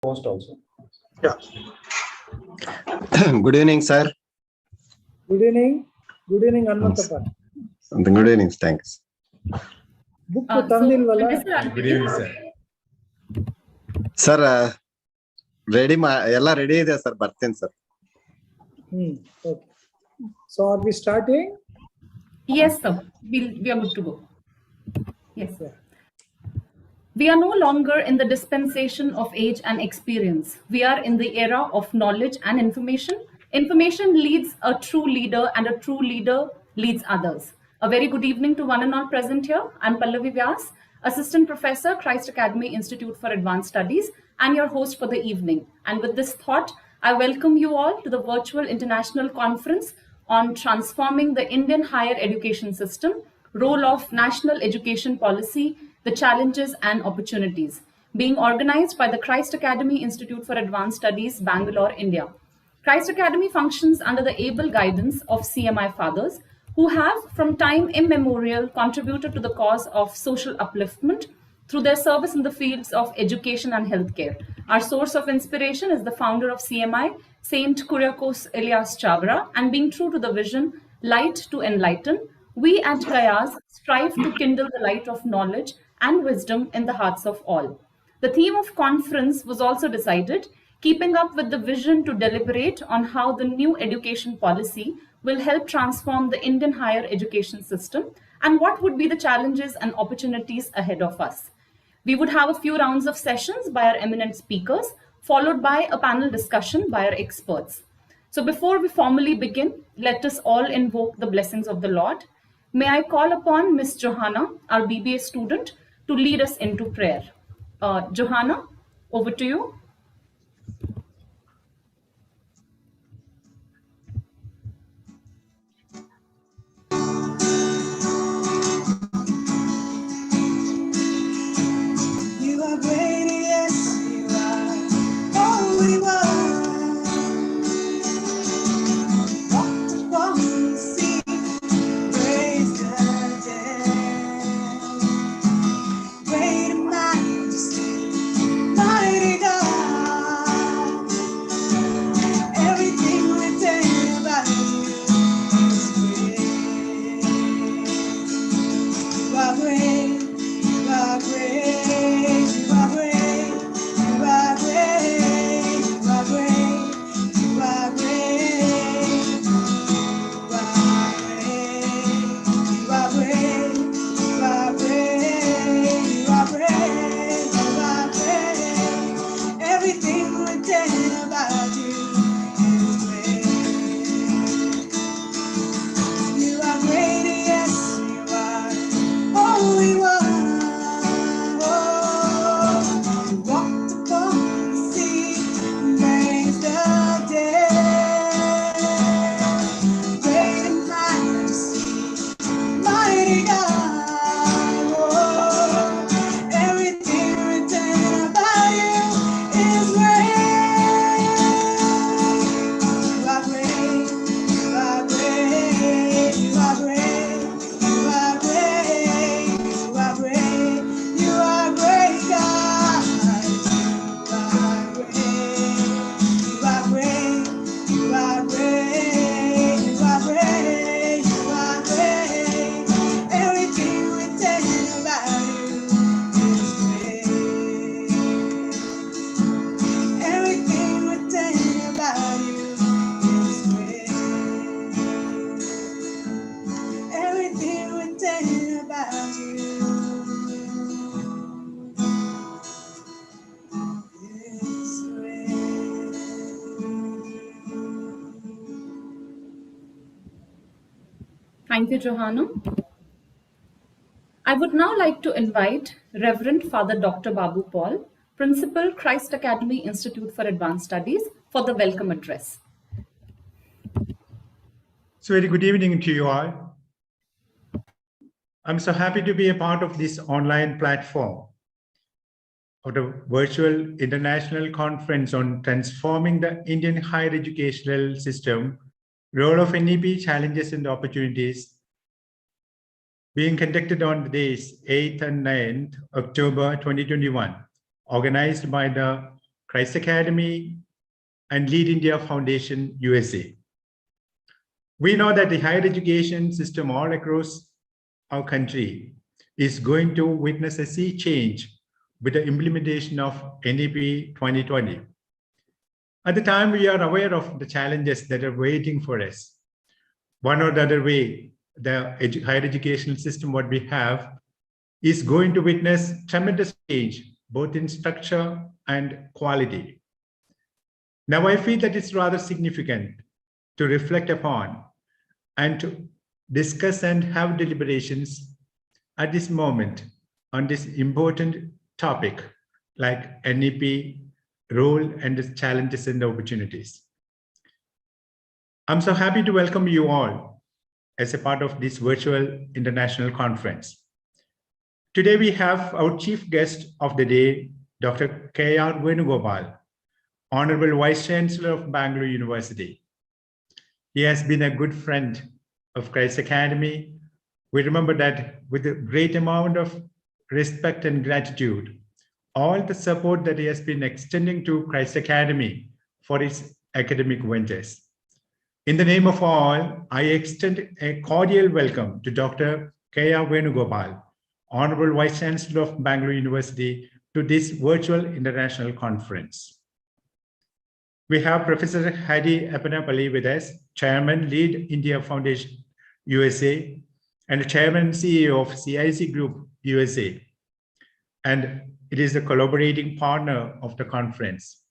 Post also. Yeah. Good evening, sir. Good evening. Good evening, Anantappa. Good evening. Thanks. Book Tamil wala. Good evening, sir. Sir, ready? Ella ready ಇದೆ sir. ಬರ್ತೀನಿ sir. Okay. So are we starting? Yes, sir. We are good to go. Yes. Yeah. We are no longer in the dispensation of age and experience. We are in the era of knowledge and information. Information leads a true leader, and a true leader leads others. A very good evening to one and all present here. I'm Pallavi Vyas, Assistant Professor, Christ Academy Institute for Advanced Studies, and your host for the evening. And with this thought, I welcome you all to the virtual international conference on transforming the Indian higher education system, role of national education policy, the challenges and opportunities, being organized by the Christ Academy Institute for Advanced Studies, Bangalore, India. Christ Academy functions under the able guidance of CMI fathers who have from time immemorial contributed to the cause of social upliftment through their service in the fields of education and healthcare. Our source of inspiration is the founder of CMI, Saint Kuriakose Elias Chabra, and being true to the vision, light to enlighten, we at Gayas strive to kindle the light of knowledge and wisdom in the hearts of all. The theme of conference was also decided, keeping up with the vision to deliberate on how the new education policy will help transform the Indian higher education system and what would be the challenges and opportunities ahead of us. We would have a few rounds of sessions by our eminent speakers, followed by a panel discussion by our experts. So before we formally begin, let us all invoke the blessings of the Lord. May I call upon Miss Johanna, our BBA student, to lead us into prayer. Johanna, over to you. You are great, yes, you are holy one. Walked upon the sea, raised the dead. Great majesty, mighty God. Everything written about you is great. You are great, you are great, you are great, you are great, you are great, you are great, you are great, you are great, you are great, you are great. Everything written about you is great. You are great, yes, you are holy one. Oh, you walked upon the sea, raised the dead. Great in majesty, mighty God. Oh, everything written about you is great. You are great, you are great, you are great, you are great, you are great, you are great, God. You are great, you are great, you are great, you are great. Everything written about you is great. Everything written about you is great. Everything written about you is great. Thank you, Johanna. I would now like to invite Reverend Father Dr. Babu Paul, Principal, Christ Academy Institute for Advanced Studies, for the welcome address. So very good evening to you all. I'm so happy to be a part of this online platform of the virtual international conference on transforming the Indian higher educational system, role of NEP, challenges and opportunities, being conducted on the days 8th and 9th October 2021, organized by the Christ Academy, and Lead India Foundation, USA. We know that the higher education system all across our country is going to witness a sea change with the implementation of NEP 2020. At the time, we are aware of the challenges that are waiting for us. One or the other way, the higher educational system, what we have, is going to witness tremendous change, both in structure and quality. Now, I feel that it's rather significant to reflect upon and to discuss and have deliberations at this moment on this important topic like NEP, role and the challenges and the opportunities. I'm so happy to welcome you all as a part of this virtual international conference. Today we have our chief guest of the day, Dr. K.R. Venugopal, Honorable Vice Chancellor of Bangalore University. He has been a good friend of Christ Academy. We remember that with a great amount of respect and gratitude, all the support that he has been extending to Christ Academy for its academic ventures. In the name of all, I extend a cordial welcome to Dr. K.R. Venugopal, Honorable Vice Chancellor of Bangalore University, to this virtual international conference. We have Professor Hadi Appannappally with us, Chairman, Lead India Foundation, USA, and Chairman and CEO of CIC Group, USA. And it is a collaborating partner of the conference.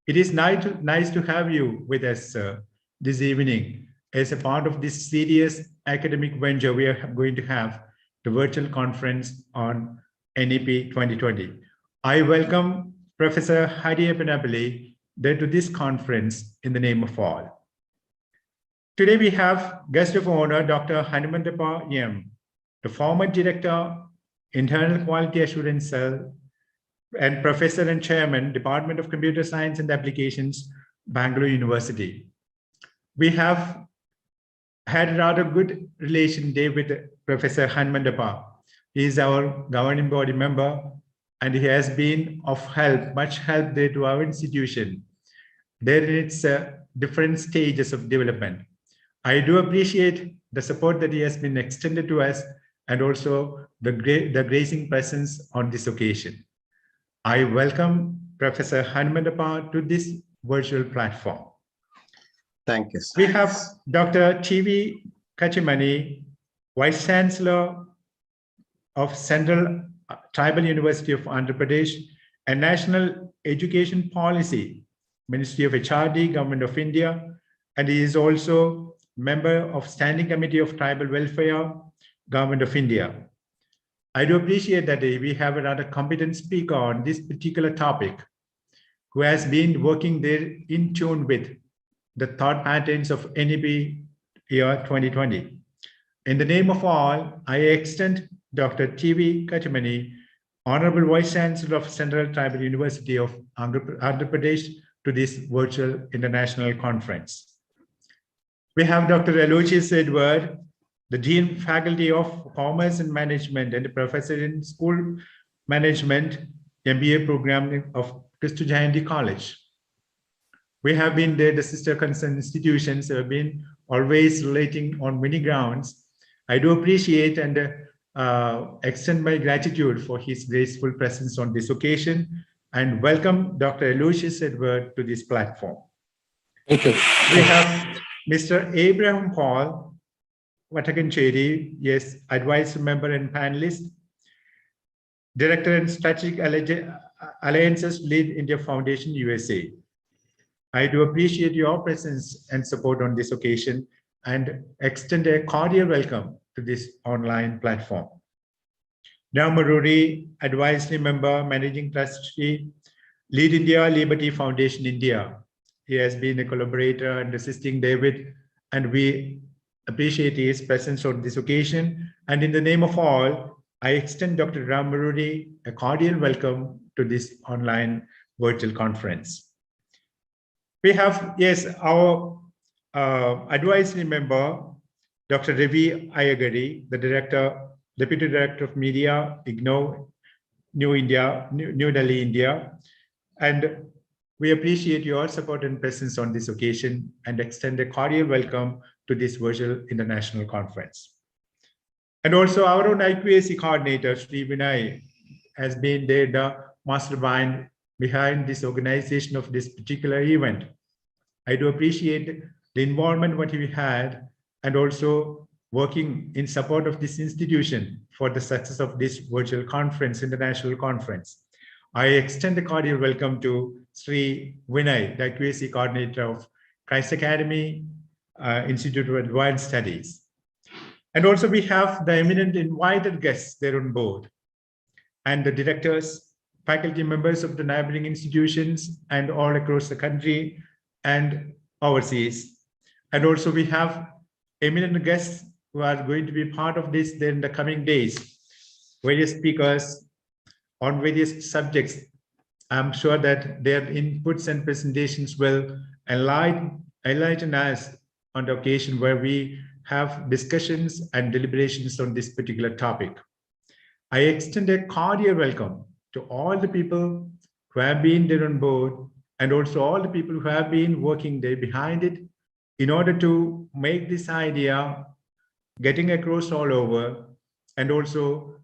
It is nice to have you with us this evening as a part of this serious academic venture we are going to have, the virtual conference on NEP 2020. I welcome Professor Hadi Appannappally to this conference in the name of all. Today we have guest of honor, Dr. Hanumantappa M., the former Director, Internal Quality Assurance Cell, and Professor and Chairman, Department of Computer Science and Applications, Bangalore University. We have had a rather good relation day with Professor Hanumantappa. He is our governing body member, and he has been of help, much help there to our institution. There in its different stages of development. I do appreciate the support that he has been extended to us and also the gracing presence on this occasion. I welcome Professor Hanumantappa to this virtual platform. Thank you, sir. We have Dr. T.V. Kachimani, Vice Chancellor of Central Tribal University of Andhra Pradesh and National Education Policy, Ministry of HRD, Government of India, and he is also member of Standing Committee of Tribal Welfare, Government of India. I do appreciate that we have a rather competent speaker on this particular topic who has been working there in tune with the thought patterns of NEP year 2020. In the name of all, I extend Dr. T.V. Kachimani, Honorable Vice Chancellor of Central Tribal University of Andhra Pradesh, to this virtual international conference. We have Dr. Aloysius Edward, the Dean Faculty of Commerce and Management and the Professor in School Management, MBA program of Christu Jayanti College. We have been there, the sister concerned institutions have been always relating on many grounds. I do appreciate and extend my gratitude for his graceful presence on this occasion and welcome Dr. Aloysius Edward to this platform. Thank you. We have Mr. Abraham Paul Vatakancheri, yes, advisor member and panelist, Director and Strategic Alliances, Lead India Foundation, USA. I do appreciate your presence and support on this occasion and extend a cordial welcome to this online platform. Now Maruri, advisory member, managing trustee, Lead India Liberty Foundation, India. He has been a collaborator and assisting David, and we appreciate his presence on this occasion. And in the name of all, I extend Dr. Ram Maruri a cordial welcome to this online virtual conference. We have, yes, our advisory member, Dr. Ravi Ayagari, the Deputy Director of Media, IGNOU, New Delhi, India. And We appreciate your support and presence on this occasion and extend a cordial welcome to this virtual international conference. And also our own IQAC coordinator, Sri Vinay, has been there, the mastermind behind this organization of this particular event. I do appreciate the involvement what he had and also working in support of this institution for the success of this virtual conference, international conference. I extend a cordial welcome to Sri Vinay, the IQAC coordinator of Christ Academy Institute of Advanced Studies. And also we have the eminent invited guests there on board and the directors, faculty members of the neighboring institutions and all across the country and overseas. And also we have eminent guests who are going to be part of this in the coming days, various speakers on various subjects. I'm sure that their inputs and presentations will enlighten us on the occasion where we have discussions and deliberations on this particular topic. I extend a cordial welcome to all the people who have been there on board and also all the people who have been working there behind it in order to make this idea getting across all over and also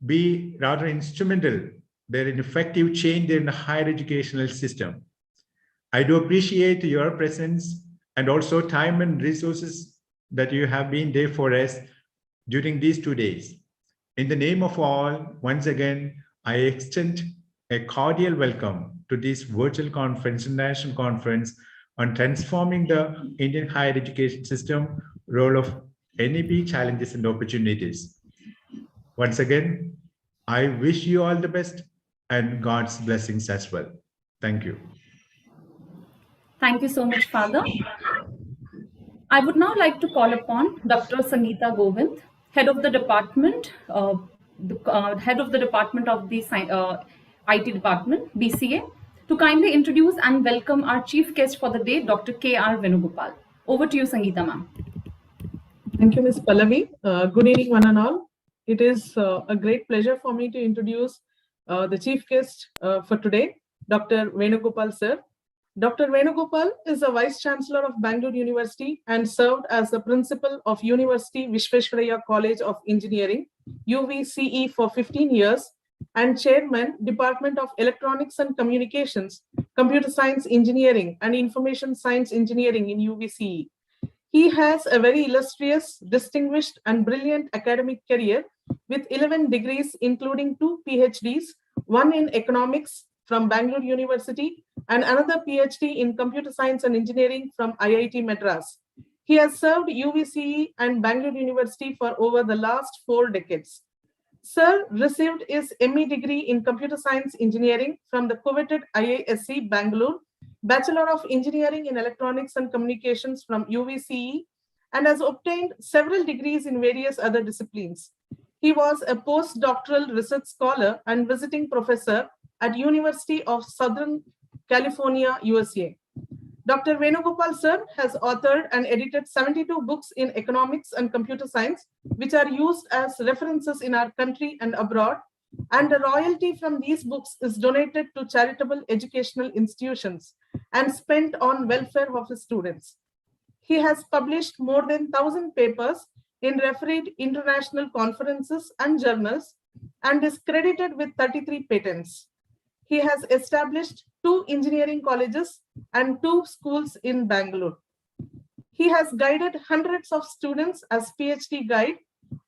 be rather instrumental there in effective change there in the higher educational system. I do appreciate your presence and also time and resources that you have been there for us during these 2 days. In the name of all, once again, I extend a cordial welcome to this virtual conference, international conference on transforming the Indian higher education system, role of NEP, challenges and opportunities. Once again, I wish you all the best and God's blessings as well. Thank you. Thank you so much, Father. I would now like to call upon Dr. Sangeeta Govind, Head of the Department, Head of the Department of the IT Department, BCA, to kindly introduce and welcome our chief guest for the day, Dr. K.R. Venugopal. Over to you, Sangeeta ma'am. Thank you, Ms. Pallavi. Good evening, one and all. It is a great pleasure for me to introduce the chief guest for today, Dr. Venugopal sir. Dr. Venugopal is the Vice Chancellor of Bangalore University and served as the Principal of University Visvesvaraya College of Engineering, UVCE, for 15 years and Chairman, Department of Electronics and Communications, Computer Science Engineering and Information Science Engineering in UVCE. He has a very illustrious, distinguished and brilliant academic career with 11 degrees, including 2 PhDs, one in economics from Bangalore University and another PhD in computer science and engineering from IIT Madras. He has served UVCE and Bangalore University for over the last 4 decades. Sir received his ME degree in computer science engineering from the coveted IISc Bangalore, Bachelor of Engineering in Electronics and Communications from UVCE, and has obtained several degrees in various other disciplines. He was a postdoctoral research scholar and visiting professor at University of Southern California, USA. Dr. Venugopal sir has authored and edited 72 books in economics and computer science, which are used as references in our country and abroad, and the royalty from these books is donated to charitable educational institutions and spent on welfare of his students. He has published more than 1,000 papers in refereed international conferences and journals and is credited with 33 patents. He has established 2 engineering colleges and 2 schools in Bangalore. He has guided hundreds of students as PhD guide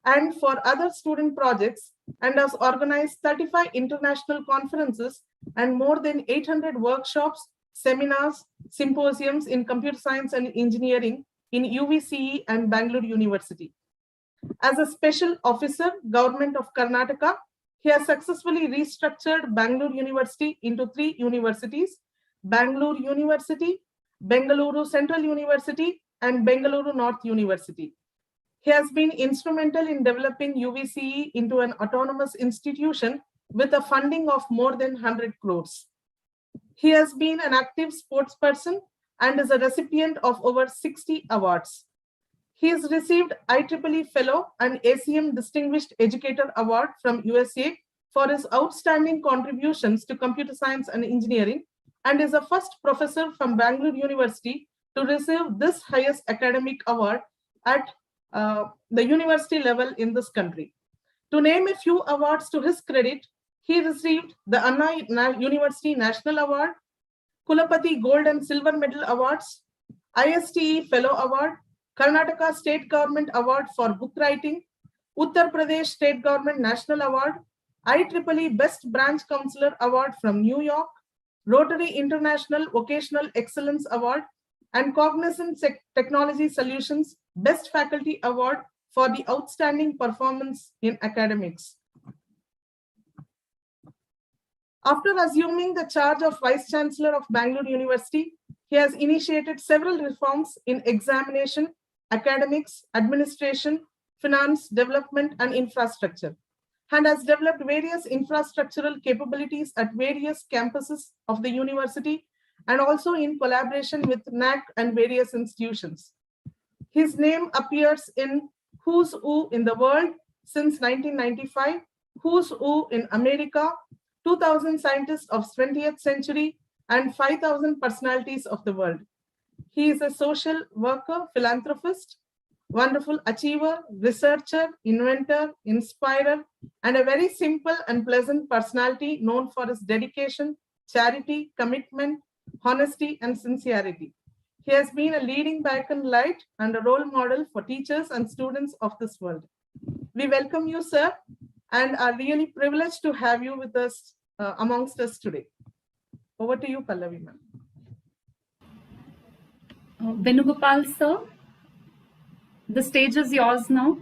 and for other student projects and has organized 35 international conferences and more than 800 workshops, seminars, symposiums in computer science and engineering in UVCE and Bangalore University. As a special officer, Government of Karnataka, he has successfully restructured Bangalore University into 3 universities: Bangalore University, Bengaluru Central University, and Bengaluru North University. He has been instrumental in developing UVCE into an autonomous institution with a funding of more than 100 crores. He has been an active sports person and is a recipient of over 60 awards. He has received IEEE Fellow and ACM Distinguished Educator Award from USA for his outstanding contributions to computer science and engineering and is the first professor from Bangalore University to receive this highest academic award at the university level in this country. To name a few awards to his credit, he received the Anna University National Award, Kulapati Gold and Silver Medal Awards, ISTE Fellow Award, Karnataka State Government Award for Book Writing, Uttar Pradesh State Government National Award, IEEE Best Branch Counselor Award from New York, Rotary International Vocational Excellence Award, and Cognizant Technology Solutions Best Faculty Award for the outstanding performance in academics. After assuming the charge of Vice Chancellor of Bangalore University, he has initiated several reforms in examination, academics, administration, finance, development, and infrastructure, and has developed various infrastructural capabilities at various campuses of the university and also in collaboration with NAC and various institutions. His name appears in Who's Who in the World since 1995, Who's Who in America, 2000 Scientists of 20th Century, and 5,000 Personalities of the World. He is a social worker, philanthropist, wonderful achiever, researcher, inventor, inspirer, and a very simple and pleasant personality known for his dedication, charity, commitment, honesty, and sincerity. He has been a leading beacon light and a role model for teachers and students of this world. We welcome you, sir, and are really privileged to have you with us amongst us today. Over to you, Pallavi, ma'am. Venugopal sir, the stage is yours now.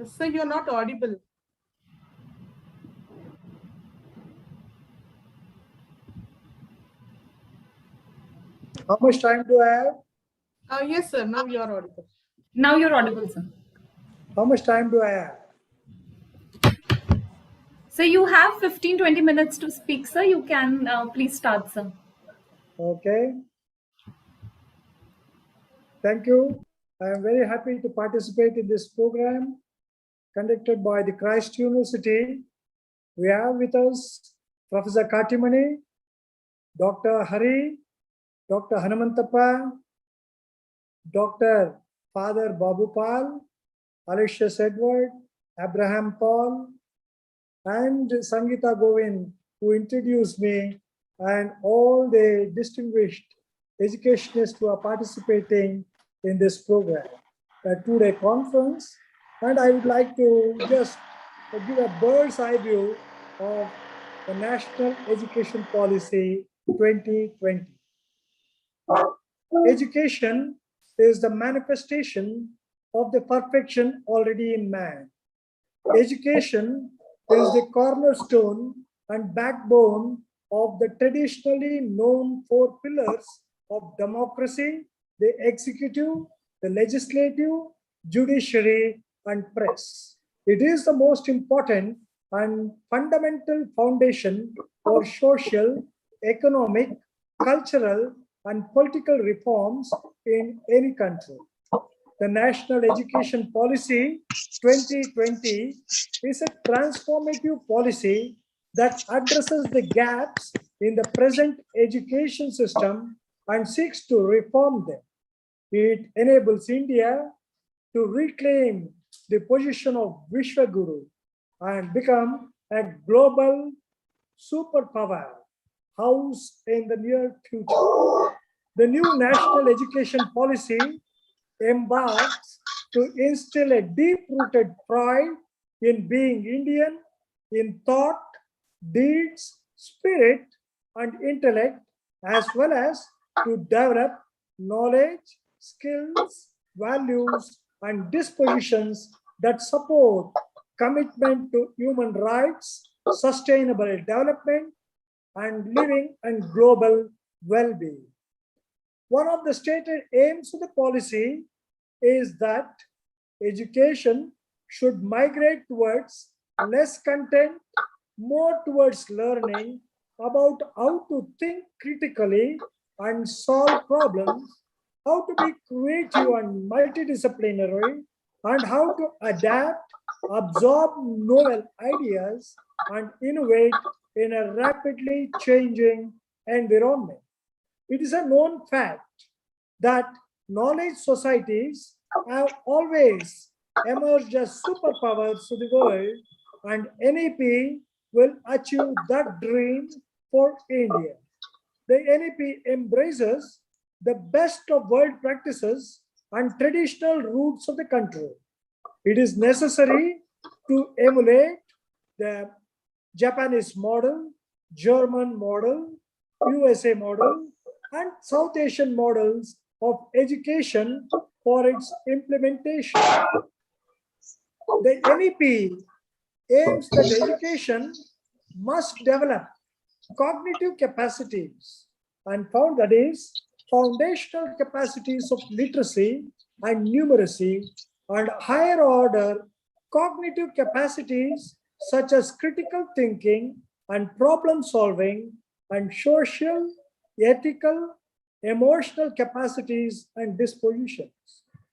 Sir, you're not audible. How much time do I have? Yes, sir, now you're audible. Now you're audible, sir. How much time do I have? So you have 15-20 minutes to speak, sir. You can please start, sir. Okay. Thank you. I am very happy to participate in this program conducted by the Christ University. We have with us Professor Katimani, Dr. Hari, Dr. Hanamantappa, Dr. Father Babupal, Aloysius Edward, Abraham Paul, and Sangeeta Govind, who introduced me, and all the distinguished educationists who are participating in this program, a two-day conference. And I would like to just give a bird's eye view of the National Education Policy 2020. Education is the manifestation of the perfection already in man. Education is the cornerstone and backbone of the traditionally known four pillars of democracy: the executive, the legislative, judiciary, and press. It is the most important and fundamental foundation for social, economic, cultural, and political reforms in any country. The National Education Policy 2020 is a transformative policy that addresses the gaps in the present education system and seeks to reform them. It enables India to reclaim the position of Vishwaguru and become a global superpower house in the near future. The new National Education Policy embarks to instill a deep-rooted pride in being Indian in thought, deeds, spirit, and intellect, as well as to develop knowledge, skills, values, and dispositions that support commitment to human rights, sustainable development, and living and global well-being. One of the stated aims of the policy is that education should migrate towards less content, more towards learning about how to think critically and solve problems, how to be creative and multidisciplinary, and how to adapt, absorb novel ideas, and innovate in a rapidly changing environment. It is a known fact that knowledge societies have always emerged as superpowers to the world, and NEP will achieve that dream for India. The NEP embraces the best of world practices and traditional roots of the country. It is necessary to emulate the Japanese model, German model, USA model, and South Asian models of education for its implementation. The NEP aims that education must develop cognitive capacities and found that is foundational capacities of literacy and numeracy and higher order cognitive capacities such as critical thinking and problem solving and social, ethical, emotional capacities and dispositions.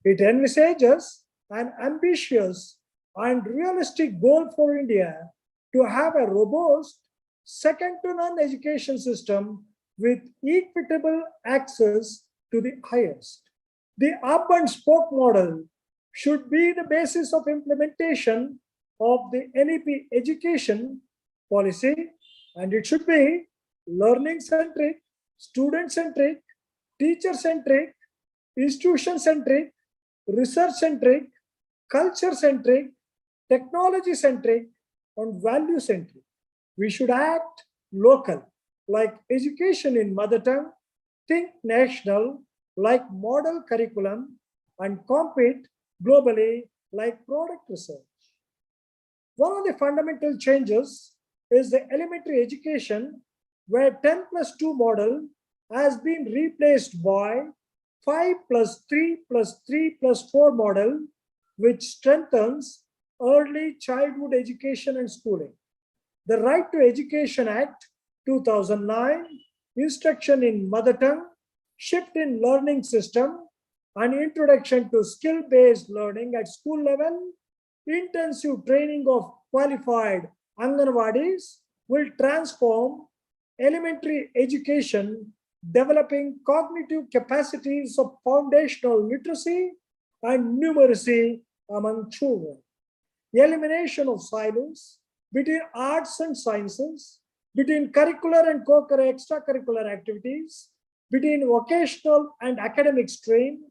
It envisages an ambitious and realistic goal for India to have a robust, second to none education system with equitable access to the highest. The hub and spoke model should be the basis of implementation of the NEP education policy, and it should be learning centric, student centric, teacher centric, institution centric, research centric, culture centric, technology centric, and value centric. We should act local, like education in mother tongue, think national, like model curriculum, and compete globally, like product research. One of the fundamental changes is the elementary education, where 10+2 model has been replaced by 5+3+3+4 model, which strengthens early childhood education and schooling. The Right to Education Act 2009, instruction in mother tongue, shift in learning system, and introduction to skill-based learning at school level, intensive training of qualified Anganwadis will transform elementary education, developing cognitive capacities of foundational literacy and numeracy among children. Elimination of silos between arts and sciences, between curricular and co-curricular extracurricular activities, between vocational and academic stream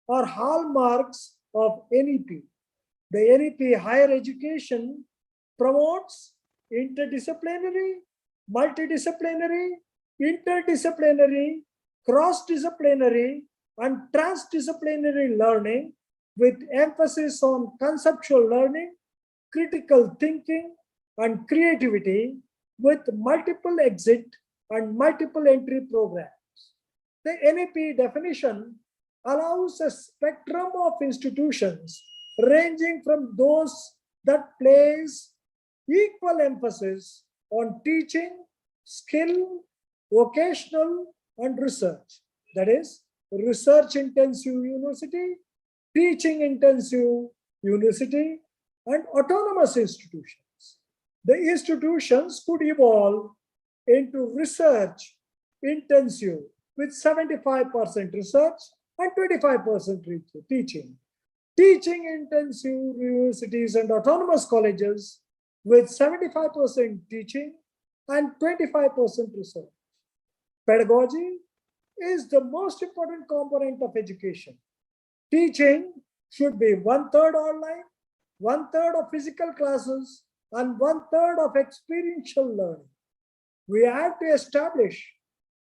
are hallmarks of NEP. The NEP higher education promotes interdisciplinary, multidisciplinary, interdisciplinary, cross-disciplinary, and transdisciplinary learning with emphasis on conceptual learning, critical thinking, and creativity with multiple exit and multiple entry programs. The NEP definition allows a spectrum of institutions ranging from those that place equal emphasis on teaching, skill, vocational, and research. That is, research intensive university, teaching intensive university, and autonomous institutions. The institutions could evolve into research intensive with 75% research and 25% teaching. Teaching intensive universities and autonomous colleges with 75% teaching and 25% research. Pedagogy is the most important component of education. Teaching should be 1/3 online, 1/3 of physical classes, and 1/3 of experiential learning. We have to establish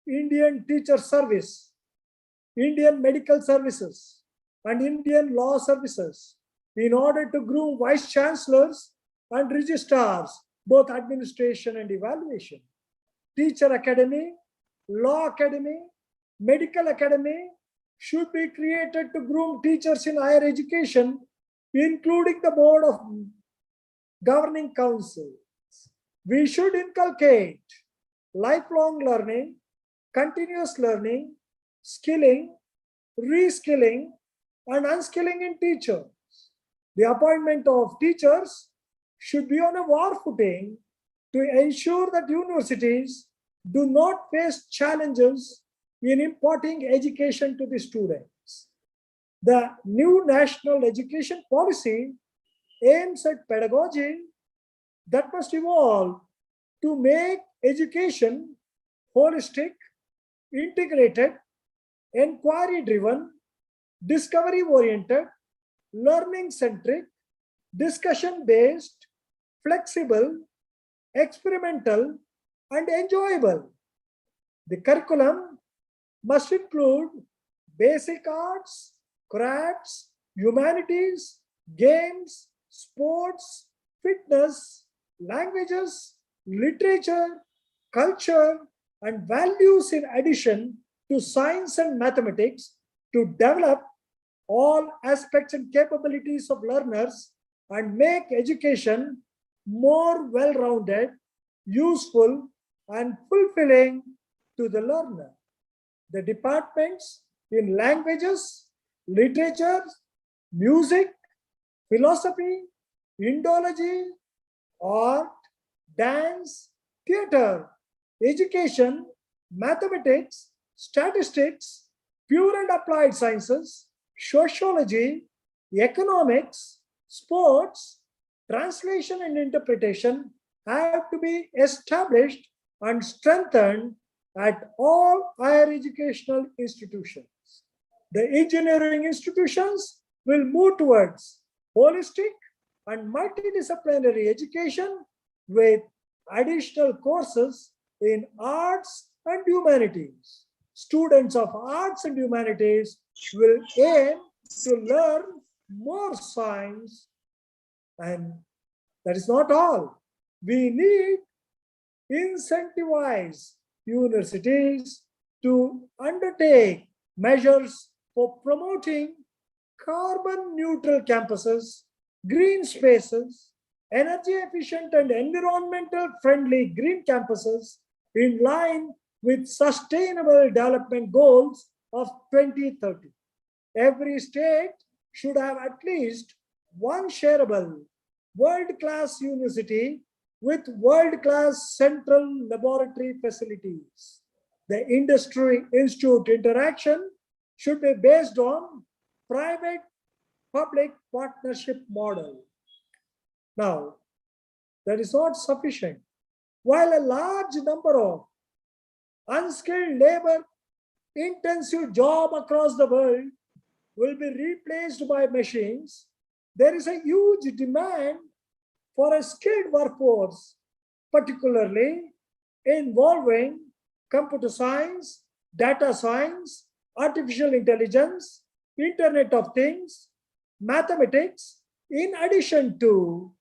Indian teacher service, Indian medical services, and Indian law services in order to groom vice chancellors and registrars, both administration and evaluation. Teacher academy, law academy, medical academy should be created to groom teachers in higher education, including the board of governing councils. We should inculcate lifelong learning, continuous learning, skilling, reskilling, and unskilling in teachers. The appointment of teachers should be on a war footing to ensure that universities do not face challenges in imparting education to the students. The new national education policy aims at pedagogy that must evolve to make education holistic, integrated, inquiry-driven, discovery-oriented, learning-centric, discussion-based, flexible, experimental, and enjoyable. The curriculum must include basic arts, crafts, humanities, games, sports, fitness, languages, literature, culture, and values in addition to science and mathematics to develop all aspects and capabilities of learners and make education more well-rounded, useful, and fulfilling to the learner. The departments in languages, literature, music, philosophy, Indology, art, dance, theater, education, mathematics, statistics, pure and applied sciences, sociology, economics, sports, translation and interpretation have to be established and strengthened at all higher educational institutions. The engineering institutions will move towards holistic and multidisciplinary education with additional courses in arts and humanities. Students of arts and humanities will aim to learn more science, and that is not all. We need incentivize universities to undertake measures for promoting carbon neutral campuses, green spaces, energy efficient and environmental friendly green campuses in line with sustainable development goals of 2030. Every state should have at least one shareable world-class university with world-class central laboratory facilities. The industry-institute interaction should be based on private-public partnership model. Now, that is not sufficient. While a large number of unskilled labor-intensive jobs across the world will be replaced by machines, there is a huge demand for a skilled workforce, particularly involving computer science, data science, artificial intelligence, Internet of Things, mathematics, in addition to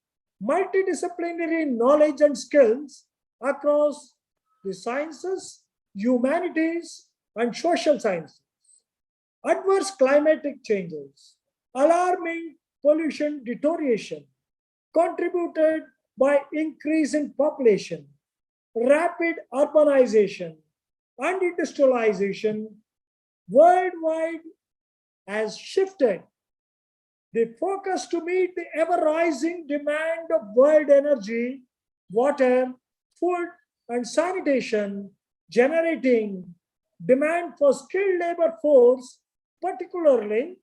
multidisciplinary knowledge and skills across the sciences, humanities, and social sciences. Adverse climatic changes, alarming pollution deterioration, contributed by increase in population, rapid urbanization, and industrialization worldwide has shifted the focus to meet the ever-rising demand of world energy, water, food, and sanitation, generating demand for skilled labor force, particularly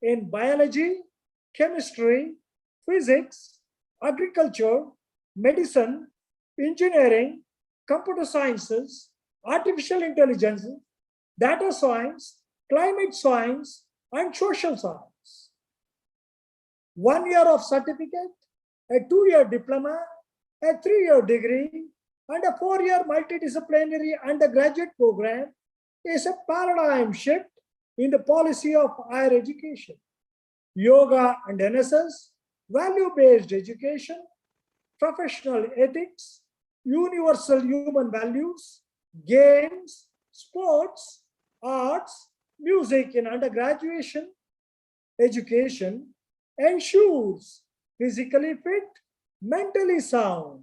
in biology, chemistry, physics, agriculture, medicine, engineering, computer sciences, artificial intelligence, data science, climate science, and social science. 1 year of certificate, a 2-year diploma, a 3-year degree, and a 4-year multidisciplinary undergraduate program is a paradigm shift in the policy of higher education. Yoga and NSS, value-based education, professional ethics, universal human values, games, sports, arts, music in undergraduate education ensures physically fit, mentally sound,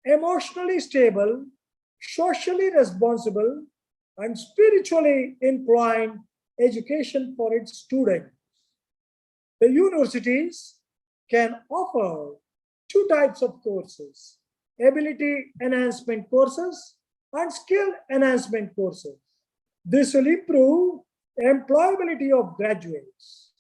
emotionally stable, socially responsible, and spiritually inclined education for its students. The universities can offer two types of courses: ability enhancement courses and skill enhancement courses. This will improve employability of graduates.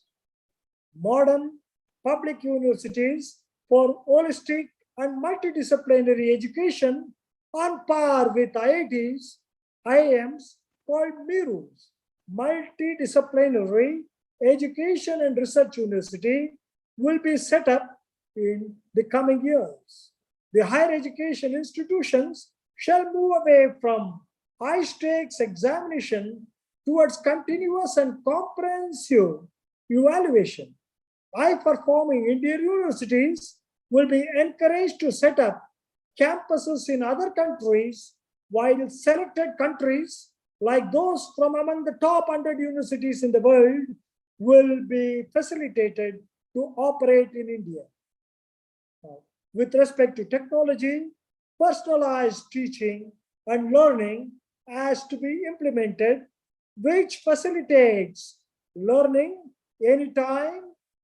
Modern public universities for holistic and multidisciplinary education on par with IITs, IIMs called MIRUs, Multidisciplinary Education and Research University, will be set up in the coming years. The higher education institutions shall move away from high stakes examination towards continuous and comprehensive evaluation. High-performing Indian universities will be encouraged to set up campuses in other countries, while selected countries, like those from among the top 100 universities in the world, will be facilitated to operate in India. With respect to technology, personalized teaching and learning has to be implemented, which facilitates learning anytime,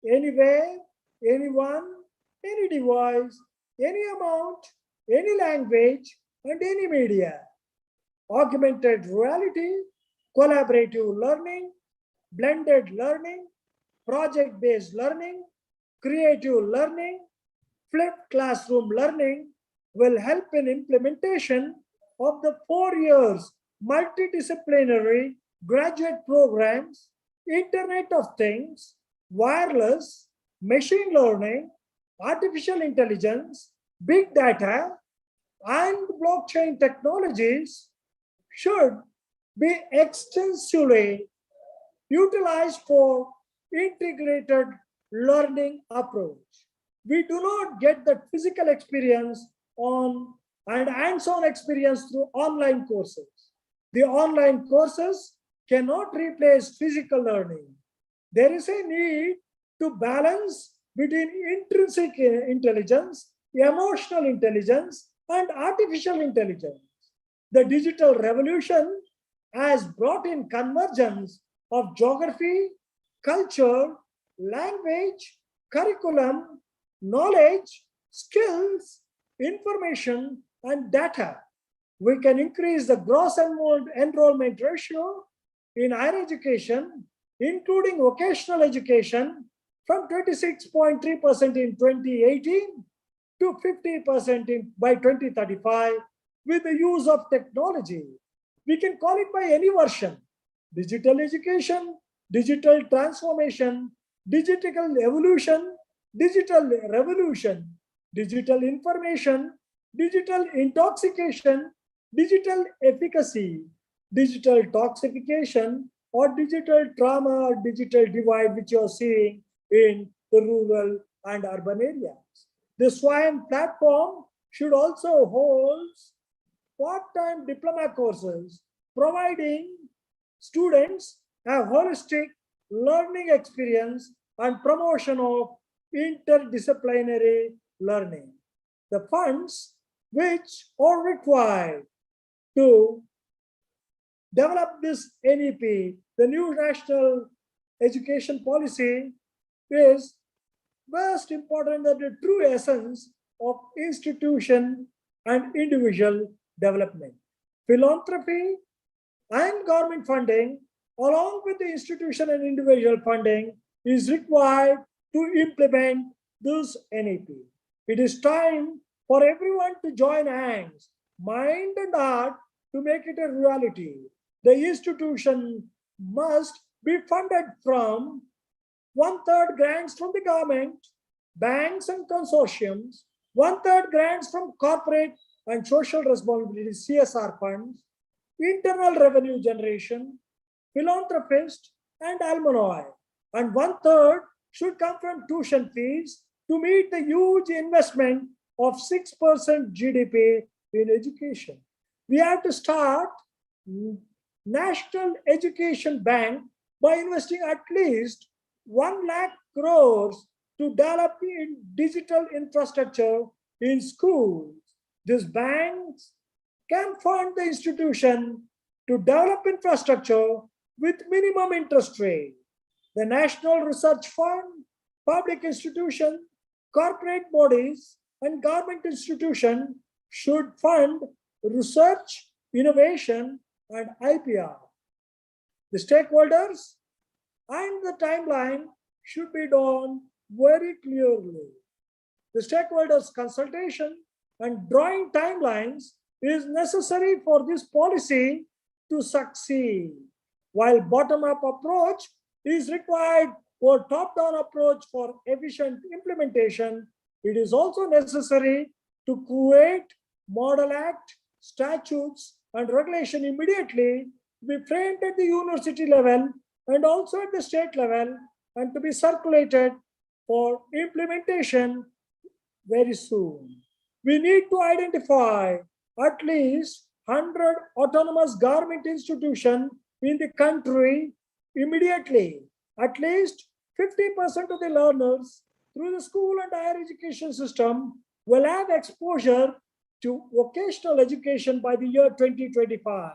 anywhere, anyone, any device, any amount, any language, and any media. Augmented reality, collaborative learning, blended learning, project-based learning, creative learning, flipped classroom learning will help in implementation of the 4 years multidisciplinary graduate programs, Internet of Things, wireless, machine learning, artificial intelligence, big data, and blockchain technologies should be extensively utilized for integrated learning approach. We do not get the physical experience on and hands-on experience through online courses. The online courses cannot replace physical learning. There is a need to balance between intrinsic intelligence, emotional intelligence, and artificial intelligence. The digital revolution has brought in convergence of geography, culture, language, curriculum, knowledge, skills, information, and data. We can increase the gross enrollment ratio in higher education, including vocational education, from 26.3% in 2018 to 50% by 2035 with the use of technology. We can call it by any version: digital education, digital transformation, digital evolution, digital revolution, digital information, digital intoxication, digital efficacy, digital toxification, or digital trauma or digital divide, which you're seeing in the rural and urban areas. The SWAYAM platform should also hold part-time diploma courses, providing students a holistic learning experience and promotion of interdisciplinary learning. The funds which are required to develop this NEP, the new national education policy, is most important than the true essence of institution and individual development. Philanthropy and government funding, along with the institution and individual funding, is required to implement this NEP. It is time for everyone to join hands, mind and heart, to make it a reality. The institution must be funded from 1/3 grants from the government, banks and consortiums, 1/3 grants from corporate and social responsibility CSR funds, internal revenue generation, philanthropists and alumni, and 1/3 should come from tuition fees to meet the huge investment of 6% GDP in education. We have to start National Education Bank by investing at least 1 lakh crores to develop in digital infrastructure in schools. These banks can fund the institution to develop infrastructure with minimum interest rate. The National Research Fund, public institution, corporate bodies and government institutions should fund research, innovation, and IPR. The stakeholders and the timeline should be done very clearly. The stakeholders' consultation and drawing timelines is necessary for this policy to succeed, while bottom-up approach is required for top-down approach for efficient implementation. It is also necessary to create model act, statutes, and regulation immediately to be framed at the university level and also at the state level, and to be circulated for implementation very soon. We need to identify at least 100 autonomous government institutions in the country immediately. At least 50% of the learners through the school and higher education system will have exposure to vocational education by the year 2025.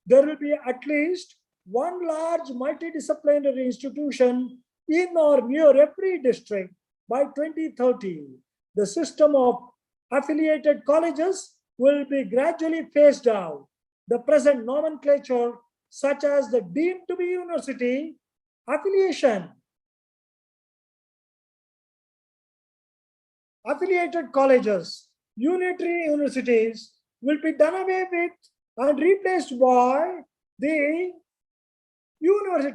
There will be at least one large multidisciplinary institution in or near every district by 2030. The system of affiliated colleges will be gradually phased out. The present nomenclature, such as the deemed to be university, affiliation, affiliated colleges, unitary universities, will be done away with and replaced by the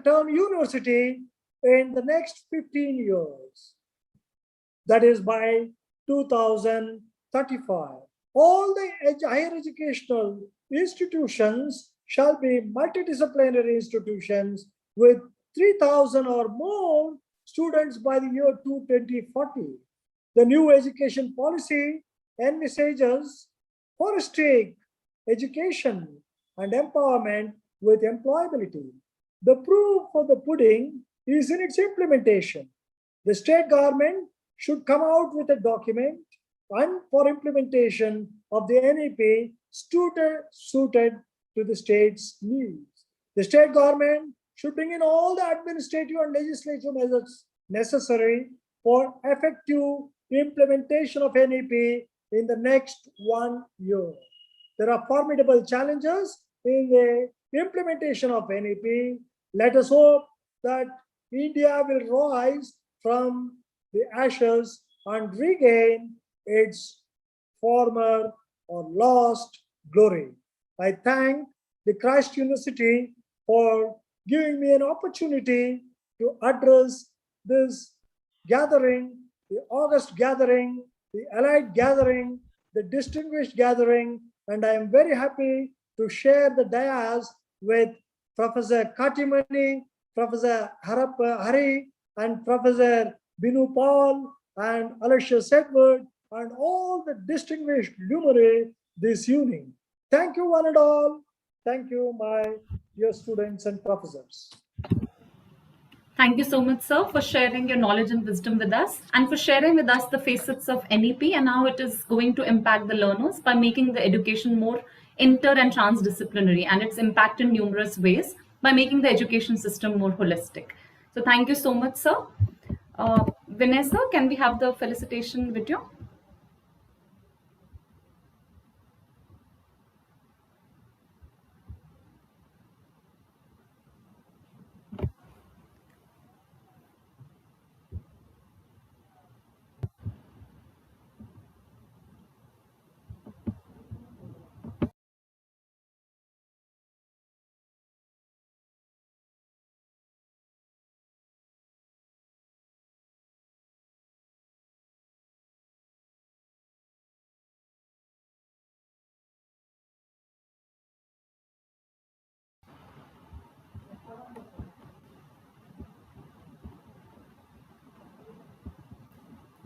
term university in the next 15 years. That is by 2035. All the higher educational institutions shall be multidisciplinary institutions with 3,000 or more students by the year 2040. The new education policy envisages holistic education and empowerment with employability. The proof of the pudding is in its implementation. The state government should come out with a document and for implementation of the NEP suited to the state's needs. The state government should bring in all the administrative and legislative measures necessary for effective implementation of NEP in the next 1 year. There are formidable challenges in the implementation of NEP. Let us hope that India will rise from the ashes and regain its former or lost glory. I thank the Christ University for giving me an opportunity to address this gathering, the August gathering, the allied gathering, the distinguished gathering, and I am very happy to share the dais with Professor Katimani, Professor Hari, and Professor Binu Paul, and Aloysius Edward, and all the distinguished luminaries this evening. Thank you one and all. Thank you, my dear students and professors. Thank you so much, sir, for sharing your knowledge and wisdom with us, and for sharing with us the facets of NEP and how it is going to impact the learners by making the education more inter and transdisciplinary, and its impact in numerous ways by making the education system more holistic. So thank you so much, sir. Vinay, sir, can we have the felicitation video?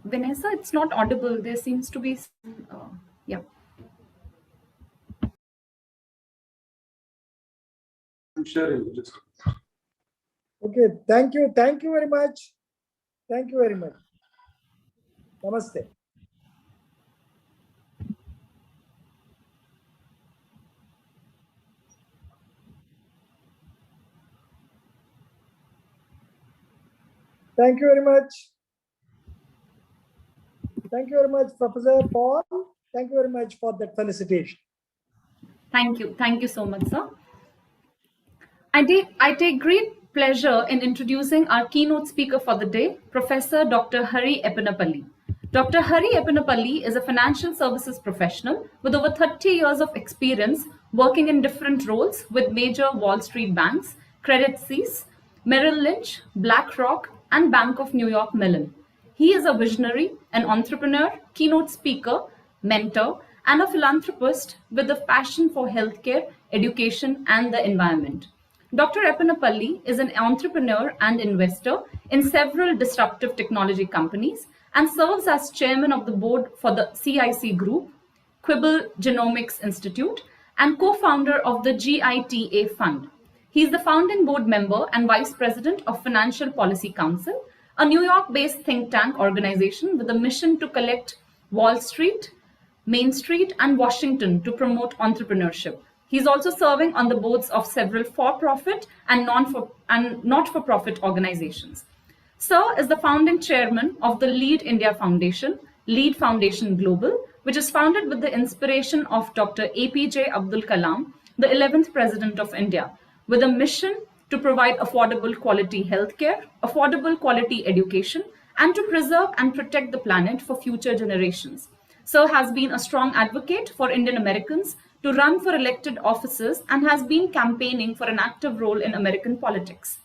Vinay, sir, it's not audible. There seems to be, yeah. I'm sharing. Just Okay, thank you very much. Thank you very much. Namaste. Thank you very much. Thank you very much, Professor Paul. Thank you very much for that felicitation. Thank you. Thank you so much, sir. I take great pleasure in introducing our keynote speaker for the day, Professor Dr. Hari Epinapalli. Dr. Hari Epinapalli is a financial services professional with over 30 years of experience working in different roles with major Wall Street banks, Credit Suisse, Merrill Lynch, BlackRock, and Bank of New York Mellon. He is a visionary, an entrepreneur, keynote speaker, mentor, and a philanthropist with a passion for healthcare, education, and the environment. Dr. Epinapalli is an entrepreneur and investor in several disruptive technology companies and serves as chairman of the board for the CIC Group, Quibble Genomics Institute, and co-founder of the GITA Fund. He is the founding board member and vice president of Financial Policy Council, a New York-based think tank organization with a mission to collect Wall Street, Main Street, and Washington to promote entrepreneurship. He's also serving on the boards of several for-profit and not-for-profit organizations. Sir is the founding chairman of the Lead India Foundation, Lead Foundation Global, which is founded with the inspiration of Dr. APJ Abdul Kalam, the 11th President of India, with a mission to provide affordable quality healthcare, affordable quality education, and to preserve and protect the planet for future generations. Sir has been a strong advocate for Indian Americans to run for elected offices and has been campaigning for an active role in American politics.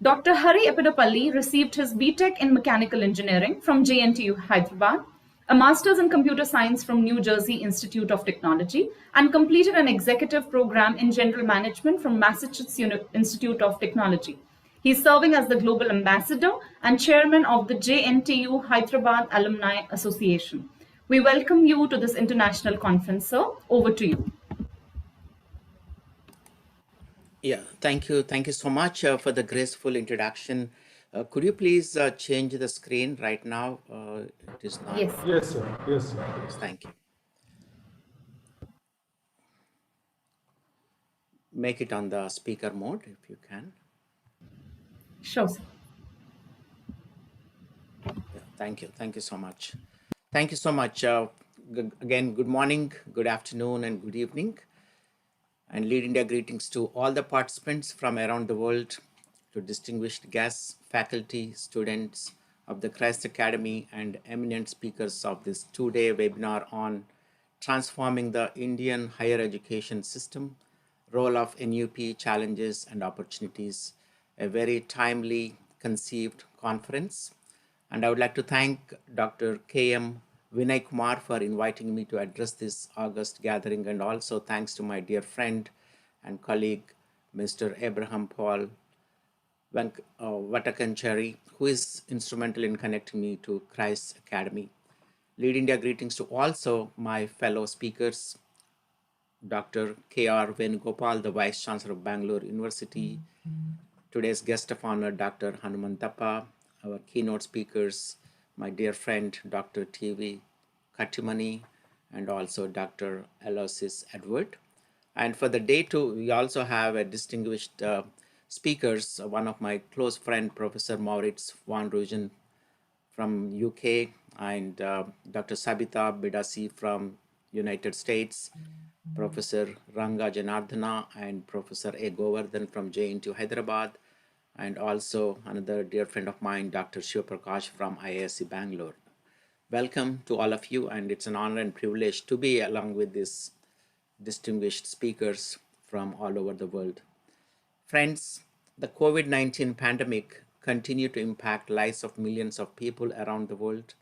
Dr. Hari Epinapalli received his BTech in Mechanical Engineering from JNTU Hyderabad, a Master's in Computer Science from New Jersey Institute of Technology, and completed an executive program in General Management from Massachusetts Institute of Technology. He is serving as the Global Ambassador and Chairman of the JNTU Hyderabad Alumni Association. We welcome you to this international conference, sir. Over to you. Yeah, thank you. Thank you so much for the graceful introduction. Could you please change the screen right now? It is not. Yes. Yes, sir. Yes, sir. Thank you. Make it on the speaker mode if you can. Sure, sir. Yeah, thank you. Thank you so much. Thank you so much. Again, good morning, good afternoon, and good evening. And Lead India greetings to all the participants from around the world, to distinguished guests, faculty, students of the Christ Academy, and eminent speakers of this two-day webinar on transforming the Indian higher education system, role of NUP, challenges and opportunities, a very timely conceived conference. And I would like to thank Dr. K.M. Vinay Kumar for inviting me to address this August gathering, and also thanks to my dear friend and colleague, Mr. Abraham Paul Vatakanchari, who is instrumental in connecting me to Christ Academy. Lead India greetings to also my fellow speakers, Dr. K.R. Venugopal, the Vice Chancellor of Bangalore University, today's guest of honor, Dr. Hanumantappa, our keynote speakers, my dear friend, Dr. T.V. Kattimani, and also Dr. Aloysius Edward. And for the day two, we also have a distinguished speakers, one of my close friend, Professor Maurits van Rooyen from UK, and Dr. Sabita Bidasi from United States, Professor Ranga Janardhana and Professor A. Govardhan from JNTU Hyderabad, and also another dear friend of mine, Dr. Shiv Prakash from IISc Bangalore. Welcome to all of you, and it's an honor and privilege to be along with these distinguished speakers from all over the world. Friends, the COVID-19 pandemic continued to impact lives of millions of people around the world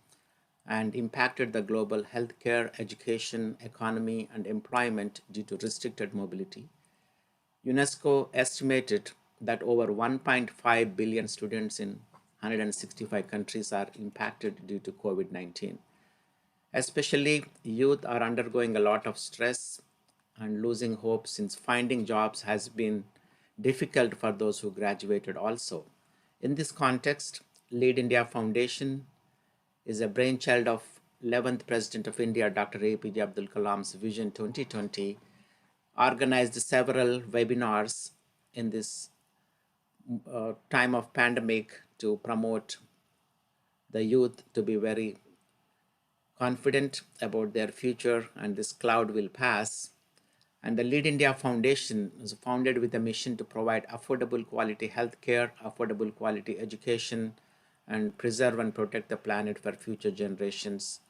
and impacted the global healthcare, education, economy, and employment due to restricted mobility. UNESCO estimated that over 1.5 billion students in 165 countries are impacted due to COVID-19. Especially youth are undergoing a lot of stress and losing hope, since finding jobs has been difficult for those who graduated also. In this context, Lead India Foundation is a brainchild of 11th President of India, Dr. APJ Abdul Kalam's Vision 2020, organized several webinars in this time of pandemic to promote the youth to be very confident about their future, and this cloud will pass. And the Lead India Foundation is founded with a mission to provide affordable quality healthcare, affordable quality education, and preserve and protect the planet for future generations,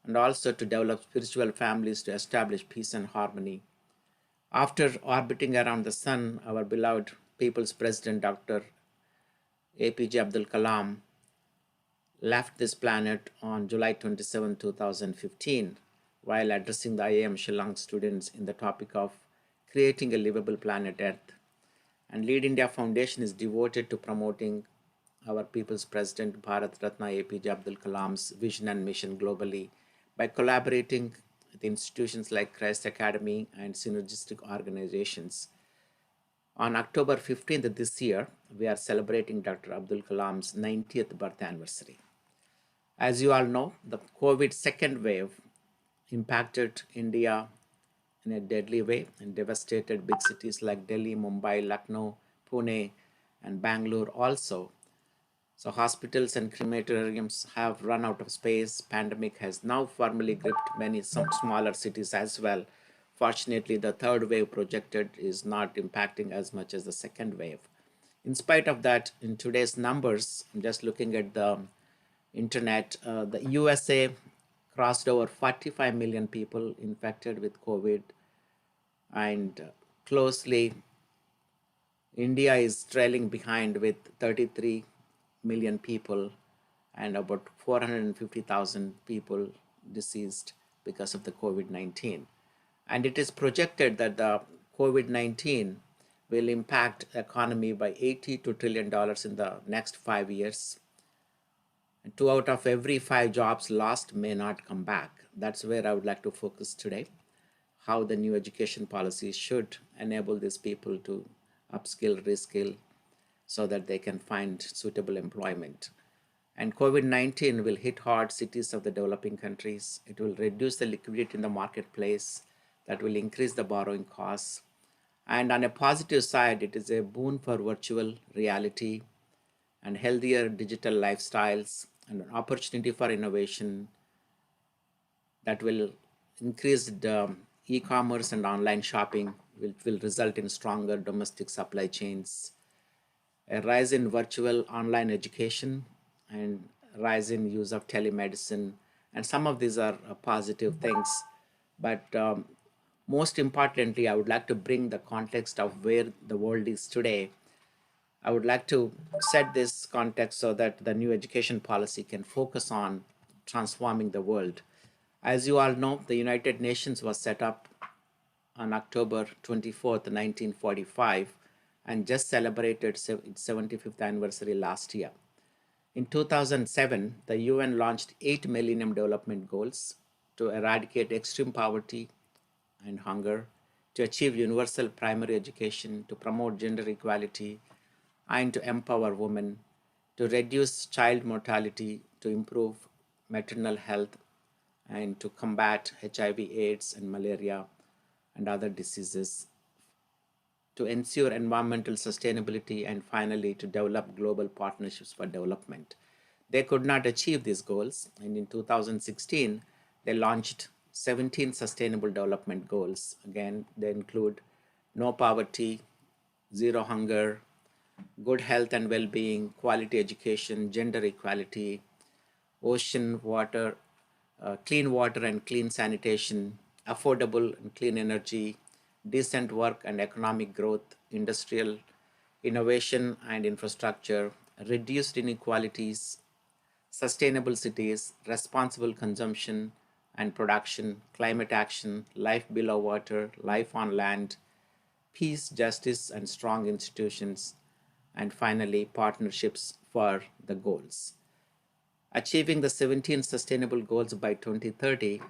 and also to develop spiritual families to establish peace and harmony. After orbiting around the sun, our beloved People's President Dr. APJ Abdul Kalam left this planet on July 27, 2015, while addressing the IIM Shillong students in the topic of creating a livable planet Earth. And Lead India Foundation is devoted to promoting our People's President Bharat Ratna APJ Abdul Kalam's vision and mission globally by collaborating with institutions like Christ Academy and synergistic organizations. On October 15th this year, we are celebrating Dr. Abdul Kalam's 90th birth anniversary. As you all know, the COVID second wave impacted India in a deadly way and devastated big cities like Delhi, Mumbai, Lucknow, Pune, and Bangalore also. So hospitals and crematoriums have run out of space. Pandemic has now firmly gripped some smaller cities as well. Fortunately, the third wave projected is not impacting as much as the second wave. In spite of that, in today's numbers, I'm just looking at the internet, the USA crossed over 45 million people infected with COVID, and closely India is trailing behind with 33 million people and about 450,000 people deceased because of the COVID-19. And it is projected that the COVID-19 will impact the economy by $82 trillion in the next 5 years. And 2 out of every 5 jobs lost may not come back. That's where I would like to focus today, how the new education policy should enable these people to upskill, reskill, so that they can find suitable employment. And COVID-19 will hit hard cities of the developing countries. It will reduce the liquidity in the marketplace. That will increase the borrowing costs. And on a positive side, it is a boon for virtual reality and healthier digital lifestyles and an opportunity for innovation that will increase the e-commerce and online shopping, which will result in stronger domestic supply chains, a rise in virtual online education, and rise in use of telemedicine. And some of these are positive things. But most importantly, I would like to bring the context of where the world is today. I would like to set this context so that the new education policy can focus on transforming the world. As you all know, the United Nations was set up on October 24th, 1945, and just celebrated its 75th anniversary last year. In 2007, the UN launched 8 Millennium Development Goals to eradicate extreme poverty and hunger, to achieve universal primary education, to promote gender equality, and to empower women, to reduce child mortality, to improve maternal health, and to combat HIV/AIDS and malaria and other diseases, to ensure environmental sustainability, and finally to develop global partnerships for development. They could not achieve these goals, and in 2016, they launched 17 Sustainable Development Goals. Again, they include no poverty, zero hunger, good health and well-being, quality education, gender equality, ocean water, clean water and clean sanitation, affordable and clean energy, decent work and economic growth, industrial innovation and infrastructure, reduced inequalities, sustainable cities, responsible consumption and production, climate action, life below water, life on land, peace, justice, and strong institutions, and finally, partnerships for the goals. Achieving the 17 sustainable goals by 2030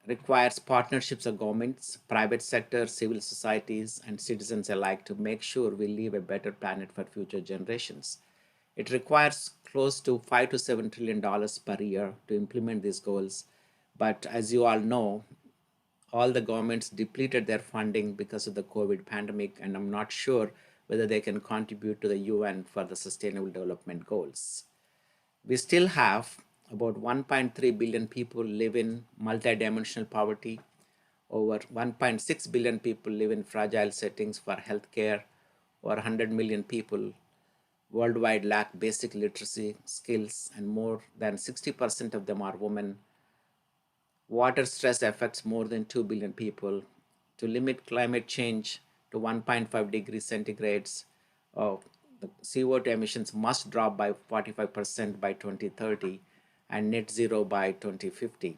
requires partnerships of governments, private sector, civil societies, and citizens alike to make sure we leave a better planet for future generations. It requires close to $5 to $7 trillion per year to implement these goals. But as you all know, all the governments depleted their funding because of the COVID pandemic, and I'm not sure whether they can contribute to the UN for the Sustainable Development Goals. We still have about 1.3 billion people live in multidimensional poverty. Over 1.6 billion people live in fragile settings for healthcare. Over 100 million people worldwide lack basic literacy skills, and more than 60% of them are women. Water stress affects more than 2 billion people. To limit climate change to 1.5 degrees centigrades, the CO2 emissions must drop by 45% by 2030 and net zero by 2050.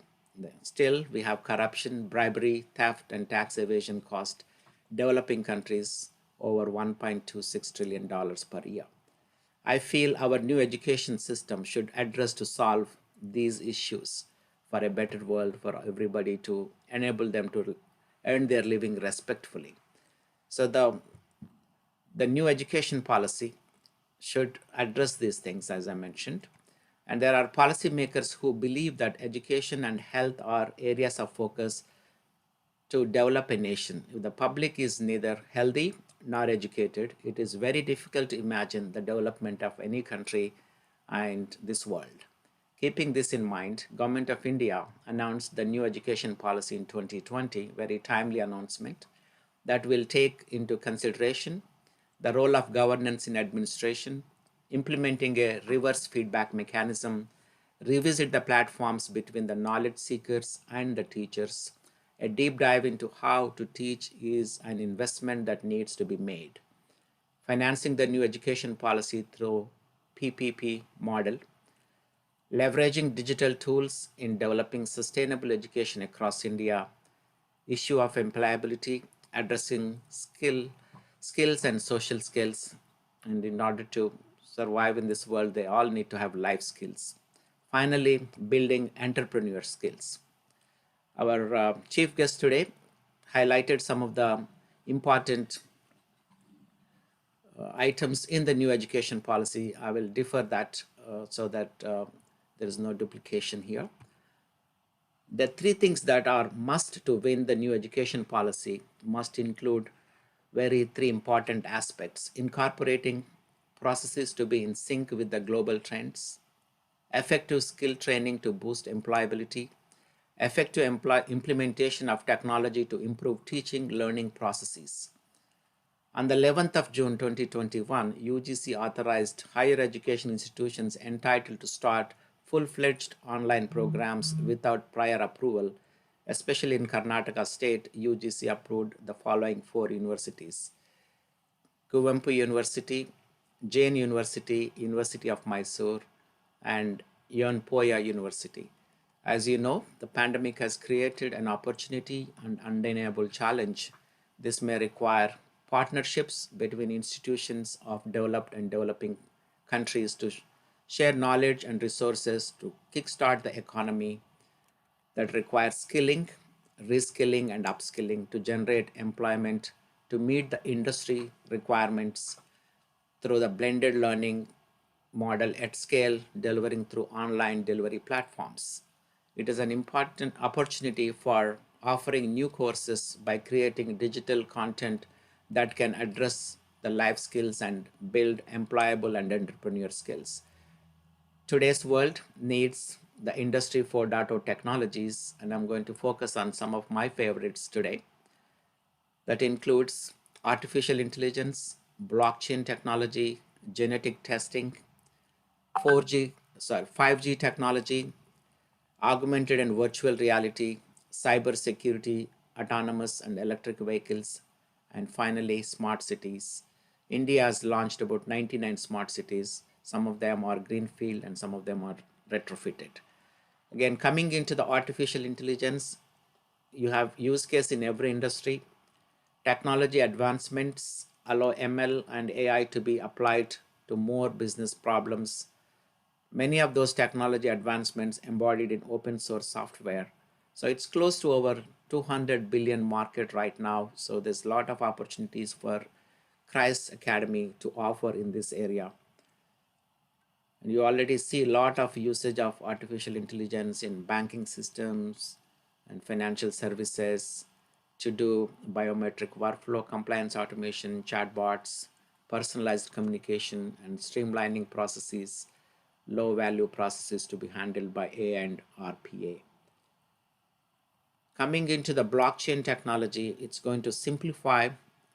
Still, we have corruption, bribery, theft, and tax evasion cost developing countries over $1.26 trillion per year. I feel our new education system should address to solve these issues for a better world for everybody, to enable them to earn their living respectfully. So the new education policy should address these things, as I mentioned. And there are policymakers who believe that education and health are areas of focus to develop a nation. If the public is neither healthy nor educated, it is very difficult to imagine the development of any country and this world. Keeping this in mind, Government of India announced the new education policy in 2020, very timely announcement that will take into consideration the role of governance in administration, implementing a reverse feedback mechanism, revisit the platforms between the knowledge seekers and the teachers. A deep dive into how to teach is an investment that needs to be made. Financing the new education policy through PPP model, leveraging digital tools in developing sustainable education across India, issue of employability, addressing skills and social skills. And in order to survive in this world, they all need to have life skills. Finally, building entrepreneur skills. Our chief guest today highlighted some of the important items in the new education policy. I will defer that so that there is no duplication here. The three things that are must to win the new education policy must include three important aspects: incorporating processes to be in sync with the global trends, effective skill training to boost employability, effective implementation of technology to improve teaching learning processes. On the 11th of June 2021, UGC authorized higher education institutions entitled to start full-fledged online programs without prior approval. Especially in Karnataka state, UGC approved the following 4 universities: Kuvempu University, Jain University, University of Mysore, and Yonpoya University. As you know, the pandemic has created an opportunity and undeniable challenge. This may require partnerships between institutions of developed and developing countries to share knowledge and resources to kickstart the economy, that requires skilling, reskilling, and upskilling to generate employment to meet the industry requirements through the blended learning model at scale, delivering through online delivery platforms. It is an important opportunity for offering new courses by creating digital content that can address the life skills and build employable and entrepreneur skills. Today's world needs the Industry 4.0 technologies, and I'm going to focus on some of my favorites today. That includes artificial intelligence, blockchain technology, genetic testing, 5G technology, augmented and virtual reality, cyber security, autonomous and electric vehicles, and finally, smart cities. India has launched about 99 smart cities. Some of them are greenfield and some of them are retrofitted. Again, coming into the artificial intelligence, you have use case in every industry. Technology advancements allow ML and AI to be applied to more business problems. Many of those technology advancements embodied in open source software. So it's close to over 200 billion market right now. So there's a lot of opportunities for Christ Academy to offer in this area. And you already see a lot of usage of artificial intelligence in banking systems and financial services to do biometric workflow compliance automation, chatbots, personalized communication, and streamlining processes. low value processes to be handled by AI and RPA. Coming into the blockchain technology, it's going to simplify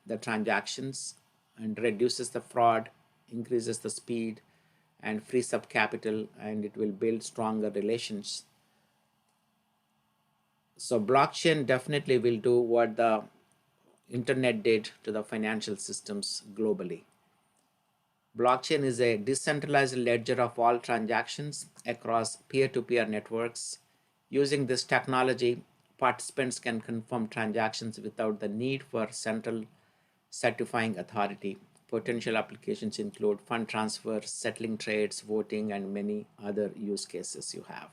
the transactions and reduces the fraud, increases the speed, and frees up capital, and it will build stronger relations. So blockchain definitely will do what the internet did to the financial systems globally. Blockchain is a decentralized ledger of all transactions across peer-to-peer networks. Using this technology, participants can confirm transactions without the need for central certifying authority. Potential applications include fund transfers, settling trades, voting, and many other use cases you have.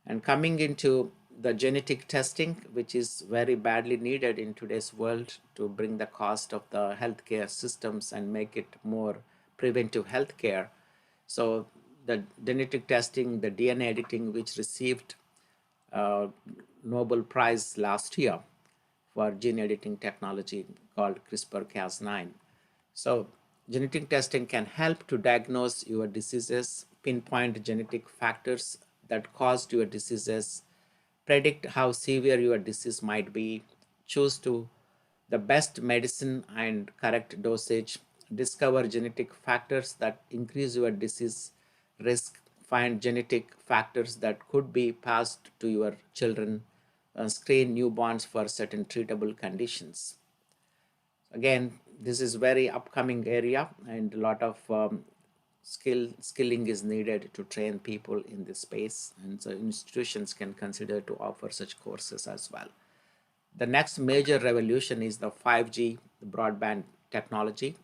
And coming into the genetic testing, which is very badly needed in today's world to bring the cost of the healthcare systems and make it more preventive healthcare. So the genetic testing, the DNA editing, which received Nobel Prize last year for gene editing technology called CRISPR-Cas9. So genetic testing can help to diagnose your diseases, pinpoint genetic factors that caused your diseases, predict how severe your disease might be, choose to the best medicine and correct dosage, discover genetic factors that increase your disease risk, find genetic factors that could be passed to your children, screen newborns for certain treatable conditions. Again, this is very upcoming area, and a lot of skilling is needed to train people in this space, and so institutions can consider to offer such courses as well. The next major revolution is the 5G broadband technology.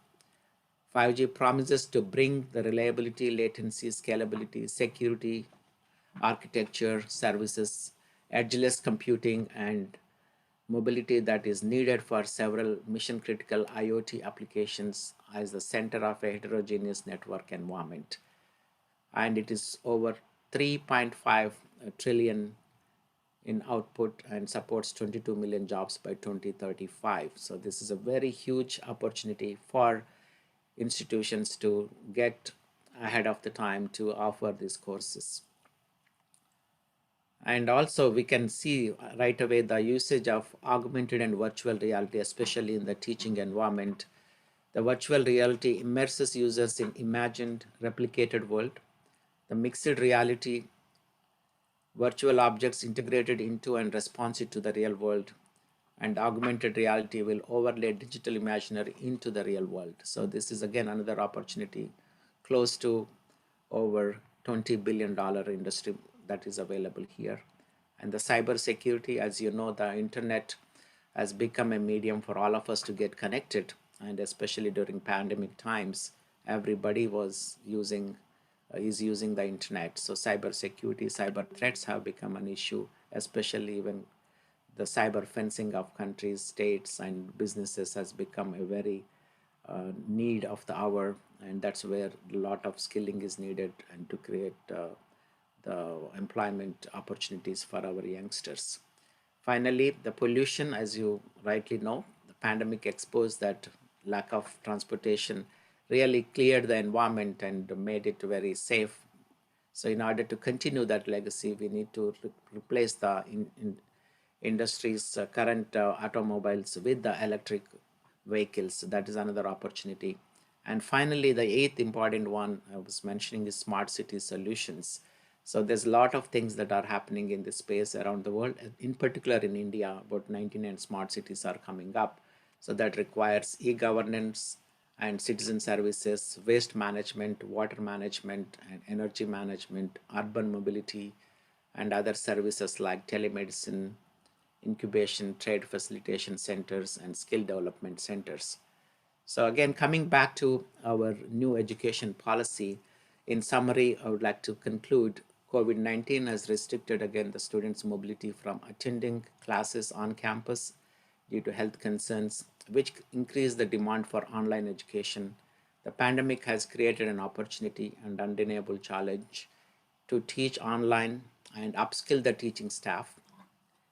5G promises to bring the reliability, latency, scalability, security, architecture, services, edgeless computing, and mobility that is needed for several mission critical IoT applications as the center of a heterogeneous network environment. And it is over 3.5 trillion in output and supports 22 million jobs by 2035. So this is a very huge opportunity for institutions to get ahead of the time to offer these courses. And also we can see right away the usage of augmented and virtual reality, especially in the teaching environment. The virtual reality immerses users in imagined, replicated world. The mixed reality, virtual objects integrated into and responsive to the real world. And augmented reality will overlay digital imaginary into the real world. So this is again another opportunity close to over $20 billion industry that is available here. And the cyber security, as you know, the internet has become a medium for all of us to get connected, and especially during pandemic times, everybody was using is using the internet. So cyber security, cyber threats have become an issue, especially when the cyber fencing of countries, states, and businesses has become a very need of the hour, and that's where a lot of skilling is needed and to create the employment opportunities for our youngsters. Finally, the pollution, as you rightly know, the pandemic exposed that lack of transportation really cleared the environment and made it very safe. So in order to continue that legacy, we need to replace the industry's current automobiles with the electric vehicles. That is another opportunity. And finally, the eighth important one I was mentioning is smart city solutions. So there's a lot of things that are happening in this space around the world. In particular in India, about 99 smart cities are coming up. So that requires e-governance and citizen services, waste management, water management, and energy management, urban mobility, and other services like telemedicine, incubation, trade facilitation centers, and skill development centers. So again, coming back to our new education policy, in summary, I would like to conclude COVID-19 has restricted again the students' mobility from attending classes on campus due to health concerns, which increased the demand for online education. The pandemic has created an opportunity and undeniable challenge to teach online and upskill the teaching staff.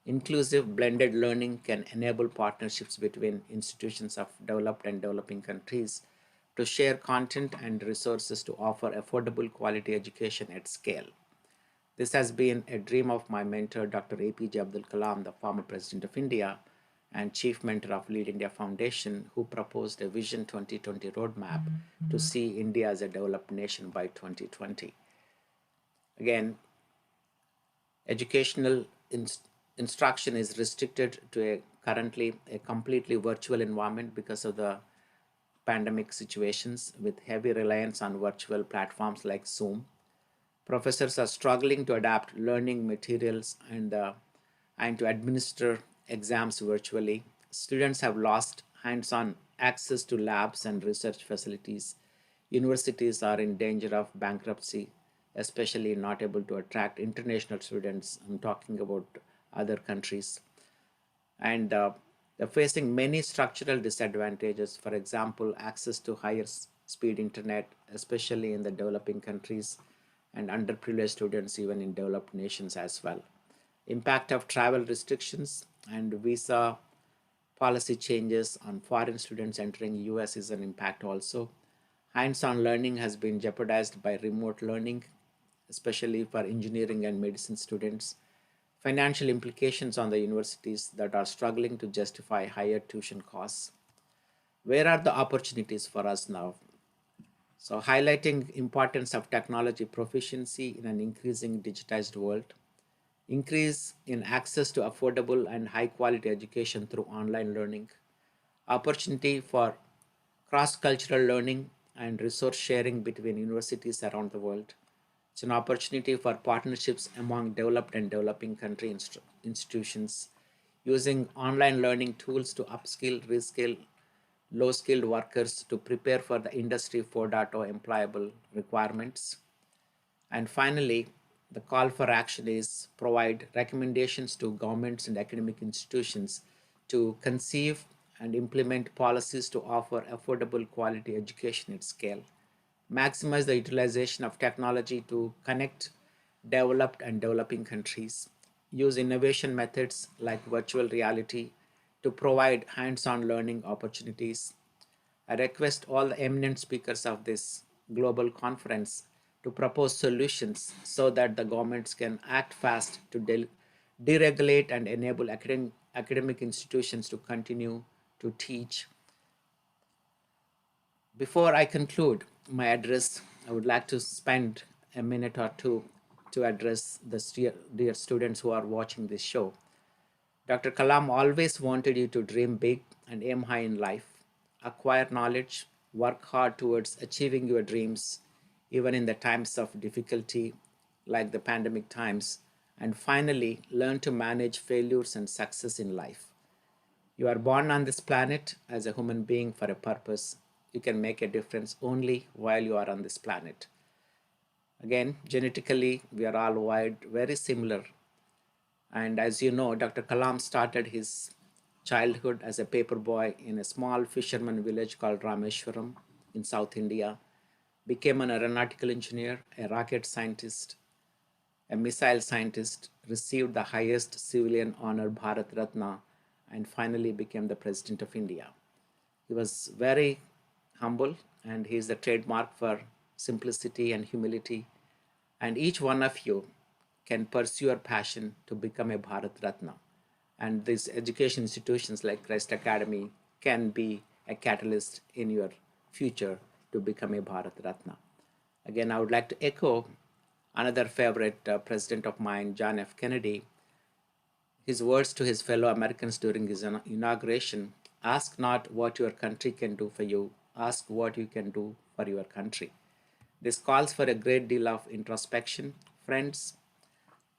Inclusive blended learning can enable partnerships between institutions of developed and developing countries to share content and resources to offer affordable quality education at scale. This has been a dream of my mentor, Dr. APJ Abdul Kalam, the former President of India and Chief Mentor of Lead India Foundation, who proposed a Vision 2020 roadmap to see India as a developed nation by 2020. Again, educational instruction is restricted to currently a completely virtual environment because of the pandemic situations with heavy reliance on virtual platforms like Zoom. Professors are struggling to adapt learning materials and to administer exams virtually. Students have lost hands-on access to labs and research facilities. Universities are in danger of bankruptcy, especially not able to attract international students. I'm talking about other countries. And they're facing many structural disadvantages. For example, access to higher speed internet, especially in the developing countries, and underprivileged students even in developed nations as well. Impact of travel restrictions and visa policy changes on foreign students entering US is an impact also. Hands-on learning has been jeopardized by remote learning, especially for engineering and medicine students. Financial implications on the universities that are struggling to justify higher tuition costs. Where are the opportunities for us now? So highlighting importance of technology proficiency in an increasing digitized world, increase in access to affordable and high quality education through online learning, opportunity for cross-cultural learning and resource sharing between universities around the world. It's an opportunity for partnerships among developed and developing country institutions, using online learning tools to upskill, reskill low-skilled workers to prepare for the Industry 4.0 employable requirements. And finally, the call for action is provide recommendations to governments and academic institutions to conceive and implement policies to offer affordable quality education at scale, maximize the utilization of technology to connect developed and developing countries, use innovation methods like virtual reality to provide hands-on learning opportunities. I request all the eminent speakers of this global conference to propose solutions so that the governments can act fast to deregulate and enable academic institutions to continue to teach. Before I conclude my address, I would like to spend a minute or two to address the dear students who are watching this show. Dr. Kalam always wanted you to dream big and aim high in life, acquire knowledge, work hard towards achieving your dreams, even in the times of difficulty like the pandemic times, and finally, learn to manage failures and success in life. You are born on this planet as a human being for a purpose. You can make a difference only while you are on this planet. Again, genetically, we are all wired very similar. And as you know, Dr. Kalam started his childhood as a paper boy in a small fisherman village called Rameshwaram in South India, became an aeronautical engineer, a rocket scientist, a missile scientist, received the highest civilian honor Bharat Ratna, and finally became the President of India. He was very humble, and he is the trademark for simplicity and humility. And each one of you can pursue your passion to become a Bharat Ratna. And these education institutions like Christ Academy can be a catalyst in your future to become a Bharat Ratna. Again, I would like to echo another favorite president of mine, John F. Kennedy, his words to his fellow Americans during his inauguration: ask not what your country can do for you, ask what you can do for your country. This calls for a great deal of introspection. Friends,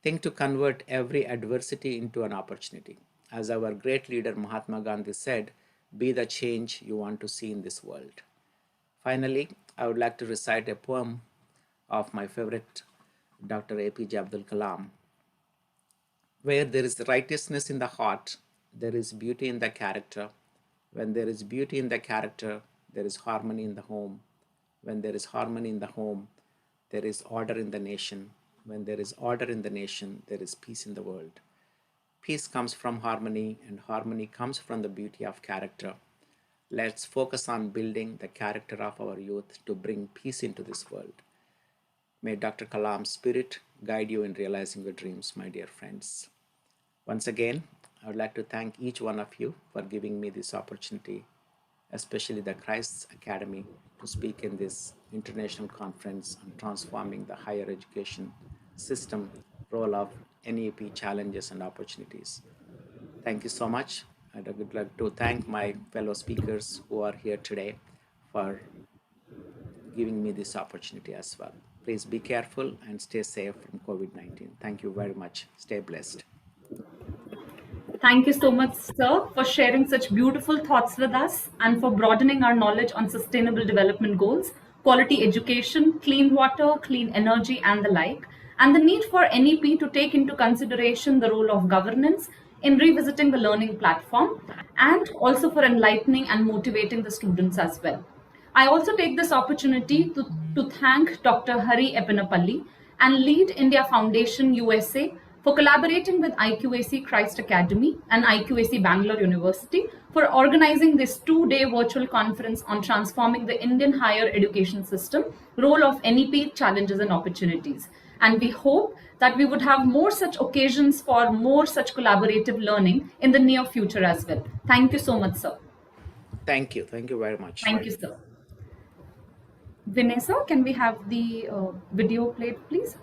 think to convert every adversity into an opportunity. As our great leader Mahatma Gandhi said, be the change you want to see in this world. Finally, I would like to recite a poem of my favorite Dr. APJ Abdul Kalam. Where there is righteousness in the heart, there is beauty in the character. When there is beauty in the character, there is harmony in the home. When there is harmony in the home, there is order in the nation. When there is order in the nation, there is peace in the world. Peace comes from harmony, and harmony comes from the beauty of character. Let's focus on building the character of our youth to bring peace into this world. May Dr. Kalam's spirit guide you in realizing your dreams, my dear friends. Once again, I would like to thank each one of you for giving me this opportunity, especially the Christ Academy, to speak in this international conference on transforming the higher education system, role of NEP challenges and opportunities. Thank you so much. I would like to thank my fellow speakers who are here today for giving me this opportunity as well. Please be careful and stay safe from COVID-19. Thank you very much. Stay blessed. Thank you so much, sir, for sharing such beautiful thoughts with us and for broadening our knowledge on sustainable development goals, quality education, clean water, clean energy, and the like, and the need for NEP to take into consideration the role of governance in revisiting the learning platform, and also for enlightening and motivating the students as well. I also take this opportunity to thank Dr. Hari Epinapalli and Lead India Foundation USA for collaborating with IQAC Christ Academy and IQAC Bangalore University for organizing this 2-day virtual conference on transforming the Indian higher education system, role of NEP, challenges and opportunities. And we hope that we would have more such occasions for more such collaborative learning in the near future as well. Thank you so much, sir. Thank you. Thank you very much. Thank you, sir. Vinay, can we have the video played, please?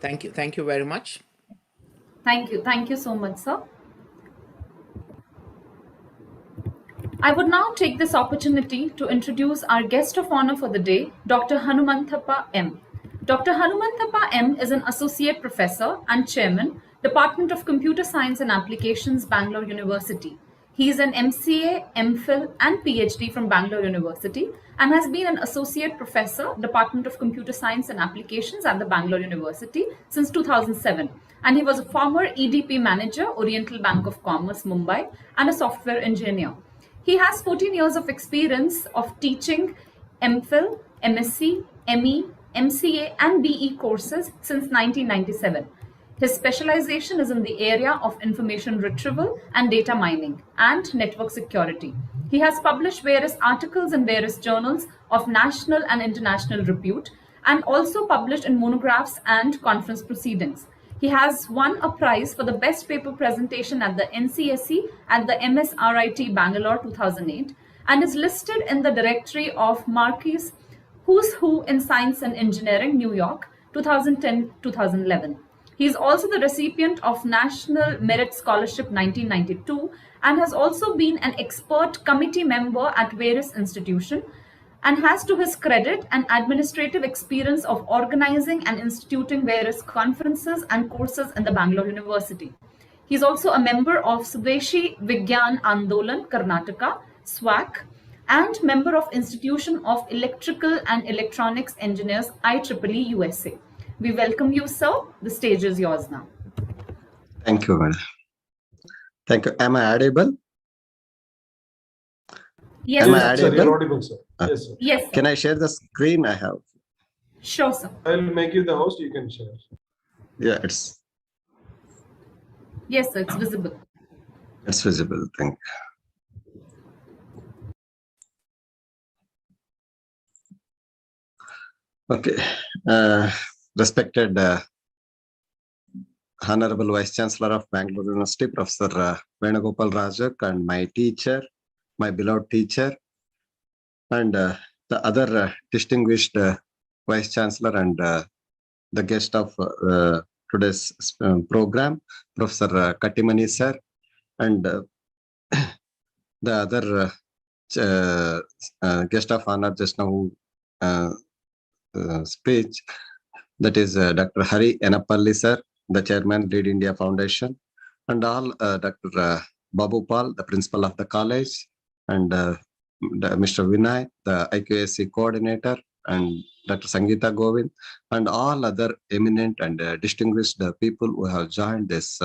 Thank you. Thank you very much. Thank you. Thank you so much, sir. I would now take this opportunity to introduce our guest of honor for the day, Dr. Hanumanthappa M. Dr. Hanumanthappa M is an associate professor and chairman, Department of Computer Science and Applications, Bangalore University. He is an MCA, MPhil, and PhD from Bangalore University and has been an associate professor, Department of Computer Science and Applications at the Bangalore University since 2007. And he was a former EDP manager, Oriental Bank of Commerce, Mumbai, and a software engineer. He has 14 years of experience of teaching MPhil, MSc, ME, MCA, and BE courses since 1997. His specialization is in the area of information retrieval and data mining and network security. He has published various articles in various journals of national and international repute and also published in monographs and conference proceedings. He has won a prize for the best paper presentation at the NCSE at the MSRIT Bangalore 2008 and is listed in the directory of Marquis Who's Who in Science and Engineering, New York, 2010-2011. He is also the recipient of National Merit Scholarship 1992 and has also been an expert committee member at various institutions and has to his credit an administrative experience of organizing and instituting various conferences and courses in the Bangalore University. He is also a member of Swadeshi Vigyan Andolan, Karnataka, SWAC, and member of Institution of Electrical and Electronics Engineers, IEEE USA. We welcome you, sir. The stage is yours now. Thank you, madam. Thank you. Am I audible? Yes, Am I sir. Sir, audible? you're audible, sir. Ah. Yes, sir. Yes, sir. Can I share the screen I have? Sure, sir. I'll make you the host. You can share. Yeah, it's Yes, sir. It's visible. visible. Thank you. Okay. Respected Honorable Vice Chancellor of Bangalore University, Professor Venugopal Rajak, and my teacher, my beloved teacher, and the other distinguished Vice Chancellor and the guest of today's program, Professor Kattimani sir, and the other guest of honor just now speech, that is Dr. Hari Enapalli sir, the chairman, Lead India Foundation, and all Dr. Babu Pal, the principal of the college, and Mr. Vinay, the IQAC coordinator, and Dr. Sangeeta Govind, and all other eminent and distinguished people who have joined this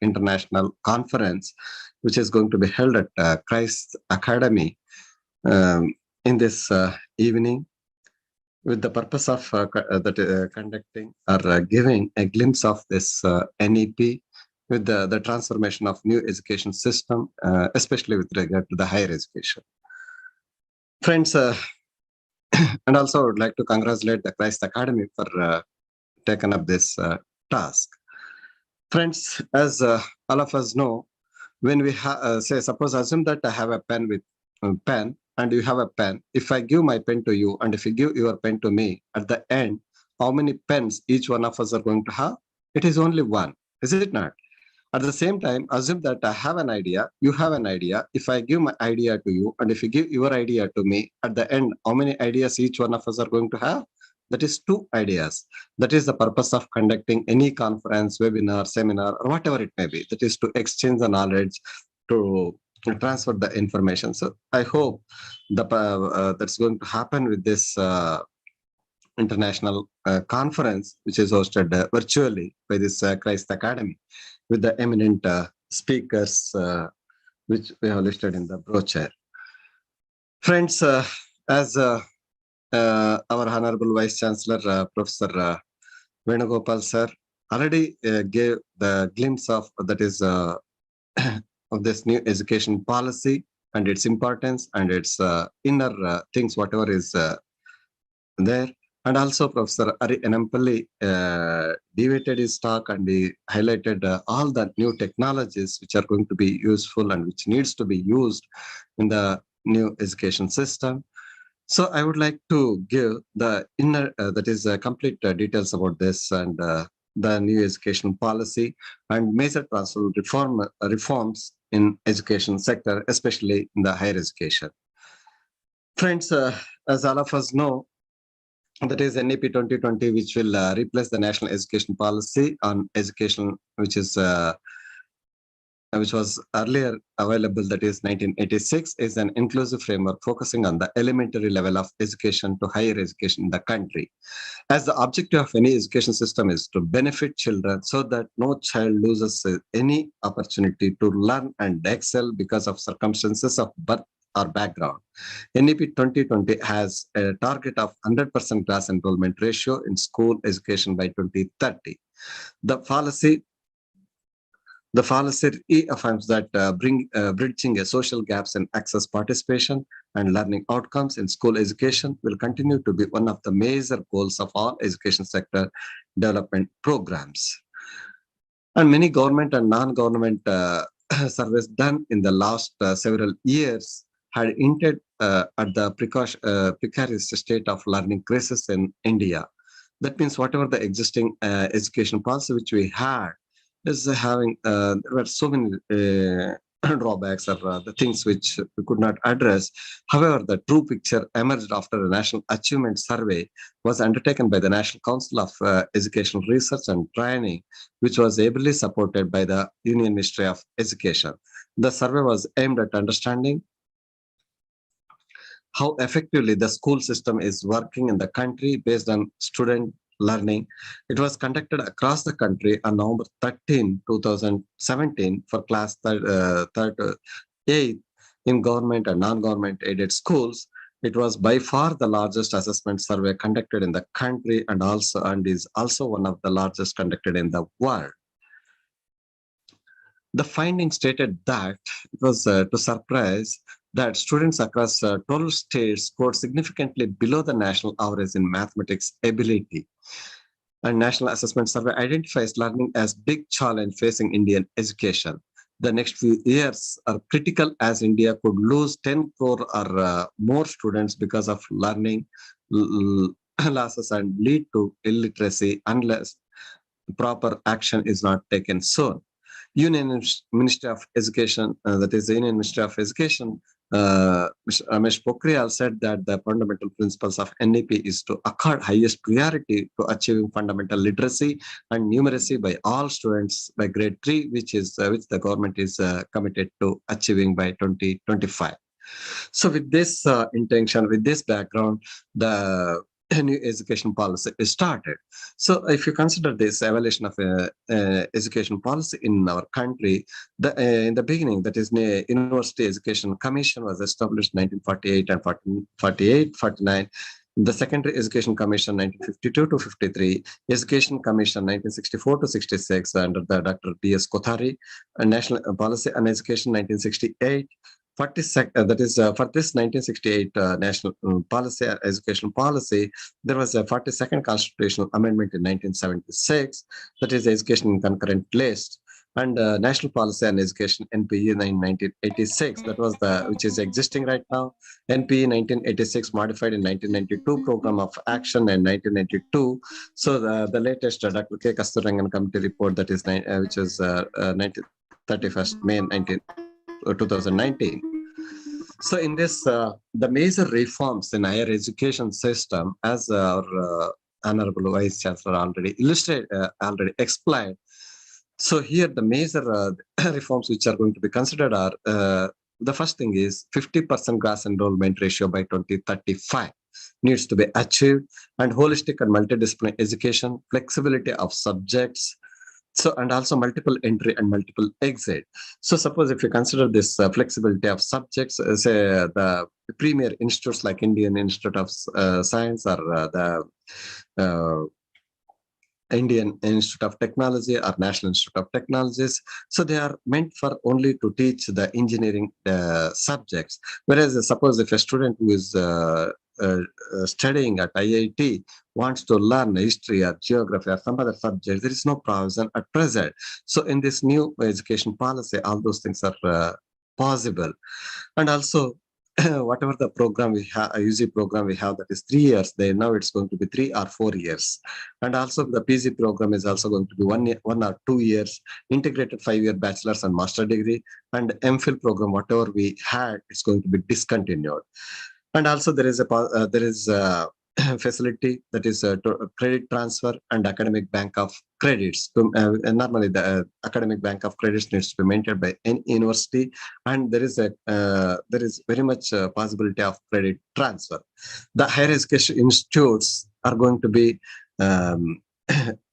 international conference, which is going to be held at Christ Academy in this evening, with the purpose of conducting or giving a glimpse of this NEP with the transformation of new education system, especially with regard to the higher education. Friends, and also I would like to congratulate the Christ Academy for taking up this task. Friends, as all of us know, when we suppose assume that I have a pen with pen and you have a pen. If I give my pen to you and if you give your pen to me, at the end, how many pens each one of us are going to have? It is only one, is it not? At the same time, assume that I have an idea, you have an idea. If I give my idea to you and if you give your idea to me, at the end, how many ideas each one of us are going to have? That is 2 ideas. That is the purpose of conducting any conference, webinar, seminar, or whatever it may be. That is to exchange the knowledge, to transfer the information. So I hope that's going to happen with this international conference, which is hosted virtually by this Christ Academy, with the eminent speakers, which we have listed in the brochure. Friends, as our Honorable Vice Chancellor, Professor Venugopal sir, already gave the glimpse of that is of this new education policy and its importance and its inner things, whatever is there. And also Professor Ari Enampalli deviated his talk and he highlighted all the new technologies which are going to be useful and which needs to be used in the new education system. So I would like to give the inner, that is complete details about this and the new education policy and major transformative reforms in education sector, especially in the higher education. Friends, as all of us know, that is NEP 2020, which will replace the National Education Policy on Education, which was earlier available, that is 1986, is an inclusive framework focusing on the elementary level of education to higher education in the country. As the objective of any education system is to benefit children so that no child loses any opportunity to learn and excel because of circumstances of birth or background. NEP 2020 has a target of 100% class enrollment ratio in school education by 2030. The policy affirms that bridging social gaps in access, participation, and learning outcomes in school education will continue to be one of the major goals of all education sector development programs. And many government and non-government surveys done in the last several years had hinted at the precarious state of learning crisis in India. That means whatever the existing education policy which we had is having, there were so many drawbacks or the things which we could not address. However, the true picture emerged after a national achievement survey was undertaken by the National Council of Educational Research and Training, which was ably supported by the Union Ministry of Education. The survey was aimed at understanding how effectively the school system is working in the country based on student learning. It was conducted across the country on November 13, 2017 for class 3rd to 8th in government and non-government aided schools. It was by far the largest assessment survey conducted in the country and is also one of the largest conducted in the world. The findings stated that it was to surprise that students across 12 states scored significantly below the national average in mathematics ability. And National Assessment Survey identifies learning as big challenge facing Indian education. The next few years are critical as India could lose 10 crore or more students because of learning losses and lead to illiteracy unless proper action is not taken soon. Union Ministry of Education, that is the Union Ministry of Education, Mr. Ramesh Pokhriyal said that the fundamental principles of NEP is to accord highest priority to achieving fundamental literacy and numeracy by all students by grade 3, which the government is committed to achieving by 2025. So with this intention, with this background, the a new education policy is started. So if you consider this evaluation of education policy in our country, in the beginning, that is University Education Commission was established 1948 and 49. The Secondary Education Commission 1952 to 53, Education Commission 1964 to 66 under the Dr. B.S. Kothari, and National Policy on Education 1968. For this 1968 national policy, education policy, there was a 42nd constitutional amendment in 1976, that is the education in concurrent list, and national policy on education NPE in 1986, that was which is existing right now. NPE 1986 modified in 1992, program of action in 1992. So the latest Dr. K. Kasturirangan committee report, that is which is 31st May 2019. So in this, the major reforms in higher education system, as our Honorable Vice Chancellor already explained. So here the major reforms which are going to be considered are, the first thing is 50% gross enrollment ratio by 2035 needs to be achieved, and holistic and multidisciplinary education, flexibility of subjects, so, and also multiple entry and multiple exit. So suppose if you consider this flexibility of subjects, say the premier institutes like Indian Institute of Science or the Indian Institute of Technology or National Institute of Technologies. So they are meant for only to teach the engineering subjects. Whereas suppose if a student who is studying at IIT wants to learn history or geography or some other subject, there is no provision at present. So in this new education policy, all those things are possible. And also, whatever the program we have, a UG program we have, that is 3 years, now it's going to be 3 or 4 years. And also the PG program is also going to be 1 or 2 years, integrated 5-year bachelor's and master degree, and MPhil program, whatever we had, it's going to be discontinued. And also there is a facility, that is credit transfer and academic bank of credits. Normally the academic bank of credits needs to be maintained by any university, and there is very much possibility of credit transfer. The higher education institutes are going to be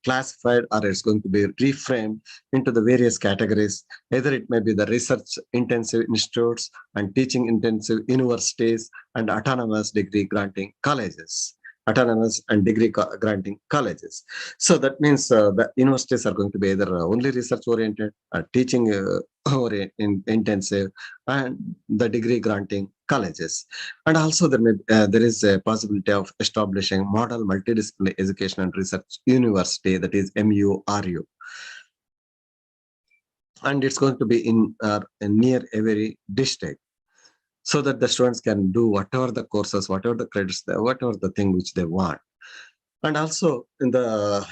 classified, or it's going to be reframed into the various categories. Either it may be the research intensive institutes and teaching intensive universities and autonomous degree granting colleges. Autonomous and degree granting colleges. So that means the universities are going to be either only research oriented, teaching intensive, and the degree granting colleges. And also there is a possibility of establishing model multidisciplinary education and research university, that is MURU. And it's going to be in near every district, so that the students can do whatever the courses, whatever the credits, whatever the thing which they want. And also in the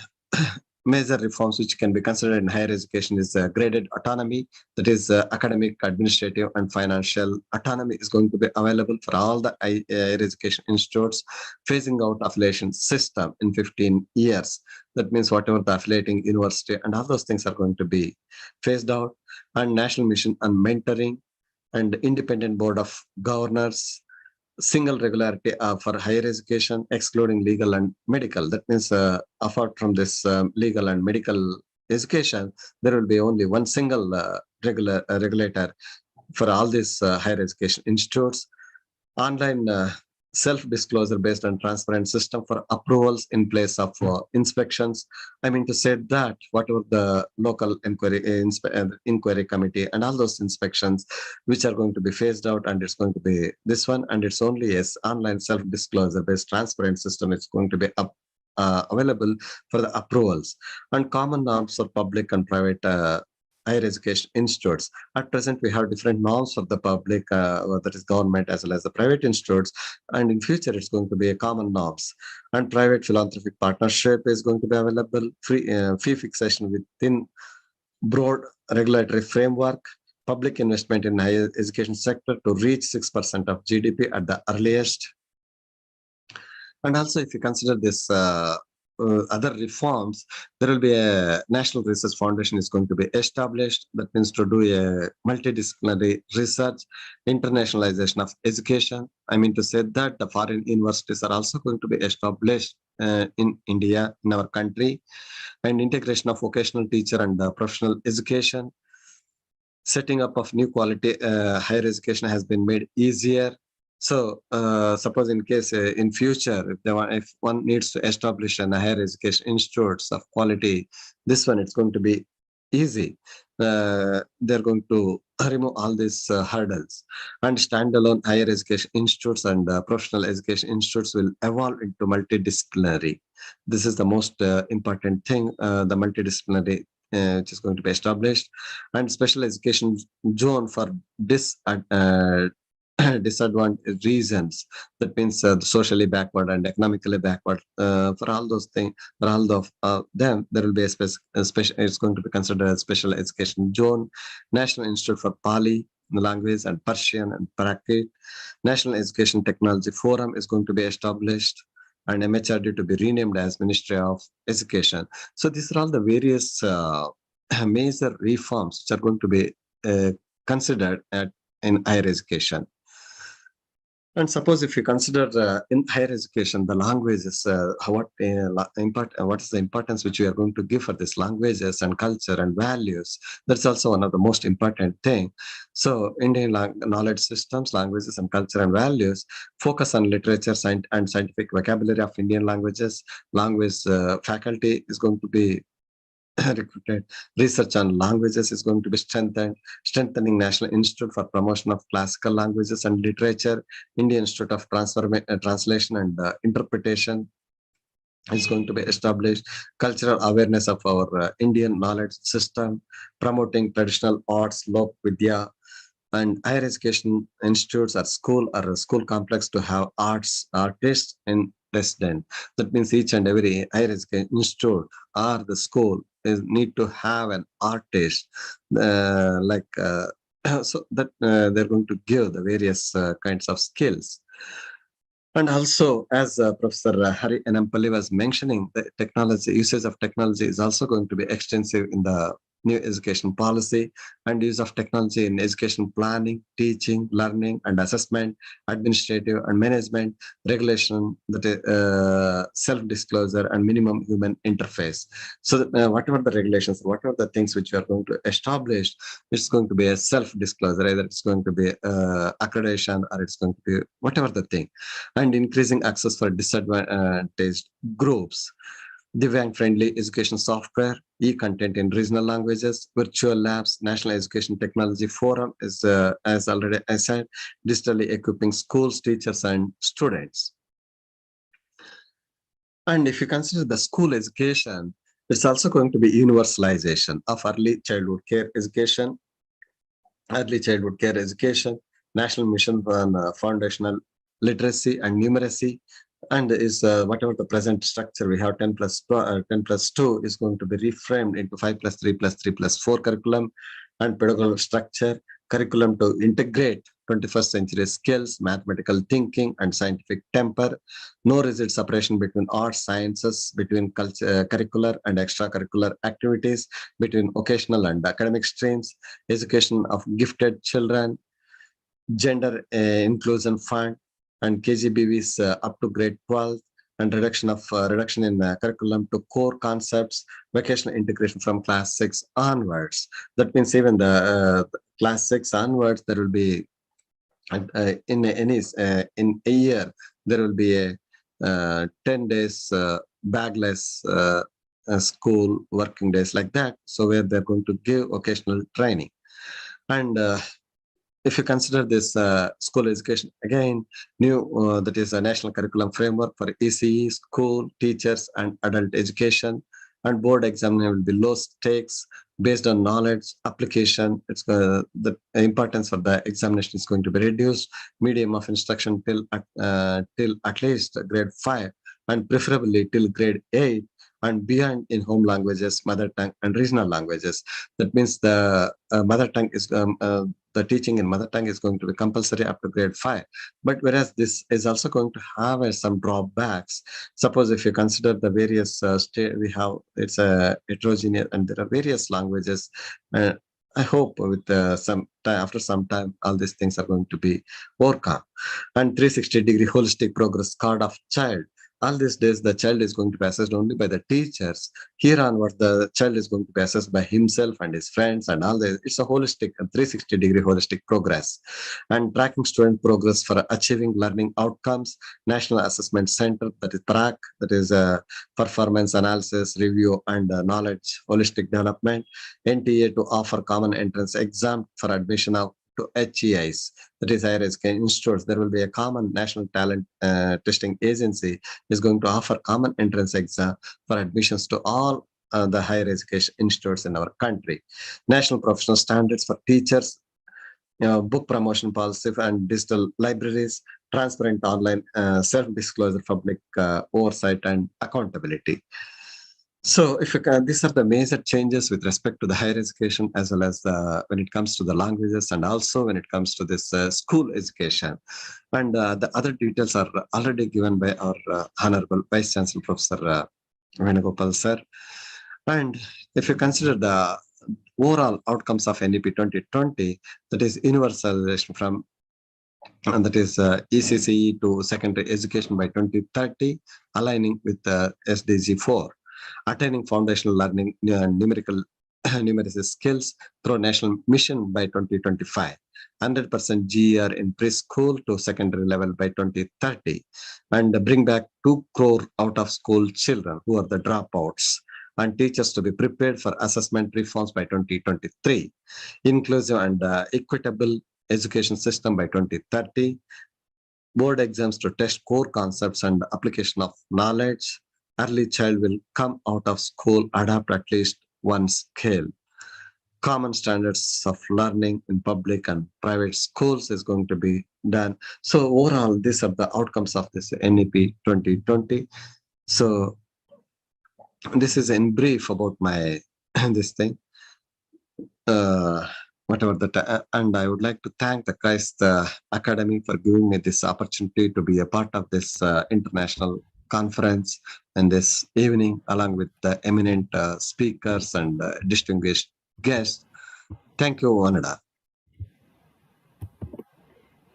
major reforms which can be considered in higher education is graded autonomy, that is academic, administrative, and financial autonomy is going to be available for all the higher education institutes, phasing out affiliation system in 15 years. That means whatever the affiliating university and all those things are going to be phased out, and national mission on mentoring, and independent board of governors, single regularity for higher education, excluding legal and medical. That means apart from this legal and medical education, there will be only one single regulator for all these higher education institutes. Online self-disclosure based on transparent system for approvals in place of inspections. I mean to say that whatever the local inquiry committee and all those inspections which are going to be phased out, and it's going to be this one, and it's only as online self-disclosure based transparent system is going to be available for the approvals, and common norms for public and private higher education institutes. At present, we have different norms for the public, that is government, as well as the private institutes. And in future, it's going to be a common norms. And private philanthropic partnership is going to be available, fee fixation within broad regulatory framework, public investment in higher education sector to reach 6% of GDP at the earliest. And also, if you consider this other reforms, there will be a National Research Foundation is going to be established. That means to do a multidisciplinary research, internationalization of education. I mean to say that the foreign universities are also going to be established in India, in our country, and integration of vocational teacher and professional education. Setting up of new quality higher education has been made easier. So suppose in case in future, if one needs to establish an higher education institutes of quality, this one it's going to be easy. They're going to remove all these hurdles, and standalone higher education institutes and professional education institutes will evolve into multidisciplinary. This is the most important thing, the multidisciplinary which is going to be established, and special education zone for disadvantaged regions. That means socially backward and economically backward. For all those things, for all of them, there will be a special. It's going to be considered a special education zone. National Institute for Pali language and Persian and Prakrit. National Education Technology Forum is going to be established, and MHRD to be renamed as Ministry of Education. So these are all the various major reforms which are going to be considered in higher education. And suppose if you consider in higher education, the languages, what is the importance which we are going to give for these languages and culture and values? That's also one of the most important thing. So Indian knowledge systems, languages and culture and values focus on literature and scientific vocabulary of Indian languages. Language faculty is going to be recruited. Research on languages is going to be strengthened. Strengthening National Institute for Promotion of Classical Languages and Literature. Indian Institute of Translation and Interpretation is going to be established. Cultural awareness of our Indian knowledge system. Promoting traditional arts, Lok Vidya, and higher education institutes or school complex to have artists in resident. That means each and every higher education institute or the school need to have an artist so that they're going to give the various kinds of skills. And also, as Professor Hari Enampalli was mentioning, the usage of technology is also going to be extensive in the new education policy, and use of technology in education planning, teaching, learning and assessment, administrative and management, regulation, that self-disclosure and minimum human interface. So that, whatever the regulations, whatever the things which we are going to establish, it's going to be a self-disclosure, either it's going to be accreditation or it's going to be whatever the thing. And increasing access for disadvantaged groups. Divyang-friendly education software, e-content in regional languages, virtual labs, National Education Technology Forum is, as already I said, digitally equipping schools, teachers, and students. And if you consider the school education, it's also going to be universalization of early childhood care education, National Mission on Foundational Literacy and Numeracy, and is whatever the present structure we have 10 plus 2 is going to be reframed into 5+3+3+4 curriculum and pedagogical structure, curriculum to integrate 21st century skills, mathematical thinking and scientific temper, no rigid separation between arts, sciences, between curricular and extracurricular activities, between vocational and academic streams, education of gifted children, gender inclusion fund, and KGBVs up to grade 12, and reduction in curriculum to core concepts, vocational integration from class 6 onwards. That means even the class 6 onwards, there will be in a year there will be a 10 days bagless school working days like that. So where they're going to give vocational training. And if you consider this school education, again, new, that is a national curriculum framework for ECE, school, teachers, and adult education, and board exam will be low stakes based on knowledge, application. It's the importance of the examination is going to be reduced, medium of instruction till at least grade 5, and preferably till grade 8, and beyond in home languages, mother tongue, and regional languages. That means the mother tongue is the teaching in mother tongue is going to be compulsory up to grade 5. But whereas this is also going to have some drawbacks. Suppose if you consider the various state we have, it's a heterogeneous and there are various languages. I hope with some time, after some time, all these things are going to be overcome. And 360-degree holistic progress card of child. All these days, the child is going to be assessed only by the teachers. Here onward, the child is going to be assessed by himself and his friends and all this. It's a holistic, 360-degree holistic progress. And tracking student progress for achieving learning outcomes. National Assessment Center, that is PRAC, that is performance analysis, review, and knowledge holistic development. NTA to offer common entrance exam for admission of to HEIs, that is higher education institutes. There will be a common national talent testing agency is going to offer common entrance exam for admissions to all the higher education institutes in our country. National professional standards for teachers, book promotion policy and digital libraries, transparent online self-disclosure, public oversight and accountability. So if you can, these are the major changes with respect to the higher education, as well as when it comes to the languages, and also when it comes to this school education. And the other details are already given by our Honorable Vice Chancellor, Professor Venugopal sir. And if you consider the overall outcomes of NEP 2020, that is universalization from, and that is ECCE to secondary education by 2030, aligning with the SDG 4. Attaining foundational learning numerical numeracy skills through national mission by 2025, 100% GER in preschool to secondary level by 2030, and bring back 2 crore out of school children who are the dropouts, and teachers to be prepared for assessment reforms by 2023, inclusive and equitable education system by 2030, board exams to test core concepts and application of knowledge. Early child will come out of school, adapt at least one skill. Common standards of learning in public and private schools is going to be done. So overall, these are the outcomes of this NEP 2020. So this is in brief about my this thing. Whatever that, and I would like to thank the Christ Academy for giving me this opportunity to be a part of this international conference and this evening, along with the eminent speakers and distinguished guests. Thank you, Vanada.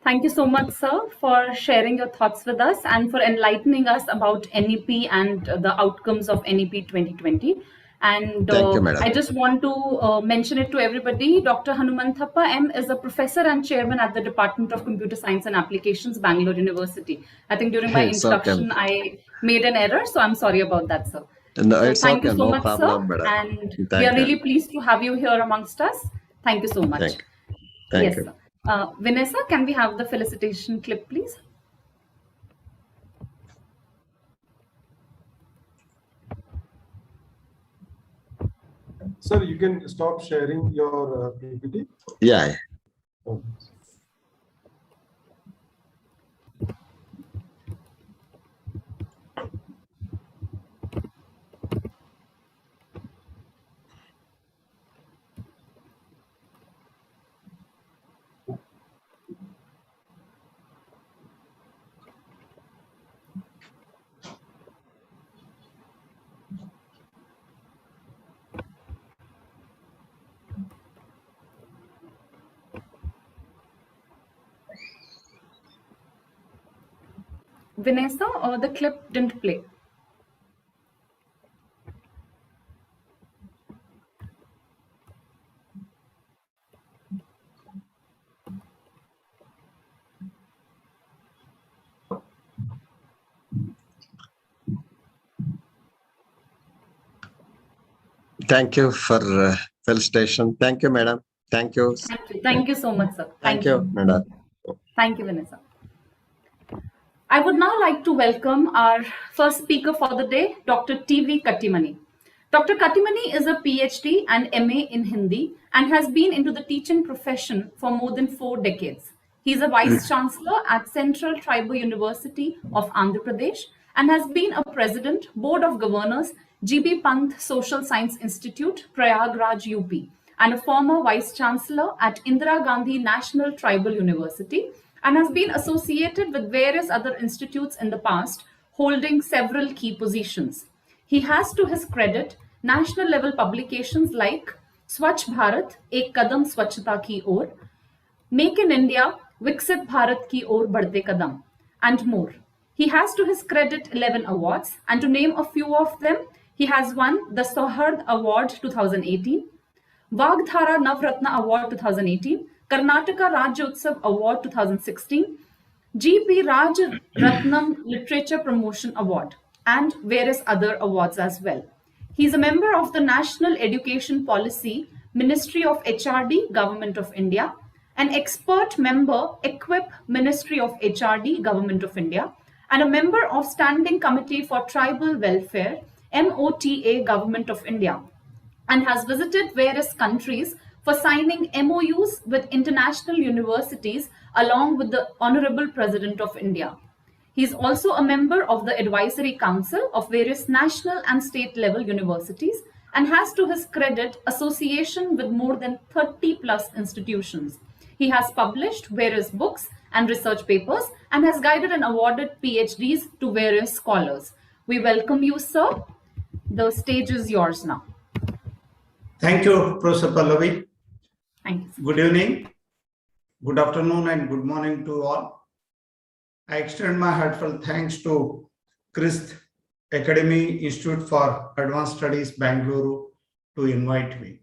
Thank you so much, sir, for sharing your thoughts with us and for enlightening us about NEP and the outcomes of NEP 2020. And Thank you, madam. I just want to mention it to everybody. Dr. Hanumanthappa M is a professor and chairman at the Department of Computer Science and Applications, Bangalore University. I think during my It's okay. introduction, I made an error, so I'm sorry about that, sir. No, So it's thank okay, you so no much, problem, sir. madam. And we Thank are you. really pleased to have you here amongst us. Thank you so much. Thank Yes, you. sir. Vanessa, can we have the felicitation clip, please? Sir, you can stop sharing your PPT. Yeah. Okay. Vanessa, the clip didn't play. Thank you for felicitation. Thank you, madam. Thank you. Thank you. Thank you so much, sir. Thank you, madam. Thank you, Vanessa. I would now like to welcome our first speaker for the day, Dr. T.V. Kattimani. Dr. Kattimani is a PhD and MA in Hindi and has been into the teaching profession for more than 4 decades. He is a Vice Chancellor at Central Tribal University of Andhra Pradesh and has been a president, Board of Governors, GB Pant Social Science Institute, Prayagraj, UP, and a former Vice Chancellor at Indira Gandhi National Tribal University, and has been associated with various other institutes in the past, holding several key positions. He has to his credit national level publications like Swachh Bharat, Ek Kadam Swachhta Ki Or, Make in India, Viksit Bharat Ki Or Badhte Kadam, and more. He has to his credit 11 awards, and to name a few of them, he has won the Sohard Award 2018, Vagdhara Navratna Award 2018, Karnataka Rajya Utsav Award 2016, GP Raj Ratnam Literature Promotion Award, and various other awards as well. He is a member of the National Education Policy, Ministry of HRD, Government of India, an expert member, Equip, Ministry of HRD, Government of India, and a member of Standing Committee for Tribal Welfare, MOTA, Government of India, and has visited various countries for signing MOUs with international universities along with the Honorable President of India. He is also a member of the Advisory Council of various national and state level universities and has to his credit association with more than 30 plus institutions. He has published various books and research papers and has guided and awarded PhDs to various scholars. We welcome you, sir. The stage is yours now. Thank you, Professor Pallavi. Thank you. Good evening, good afternoon, and good morning to all. I extend my heartfelt thanks to Christ Academy Institute for Advanced Studies, Bangalore, to invite me.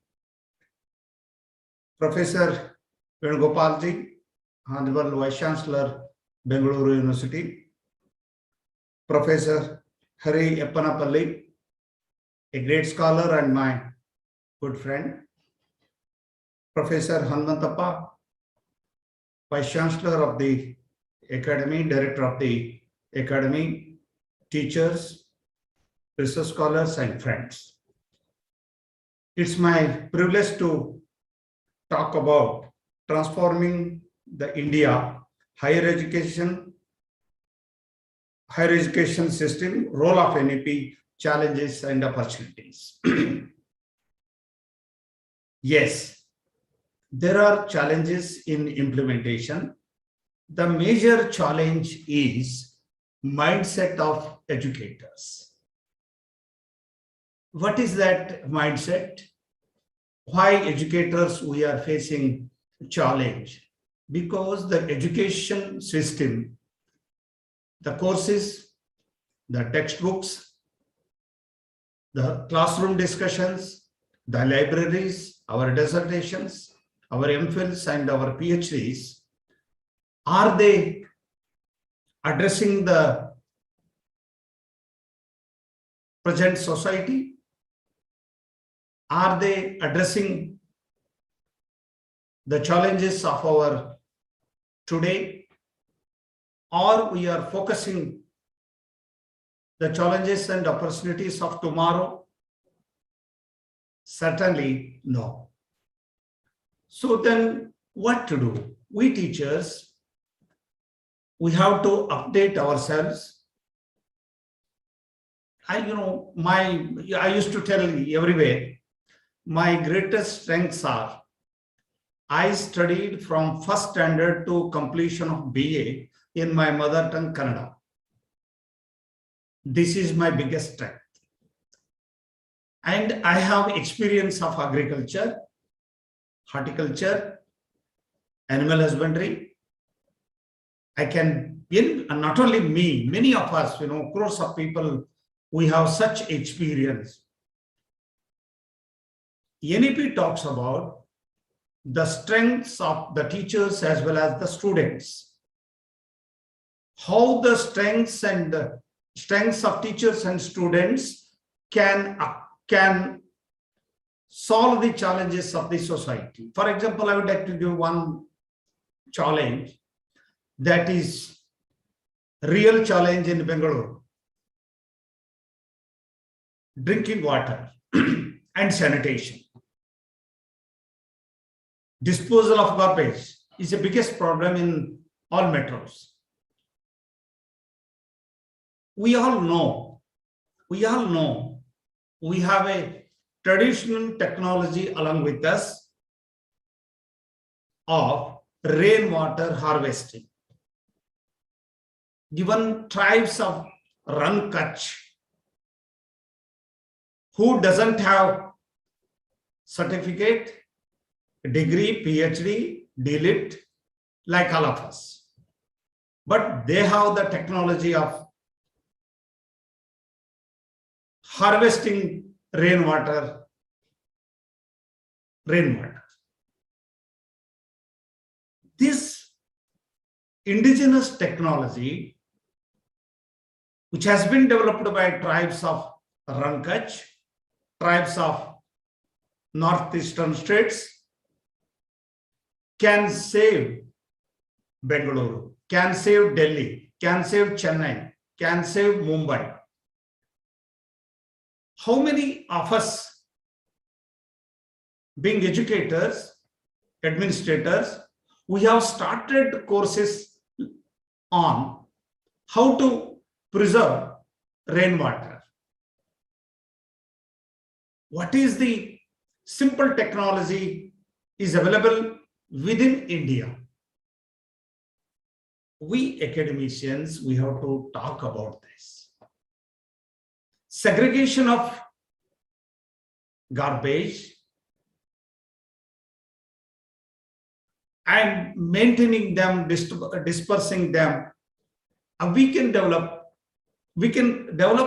Professor Venugopalji, Honorable Vice Chancellor, Bangalore University. Professor Hari Eppanapalli, a great scholar and my good friend. Professor Hanmantappa, Vice Chancellor of the Academy, Director of the Academy, teachers, research scholars, and friends. It's my privilege to talk about transforming the India higher education system, role of NEP, challenges and opportunities. Yes, there are challenges in implementation. The major challenge is mindset of educators. What is that mindset? Why educators we are facing challenge? Because the education system, the courses, the textbooks, the classroom discussions, the libraries, our dissertations, our MPhils and our PhDs, are they addressing the present society? Are they addressing the challenges of our today? Or we are focusing the challenges and opportunities of tomorrow? Certainly no. So then what to do? We teachers, we have to update ourselves. I used to tell everywhere, my greatest strengths are, I studied from first standard to completion of BA in my mother tongue Kannada. This is my biggest strength. And I have experience of agriculture, horticulture, animal husbandry. I can, and not only me, many of us, crores of people, we have such experience. NEP talks about the strengths of the teachers as well as the students. How the strengths of teachers and students can solve the challenges of the society. For example, I would like to give one challenge that is real challenge in Bangalore. Drinking water and sanitation. Disposal of garbage is the biggest problem in all metros. we all know, we have a traditional technology along with us of rainwater harvesting. Given tribes of Rann Kutch, who doesn't have certificate, degree, PhD, DLIT, like all of us, but they have the technology of harvesting rainwater. This indigenous technology, which has been developed by tribes of Rann Kutch, tribes of northeastern states, can save Bengaluru, can save Delhi, can save Chennai, can save Mumbai. How many of us, being educators, administrators, we have started courses on how to preserve rainwater? What is the simple technology is available within India? We academicians, we have to talk about this. Segregation of garbage and maintaining them, dispersing them. We can develop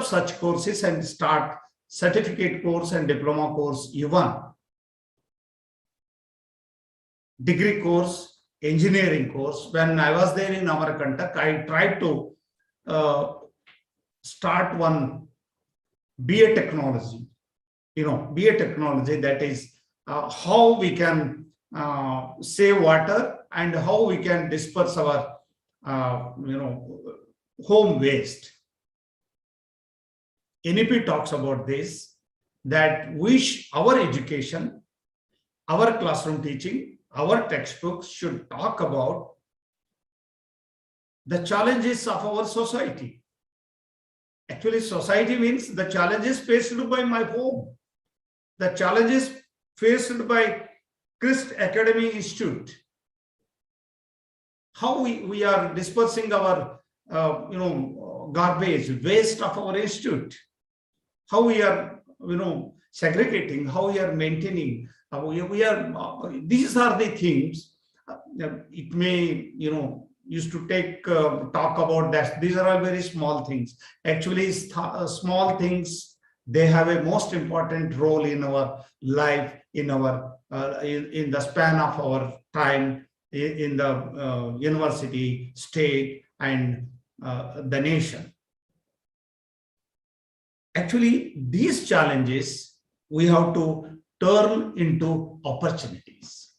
such courses and start certificate course and diploma course, even degree course, engineering course. When I was there in Amarkantak, I tried to start one BA technology, BA technology, that is how we can save water and how we can disperse our, home waste. NEP talks about this, that our education, our classroom teaching, our textbooks should talk about the challenges of our society. Actually, society means the challenges faced by my home, the challenges faced by Christ Academy Institute, how we are dispersing our garbage, waste of our institute, how we are segregating, how we are maintaining, these are the things. It may used to take talk about that. These are all very small things. Actually, small things, they have a most important role in our life, in our in the span of our time in the university, state, and the nation. Actually, these challenges we have to turn into opportunities.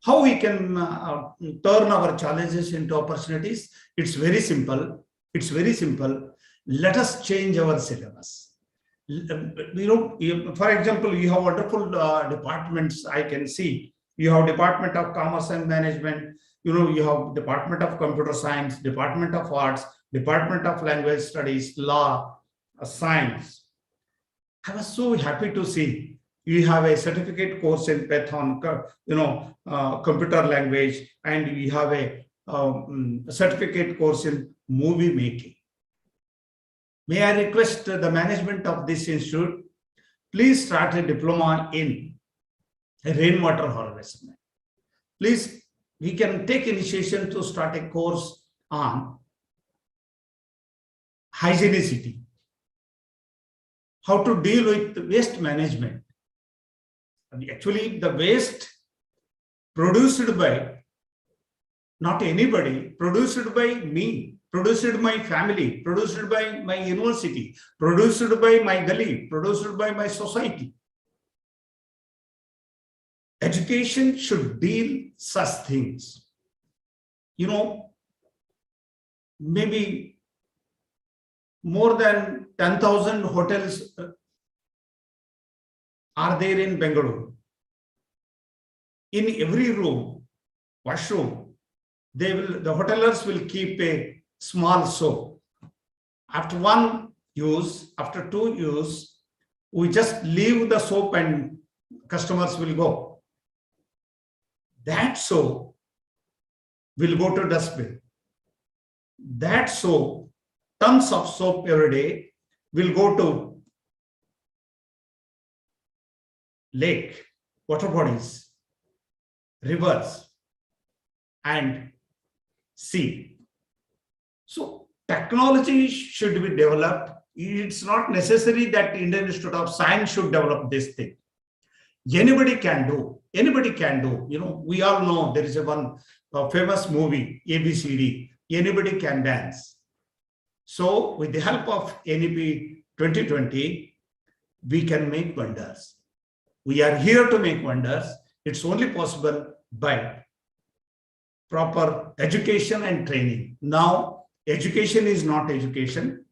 How we can turn our challenges into opportunities? It's very simple. It's very simple. Let us change our syllabus. For example, you have wonderful departments. I can see you have Department of Commerce and Management. You have Department of Computer Science, Department of Arts, Department of Language Studies, Law, Science. I was so happy to see you have a certificate course in Python, computer language, and you have a certificate course in movie making. May I request the management of this institute, please start a diploma in rainwater harvestment. Please, we can take initiation to start a course on hygienicity, how to deal with waste management. Actually, the waste produced by not anybody, produced by me, produced by my family, produced by my university, produced by my gully, produced by my society. Education should deal such things. Maybe more than 10,000 hotels are there in Bengaluru. In every room, washroom, the hotelers will keep a small soap After one use, after two use, we just leave the soap and customers will go. That soap will go to dustbin. That soap, tons of soap every day, will go to lake, water bodies, rivers, and sea. So technology should be developed. It's not necessary that Indian Institute of Science should develop this thing. Anybody can do. Anybody can do. You know, we all know there is one famous movie, ABCD. Anybody can dance. So with the help of NEP 2020, we can make wonders. We are here to make wonders. It's only possible by proper education and training. Now, education is not education.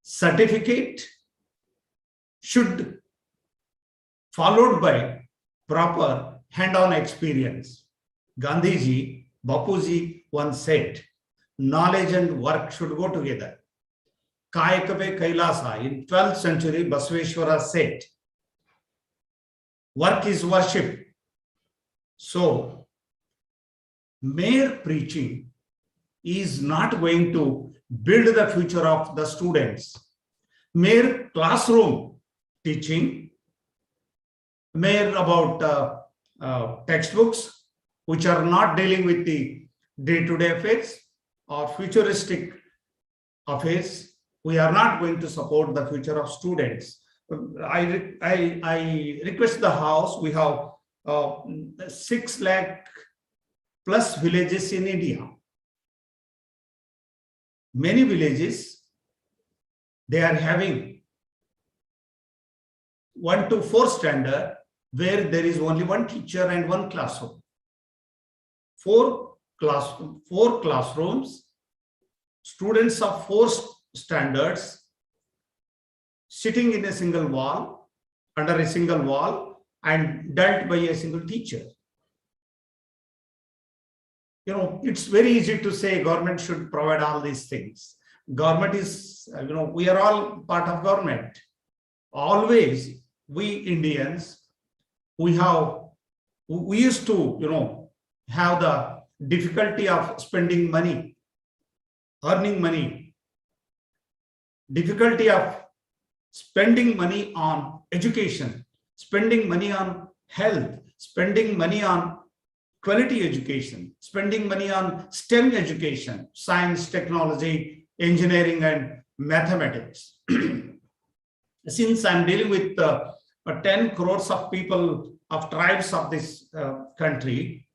Certificate should followed by proper hand-on experience. Gandhiji, Bapuji once said, knowledge and work should go together. Kayakave Kailasa, in 12th century, Basveshwara said, work is worship. So, mere preaching is not going to build the future of the students. Mere classroom teaching, mere about textbooks, which are not dealing with the day-to-day affairs or futuristic affairs, we are not going to support the future of students. I request the House, we have 6 lakh plus villages in India. Many villages, they are having 1 to 4 standard where there is only one teacher and one classroom. 4 classrooms, students of 4 standards sitting in a single wall, under a single wall, and dealt by a single teacher. You know, it's very easy to say government should provide all these things. Government is, you know, we are all part of government. Always, we Indians, we used to, you know, have the difficulty of spending money, earning money, difficulty of spending money on education, spending money on health, spending money on quality education, spending money on STEM education, science, technology, engineering, and mathematics. Since I'm dealing with 10 crores of people, of tribes of this country,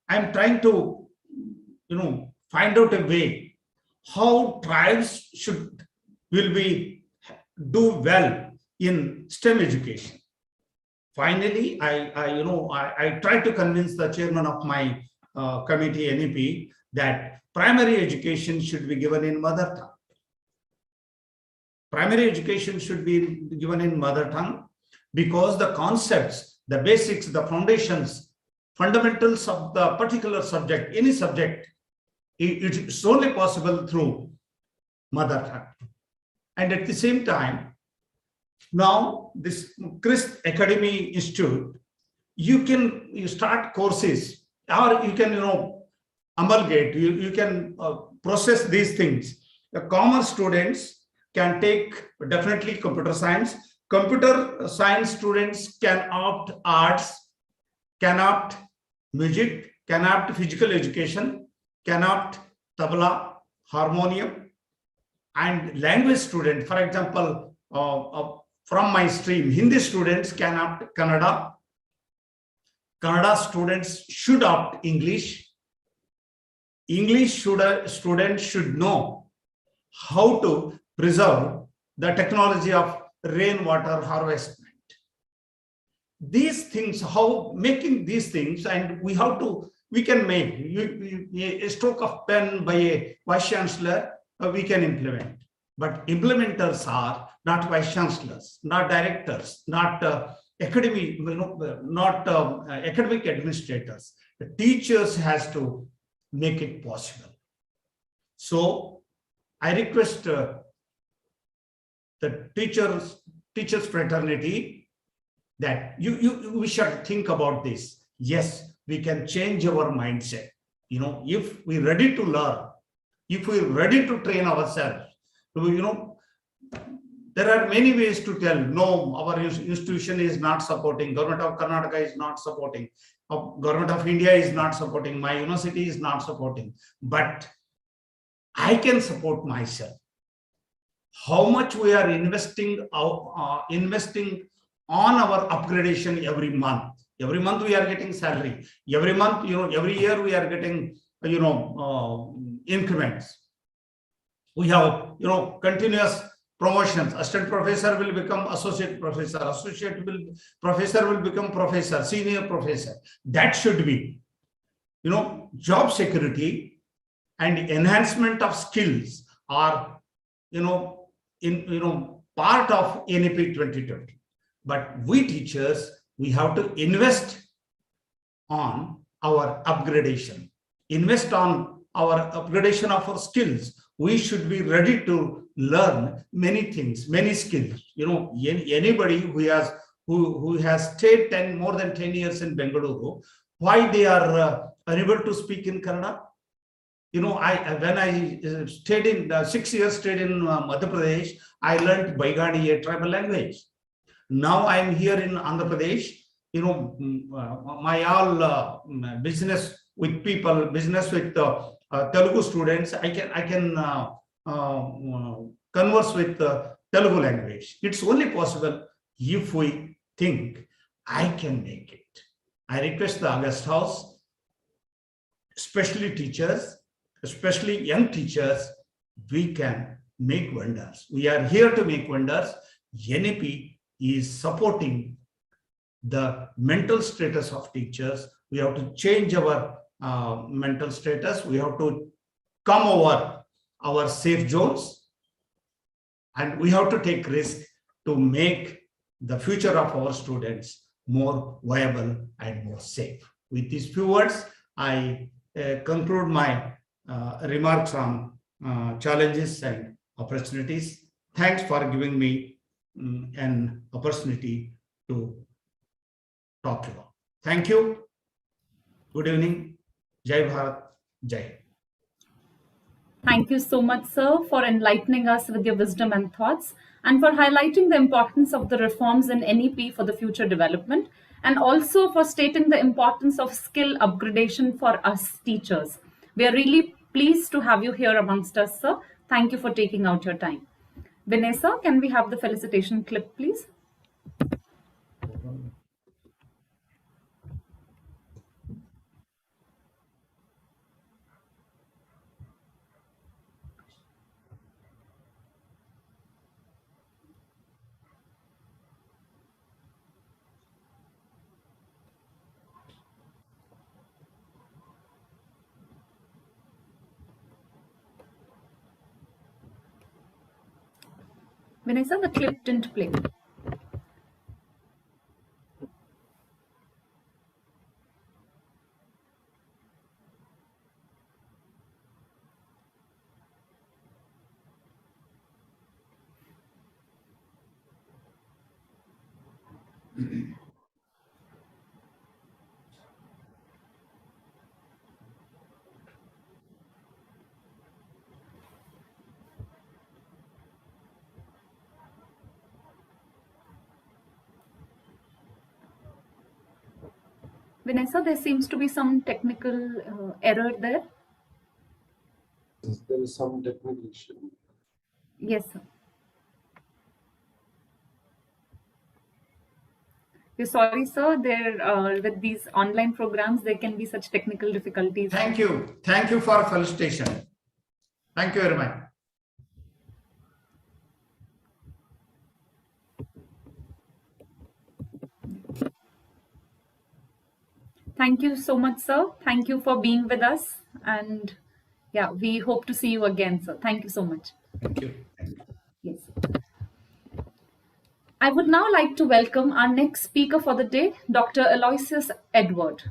I'm trying to, you know, find out a way how tribes will do well in STEM education. Finally, I tried to convince the chairman of my committee, NEP, that primary education should be given in mother tongue. Primary education should be given in mother tongue because the concepts, the basics, the foundations, fundamentals of the particular subject, any subject, it's only possible through mother tongue. And at the same time, now this Christ Academy Institute, you start courses, or you can, you know, amalgate, you can process these things. The commerce students can take definitely computer science. Computer science students can opt arts, can opt music, can opt physical education, can opt tabla, harmonium, and language student, for example, from my stream, Hindi students can opt Kannada. Kannada students should opt English. English students should know how to preserve the technology of rainwater harvestment. These things, how making these things, and we can make a stroke of pen by a vice chancellor, we can implement. But implementers are not vice chancellors, not directors, not academic administrators. The teachers has to make it possible. So I request the teachers fraternity that we should think about this. Yes, we can change our mindset. You know, if we're ready to learn, if we're ready to train ourselves, you know, there are many ways to tell, no, our institution is not supporting, Government of Karnataka is not supporting, Government of India is not supporting, my university is not supporting, but I can support myself. How much we are investing on our upgradation every month. Every month we are getting salary. Every month, you know, every year we are getting, you know, increments. We have, you know, continuous promotions. Assistant professor will become associate professor. Professor will become professor, senior professor. That should be, you know, job security and enhancement of skills are, you know, part of NEP 2020. But we teachers, we have to invest on our upgradation, invest on our upgradation of our skills. We should be ready to learn many things, many skills. You know, anybody who has stayed more than 10 years in Bengaluru, why they are unable to speak in Kannada? You know, when I stayed in 6 years, stayed in Madhya Pradesh, I learned Baigani, a tribal language. Now I am here in Andhra Pradesh. You know, my all business with people, business with Telugu students, I can converse with Telugu language. It's only possible if we think I can make it. I request the August House, especially teachers, especially young teachers, we can make wonders. We are here to make wonders. NEP is supporting the mental status of teachers. We have to change our mental status. We have to come over our safe zones, and we have to take risk to make the future of our students more viable and more safe. With these few words, I conclude my remarks on challenges and opportunities. Thanks for giving me an opportunity to talk to you. Thank you. Good evening. Jai Bharat. Jai. Thank you so much, sir, for enlightening us with your wisdom and thoughts, and for highlighting the importance of the reforms in NEP for the future development, and also for stating the importance of skill upgradation for us teachers. We are really pleased to have you here amongst us, sir. Thank you for taking out your time. Vanessa, can we have the felicitation clip, please? Vanessa, the clip didn't play. Vanessa, there seems to be some technical error there. There is some technical issue. Yes, sir. We're sorry, sir. There, with these online programs, there can be such technical difficulties. Thank you. Thank you for felicitation. Thank you very much. Thank you so much, sir. Thank you for being with us. And yeah, we hope to see you again, sir. Thank you so much. Thank you. Yes. I would now like to welcome our next speaker for the day, Dr. Aloysius Edward.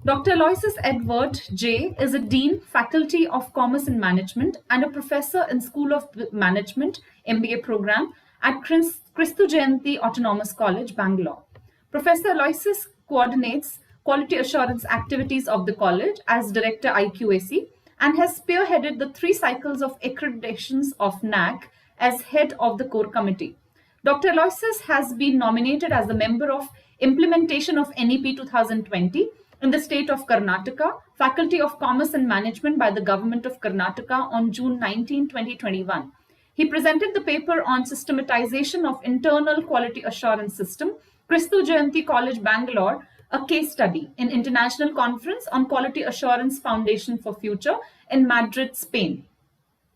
Dr. Aloysius Edward J. is a Dean, Faculty of Commerce and Management, and a Professor in School of Management, MBA program at Christu Jayanti Autonomous College, Bangalore. Professor Aloysius coordinates quality assurance activities of the college as Director IQAC and has spearheaded the 3 cycles of accreditations of NAC as head of the core committee. Dr. Aloysius has been nominated as a member of implementation of NEP 2020 in the state of Karnataka, Faculty of Commerce and Management by the Government of Karnataka on June 19, 2021. He presented the paper on systematization of internal quality assurance system, Christu Jayanti College, Bangalore, a case study in International Conference on Quality Assurance Foundation for Future in Madrid, Spain.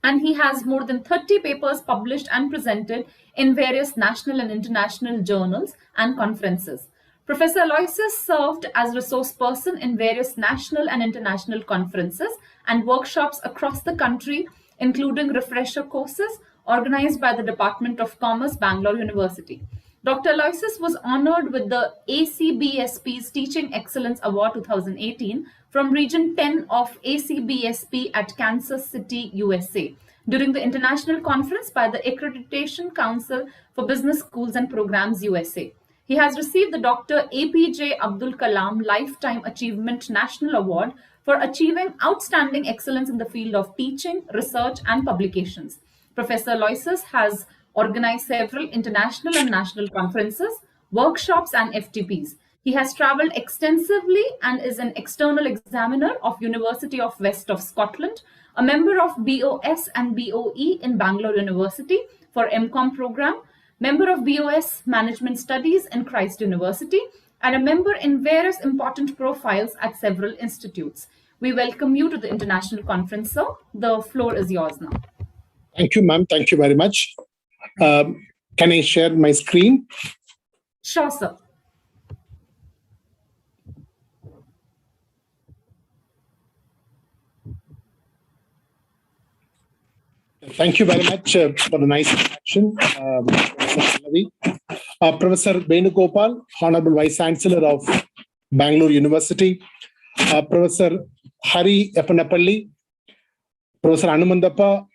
And he has more than 30 papers published and presented in various national and international journals and conferences. Professor Aloysius served as resource person in various national and international conferences and workshops across the country, including refresher courses organized by the Department of Commerce, Bangalore University. Dr. Aloysius was honored with the ACBSP's Teaching Excellence Award 2018 from Region 10 of ACBSP at Kansas City, USA, during the International Conference by the Accreditation Council for Business Schools and Programs, USA. He has received the Dr. APJ Abdul Kalam Lifetime Achievement National Award for achieving outstanding excellence in the field of teaching, research, and publications. Professor Aloysius has organized several international and national conferences, workshops, and FTPs. He has traveled extensively and is an external examiner of University of West of Scotland, a member of BOS and BOE in Bangalore University for MCOM program, member of BOS Management Studies in Christ University, and a member in various important profiles at several institutes. We welcome you to the International Conference, sir. The floor is yours now. Thank you, ma'am. Thank you very much. Can I share my screen? Sure, sir. Thank you very much for the nice introduction. Professor Venugopal, Honorable Vice Chancellor of Bangalore University, Professor Hari Eppanapalli, Professor Anumandappa,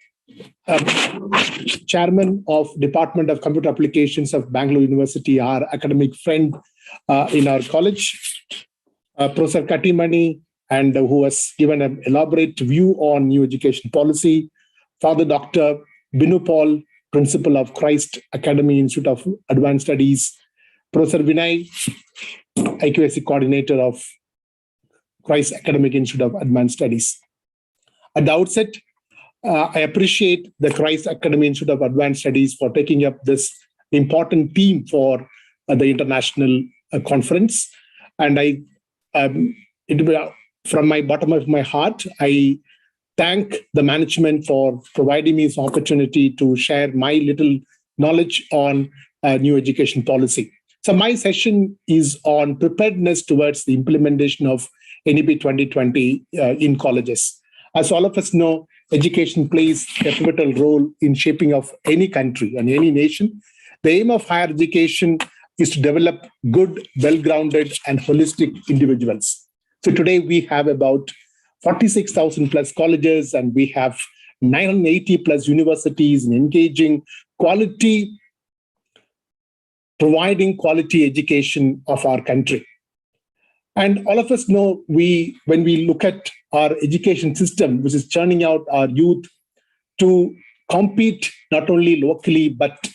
Chairman of Department of Computer Applications of Bangalore University, our academic friend in our college, Professor Katimani, and who has given an elaborate view on new education policy, Father Dr. Binu Paul, Principal of Christ Academy Institute of Advanced Studies, Professor Vinay, IQAC Coordinator of Christ Academic Institute of Advanced Studies. At the outset, I appreciate the Christ Academy Institute of Advanced Studies for taking up this important theme for the international conference. And from my bottom of my heart, I thank the management for providing me this opportunity to share my little knowledge on new education policy. So my session is on preparedness towards the implementation of NEP 2020 in colleges. As all of us know, education plays a pivotal role in shaping of any country and any nation. The aim of higher education is to develop good, well-grounded, and holistic individuals. So today we have about 46,000 plus colleges, and we have 980 plus universities engaging quality, providing quality education of our country. And all of us know when we look at our education system, which is churning out our youth to compete not only locally, but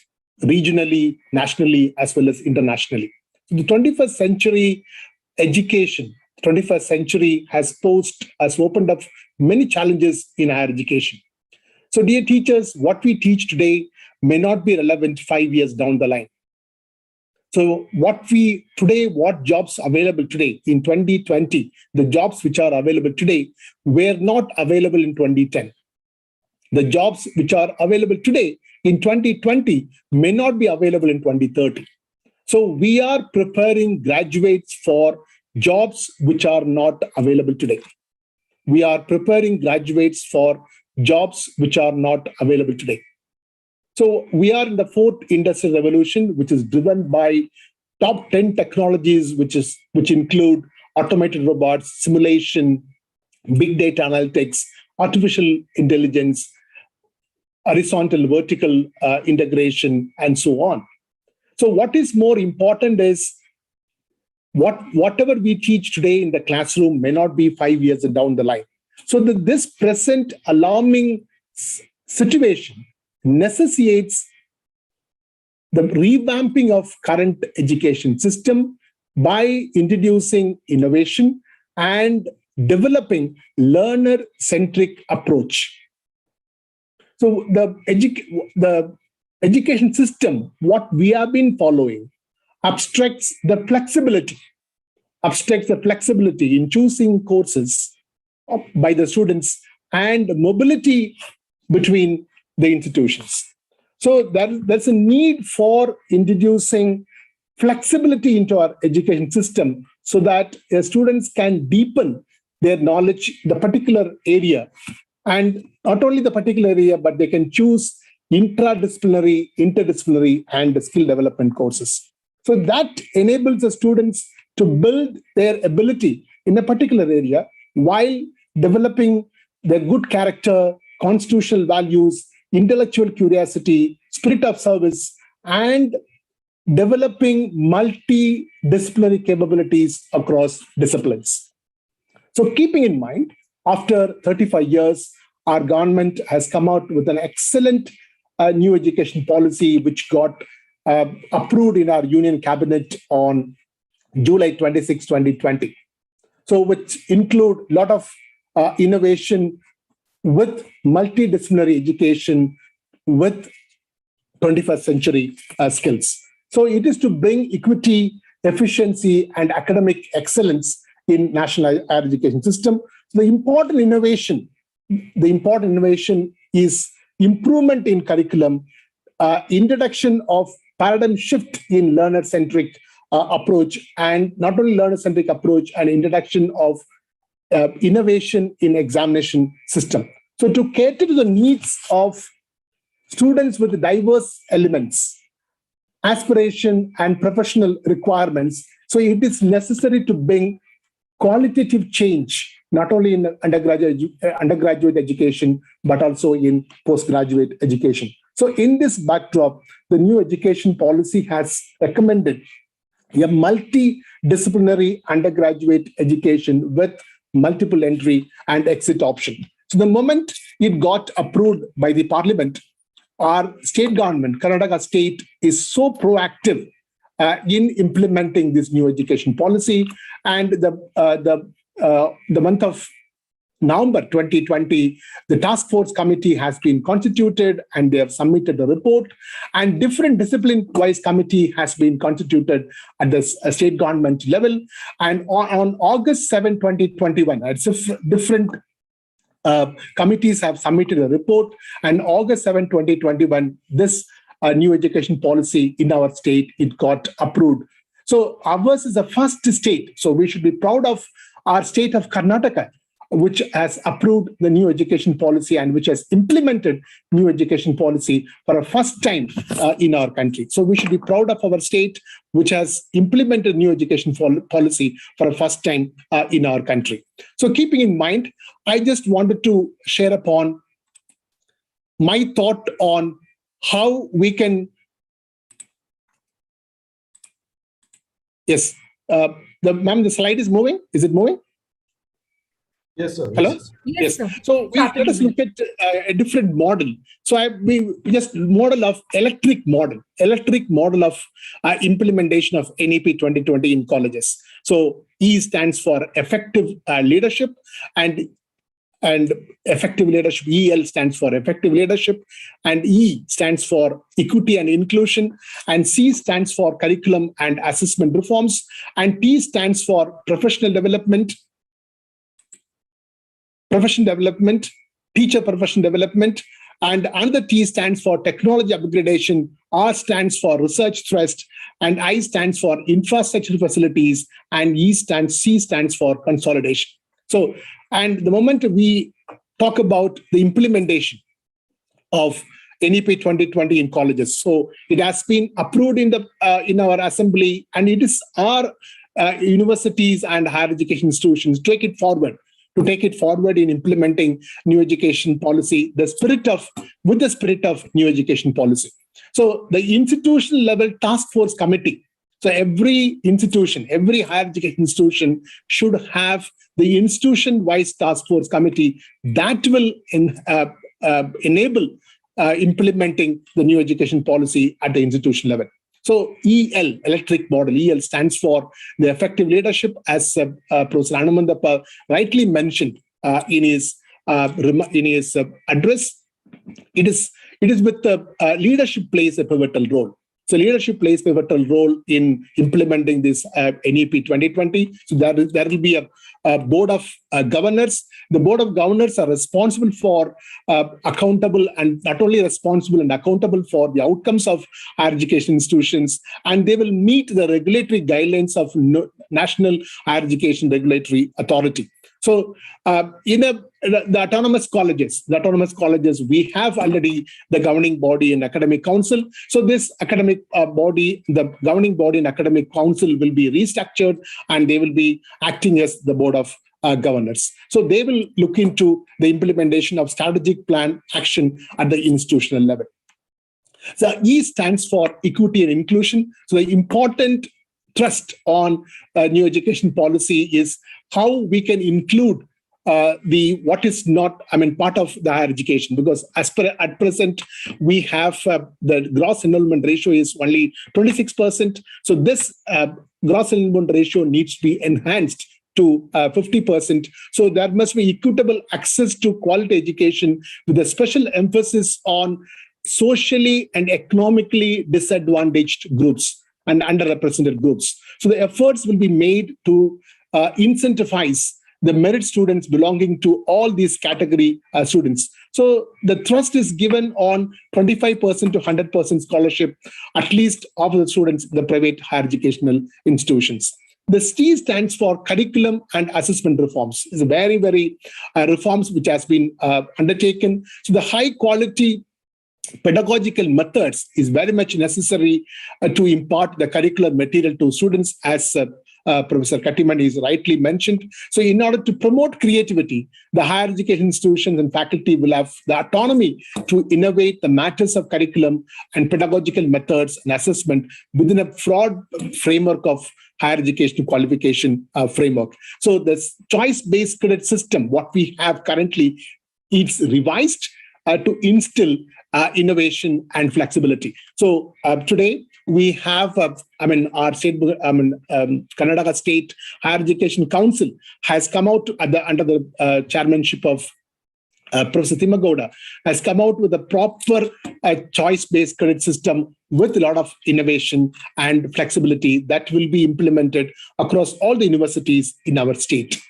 regionally, nationally, as well as internationally. The 21st century education, 21st century has opened up many challenges in higher education. So dear teachers, what we teach today may not be relevant 5 years down the line. So what jobs available today in 2020, the jobs which are available today were not available in 2010. The jobs which are available today in 2020 may not be available in 2030. So we are preparing graduates for jobs which are not available today. We are preparing graduates for jobs which are not available today. So we are in the fourth industrial revolution, which is driven by top 10 technologies, which include automated robots, simulation, big data analytics, artificial intelligence, horizontal, vertical integration, and so on. So what is more important is whatever we teach today in the classroom may not be 5 years down the line. So this present alarming situation necessitates the revamping of current education system by introducing innovation and developing learner-centric approach. So the education system, what we have been following, abstracts the flexibility in choosing courses by the students and mobility between the institutions. So there's a need for introducing flexibility into our education system so that students can deepen their knowledge, the particular area, and not only the particular area, but they can choose interdisciplinary, and skill development courses. So that enables the students to build their ability in a particular area while developing their good character, constitutional values, intellectual curiosity, spirit of service, and developing multidisciplinary capabilities across disciplines. So keeping in mind, after 35 years, our government has come out with an excellent new education policy, which got approved in our union cabinet on July 26, 2020. So which include a lot of innovation with multidisciplinary education with 21st century skills. So it is to bring equity, efficiency, and academic excellence in national higher education system. The important innovation is improvement in curriculum, introduction of paradigm shift in learner-centric approach, and not only learner-centric approach, and introduction of innovation in examination system. So to cater to the needs of students with diverse elements, aspiration, and professional requirements, so it is necessary to bring qualitative change, not only in undergraduate education, but also in postgraduate education. So in this backdrop, the new education policy has recommended a multidisciplinary undergraduate education with multiple entry and exit option. So the moment it got approved by the parliament, our state government, Karnataka state, is so proactive in implementing this new education policy. And the month of November 2020, the task force committee has been constituted and they have submitted a report, and different discipline-wise committee has been constituted at the state government level. And on August 7, 2021, different committees have submitted a report, and August 7, 2021, this new education policy in our state, it got approved. So ours is the first state. So we should be proud of our state of Karnataka, which has approved the new education policy and which has implemented new education policy for the first time in our country. So we should be proud of our state, which has implemented new education policy for the first time in our country. So keeping in mind, I just wanted to share upon my thought on how we can, yes, ma'am, the slide is moving. Is it moving? Yes, sir. Hello? Yes, sir. So let us look at a different model. So we just model of electric model of implementation of NEP 2020 in colleges. So E stands for effective leadership, and effective leadership, EL stands for effective leadership, and E stands for equity and inclusion, and C stands for curriculum and assessment reforms, and T stands for professional development, teacher professional development, and another T stands for technology upgradation, R stands for research thrust, and I stands for infrastructure facilities, and C stands for consolidation. So, and the moment we talk about the implementation of NEP 2020 in colleges, so it has been approved in our assembly, and it is our universities and higher education institutions to take it forward in implementing new education policy, with the spirit of new education policy. So the institutional level task force committee. So every institution, every higher education institution should have the institution-wise task force committee that will enable implementing the new education policy at the institution level. So EL, electric model, EL stands for the effective leadership, as Professor Anumandappa rightly mentioned in his address. It is with the leadership plays a pivotal role. So leadership plays a pivotal role in implementing this NEP 2020. So there will be a board of governors. The board of governors are responsible for accountable, and not only responsible and accountable for the outcomes of higher education institutions, and they will meet the regulatory guidelines of National Higher Education Regulatory Authority. So the autonomous colleges, we have already the governing body and academic council. So this academic body, the governing body and academic council will be restructured, and they will be acting as the board of governors. So they will look into the implementation of strategic plan action at the institutional level. So E stands for equity and inclusion. So the important thrust on new education policy is how we can include what is not, part of the higher education, because at present, we have the gross enrollment ratio is only 26%. So this gross enrollment ratio needs to be enhanced to 50%. So there must be equitable access to quality education with a special emphasis on socially and economically disadvantaged groups and underrepresented groups. So the efforts will be made to incentivize the merit students belonging to all these category students. So the thrust is given on 25% to 100% scholarship, at least of the students in the private higher educational institutions. The STE stands for curriculum and assessment reforms. It's a very, very reforms which has been undertaken. So the high quality pedagogical methods is very much necessary to impart the curricular material to students, as Professor Kattimani is rightly mentioned. So in order to promote creativity, the higher education institutions and faculty will have the autonomy to innovate the matters of curriculum and pedagogical methods and assessment within a broad framework of higher education qualification framework. So this choice-based credit system, what we have currently, it's revised to instill innovation and flexibility. So today we have, our state, Karnataka State Higher Education Council has come out under the chairmanship of Professor Timagowda, has come out with a proper choice-based credit system with a lot of innovation and flexibility that will be implemented across all the universities in our state.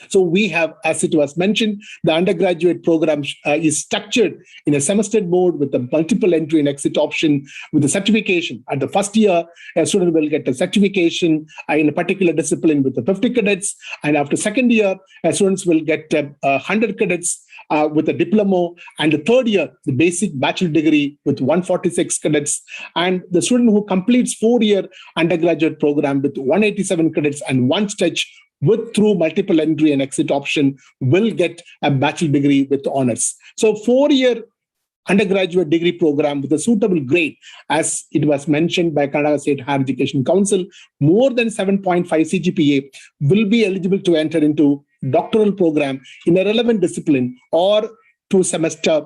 So we have, as it was mentioned, the undergraduate program is structured in a semester mode with a multiple entry and exit option with the certification. At the first year, a student will get a certification in a particular discipline with the 50 credits. And after second year, students will get 100 credits with a diploma. And the third year, the basic bachelor degree with 146 credits. And the student who completes 4-year undergraduate program with 187 credits and one stretch through multiple entry and exit option will get a bachelor degree with honors. So 4-year undergraduate degree program with a suitable grade, as it was mentioned by Karnataka State Higher Education Council, more than 7.5 CGPA will be eligible to enter into doctoral program in a relevant discipline or 2-semester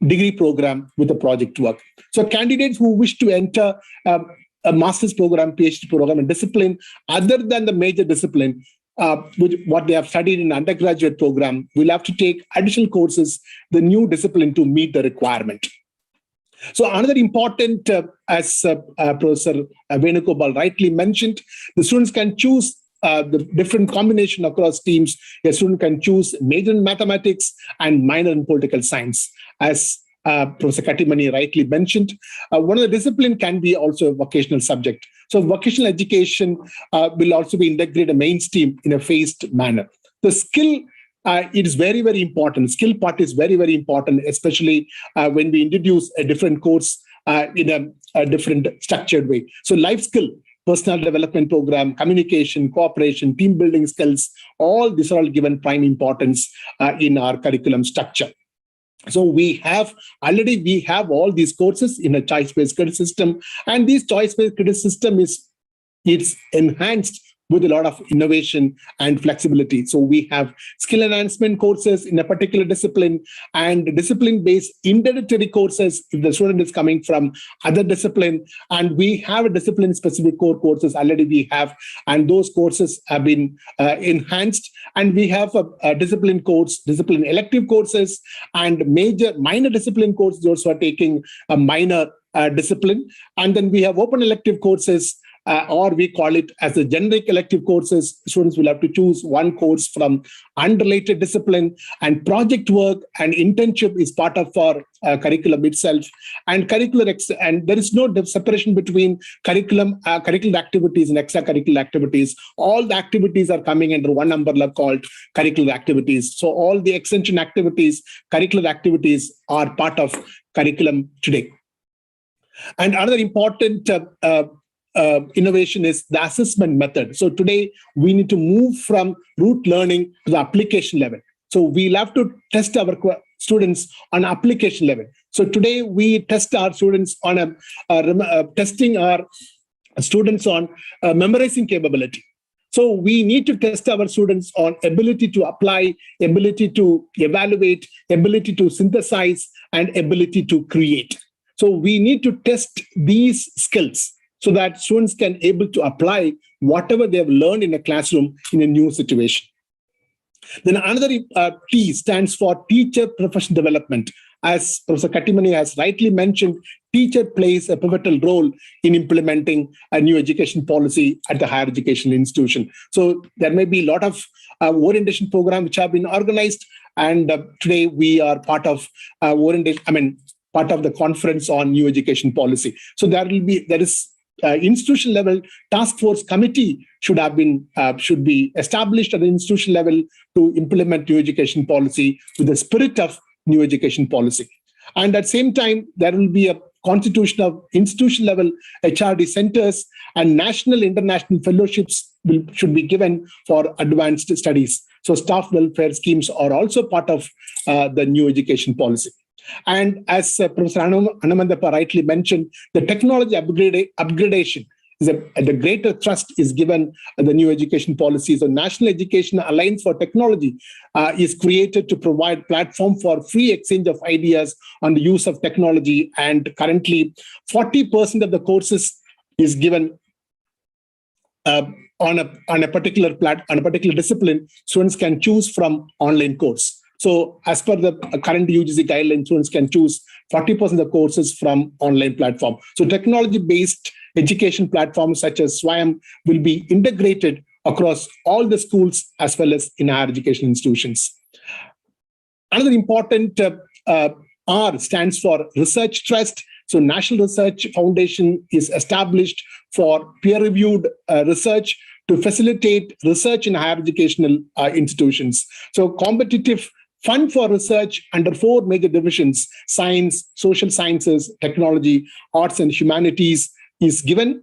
degree program with a project work. So candidates who wish to enter a master's program, PhD program, and discipline other than the major discipline, which what they have studied in undergraduate program, will have to take additional courses, the new discipline, to meet the requirement. So another important, as Professor Venugopal rightly mentioned, the students can choose the different combination across teams. A student can choose major in mathematics and minor in political science, as Professor Kattimani rightly mentioned. One of the discipline can be also a vocational subject. So vocational education will also be integrated mainstream in a phased manner. The skill, it is very, very important. Skill part is very, very important, especially when we introduce a different course in a different structured way. So life skill personal development program, communication, cooperation, team building skills. All these are all given prime importance in our curriculum structure. So we have all these courses in a choice-based credit system, and this choice-based credit system it's enhanced with a lot of innovation and flexibility. So we have skill enhancement courses in a particular discipline and discipline-based introductory courses if the student is coming from other discipline. And we have a discipline-specific core courses already we have, and those courses have been enhanced. And we have a discipline course, discipline elective courses, and minor discipline courses. Those who are taking a minor discipline. And then we have open elective courses, or we call it as the generic elective courses. Students will have to choose one course from unrelated discipline, and project work and internship is part of our curriculum itself. And and there is no separation between curriculum, curricular activities and extracurricular activities. All the activities are coming under one umbrella called curricular activities. So all the extension activities, curricular activities are part of curriculum today. And another important innovation is the assessment method. So today we need to move from rote learning to the application level. So we'll have to test our students on application level. So today we test our students on testing our students on memorizing capability. So we need to test our students on ability to apply, ability to evaluate, ability to synthesize, and ability to create. So we need to test these skills so that students can able to apply whatever they have learned in a classroom in a new situation. Then another T stands for teacher professional development. As Professor Kattimani has rightly mentioned, teacher plays a pivotal role in implementing a new education policy at the higher education institution. So there may be a lot of orientation programs which have been organized, and today we are part of part of the conference on new education policy. So there is institution level task force committee should be established at the institution level to implement new education policy with the spirit of new education policy. And at the same time, there will be a constitution of institution level HRD centers, and national international fellowships should be given for advanced studies. So staff welfare schemes are also part of the new education policy. And as Professor Anamandappa rightly mentioned, the technology upgradation is the greater thrust is given the new education policy. So National Education Alliance for Technology is created to provide platform for free exchange of ideas on the use of technology. And currently, 40% of the courses is given on a particular discipline. Students can choose from online course. So as per the current UGC guidelines, students can choose 40% of the courses from online platform. So technology-based education platforms such as SWAYAM will be integrated across all the schools as well as in higher education institutions. Another important R stands for Research Trust. So National Research Foundation is established for peer-reviewed research to facilitate research in higher educational institutions. So competitive fund for research under 4 major divisions: science, social sciences, technology, arts and humanities is given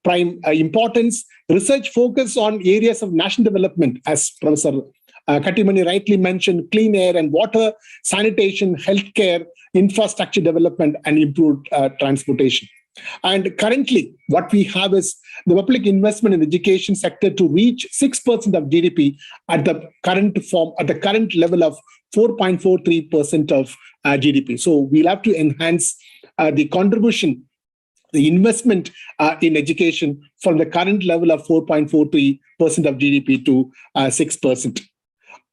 prime importance. Research focus on areas of national development, as Professor Kattimani rightly mentioned: clean air and water, sanitation, healthcare, infrastructure development, and improved transportation. And currently, what we have is the public investment in education sector to reach 6% of GDP at the current level of 4.43% of GDP. So we'll have to enhance the contribution, the investment in education from the current level of 4.43% of GDP to 6%.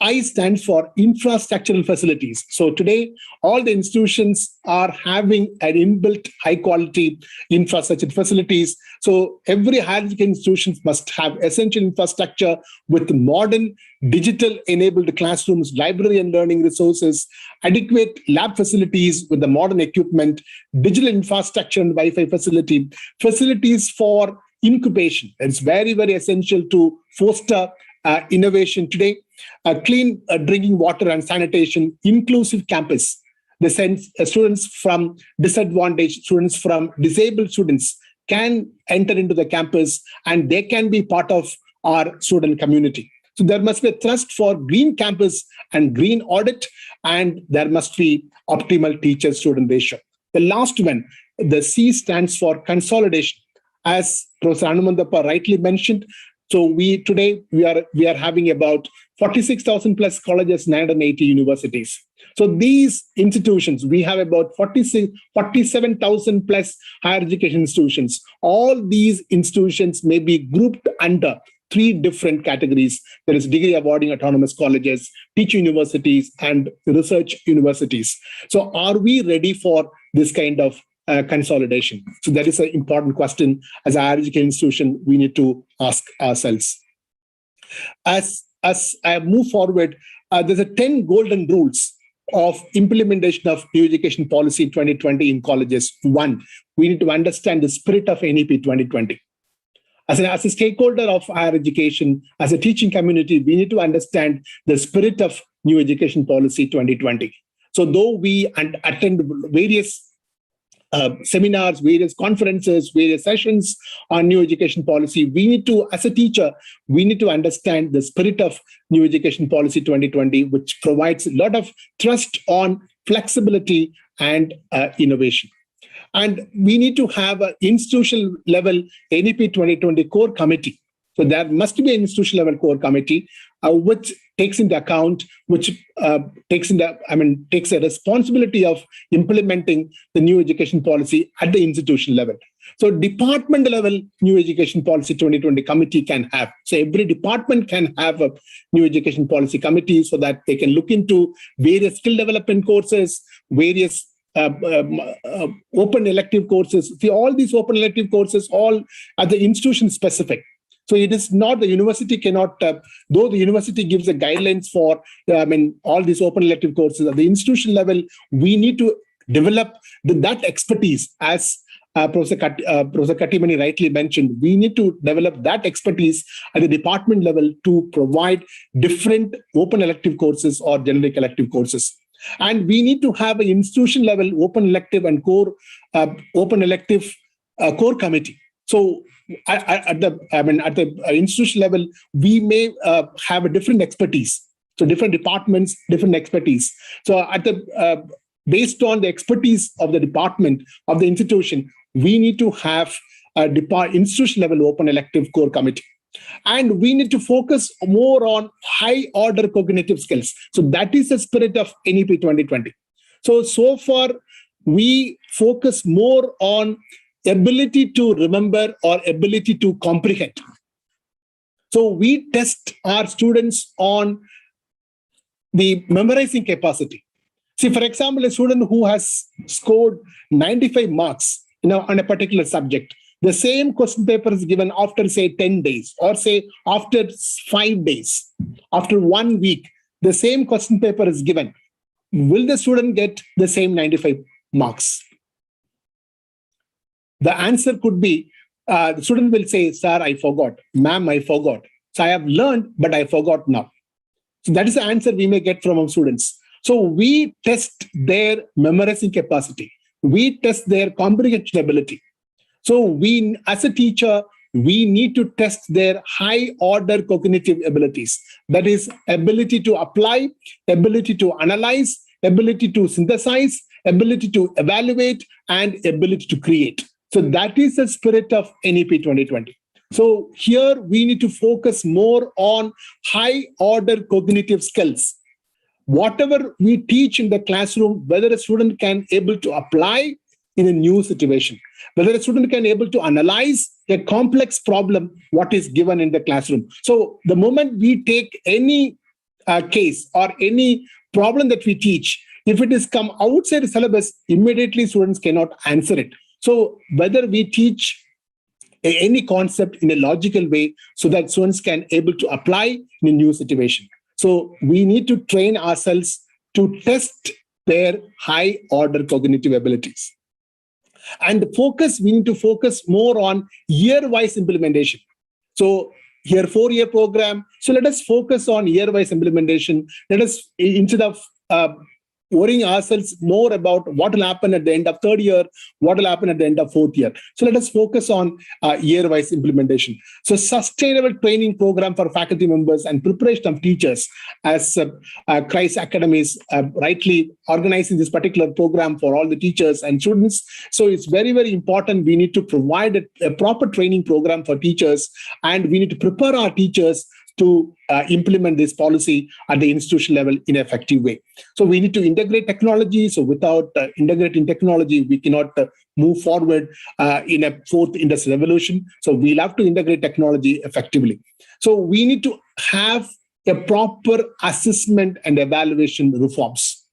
I stands for infrastructural facilities. So today, all the institutions are having an inbuilt high quality infrastructure facilities. So every higher education institution must have essential infrastructure with modern digital enabled classrooms, library and learning resources, adequate lab facilities with the modern equipment, digital infrastructure and Wi-Fi facilities for incubation. It's very, very essential to foster innovation today. Clean drinking water and sanitation, inclusive campus. They send students from disadvantaged students, from disabled students can enter into the campus and they can be part of our student community. So there must be a thrust for green campus and green audit, and there must be optimal teacher-student ratio. The last one, the C stands for consolidation. As Professor Anumandappa rightly mentioned, so today we are having about 46,000 plus colleges, 980 universities. So these institutions, we have about 47,000 plus higher education institutions. All these institutions may be grouped under 3 different categories. There is degree awarding autonomous colleges, teaching universities, and research universities. So are we ready for this kind of consolidation? So that is an important question as a higher education institution we need to ask ourselves. As I move forward, there's a 10 golden rules of implementation of new education policy 2020 in colleges. 1, we need to understand the spirit of NEP 2020. As a stakeholder of higher education, as a teaching community, we need to understand the spirit of new education policy 2020. So though we attend various seminars, various conferences, various sessions on new education policy, we need to, as a teacher, we need to understand the spirit of new education policy 2020, which provides a lot of trust on flexibility and innovation. And we need to have an institutional level NEP 2020 core committee. So there must be an institutional level core committee which takes into account, takes a responsibility of implementing the new education policy at the institutional level. So department level new education policy 2020 committee can have. So every department can have a new education policy committee so that they can look into various skill development courses, various open elective courses. See, all these open elective courses, all are the institution specific. So it is not the university cannot, though the university gives the guidelines for, all these open elective courses at the institution level, we need to develop that expertise. As Professor Kattimani rightly mentioned, we need to develop that expertise at the department level to provide different open elective courses or generic elective courses. And we need to have an institution level open elective and core core committee. So at the institution level, we may have a different expertise. So different departments, different expertise. So based on the expertise of the department of the institution, we need to have a institution level open elective core committee. And we need to focus more on high order cognitive skills. So that is the spirit of NEP 2020. So far, we focus more on ability to remember or ability to comprehend. So we test our students on the memorizing capacity. See, for example, a student who has scored 95 marks on a particular subject, the same question paper is given after, say, 10 days, or say after 5 days, after 1 week, the same question paper is given. Will the student get the same 95 marks? The answer could be, the student will say, sir, I forgot. Ma'am, I forgot. So I have learned, but I forgot now. So that is the answer we may get from our students. So we test their memorizing capacity. We test their comprehension ability. So we, as a teacher, we need to test their high order cognitive abilities. That is ability to apply, ability to analyze, ability to synthesize, ability to evaluate, and ability to create. So that is the spirit of NEP 2020. So here we need to focus more on high order cognitive skills. Whatever we teach in the classroom, whether a student can able to apply in a new situation, whether a student can able to analyze a complex problem, what is given in the classroom. So the moment we take any case or any problem that we teach, if it is come outside the syllabus, immediately students cannot answer it. So whether we teach any concept in a logical way so that students can able to apply in a new situation. So we need to train ourselves to test their high order cognitive abilities. And we need to focus more on year-wise implementation. So here 4-year program. So let us focus on year-wise implementation. Let us, instead of worrying ourselves more about what will happen at the end of third year, what will happen at the end of fourth year. So let us focus on year-wise implementation. So sustainable training program for faculty members and preparation of teachers, as Christ Academy is rightly organizing this particular program for all the teachers and students. So it's very, very important. We need to provide a proper training program for teachers, and we need to prepare our teachers to implement this policy at the institution level in an effective way. So we need to integrate technology. So without integrating technology, we cannot move forward in a fourth industrial revolution. So we'll have to integrate technology effectively. So we need to have a proper assessment and evaluation reforms.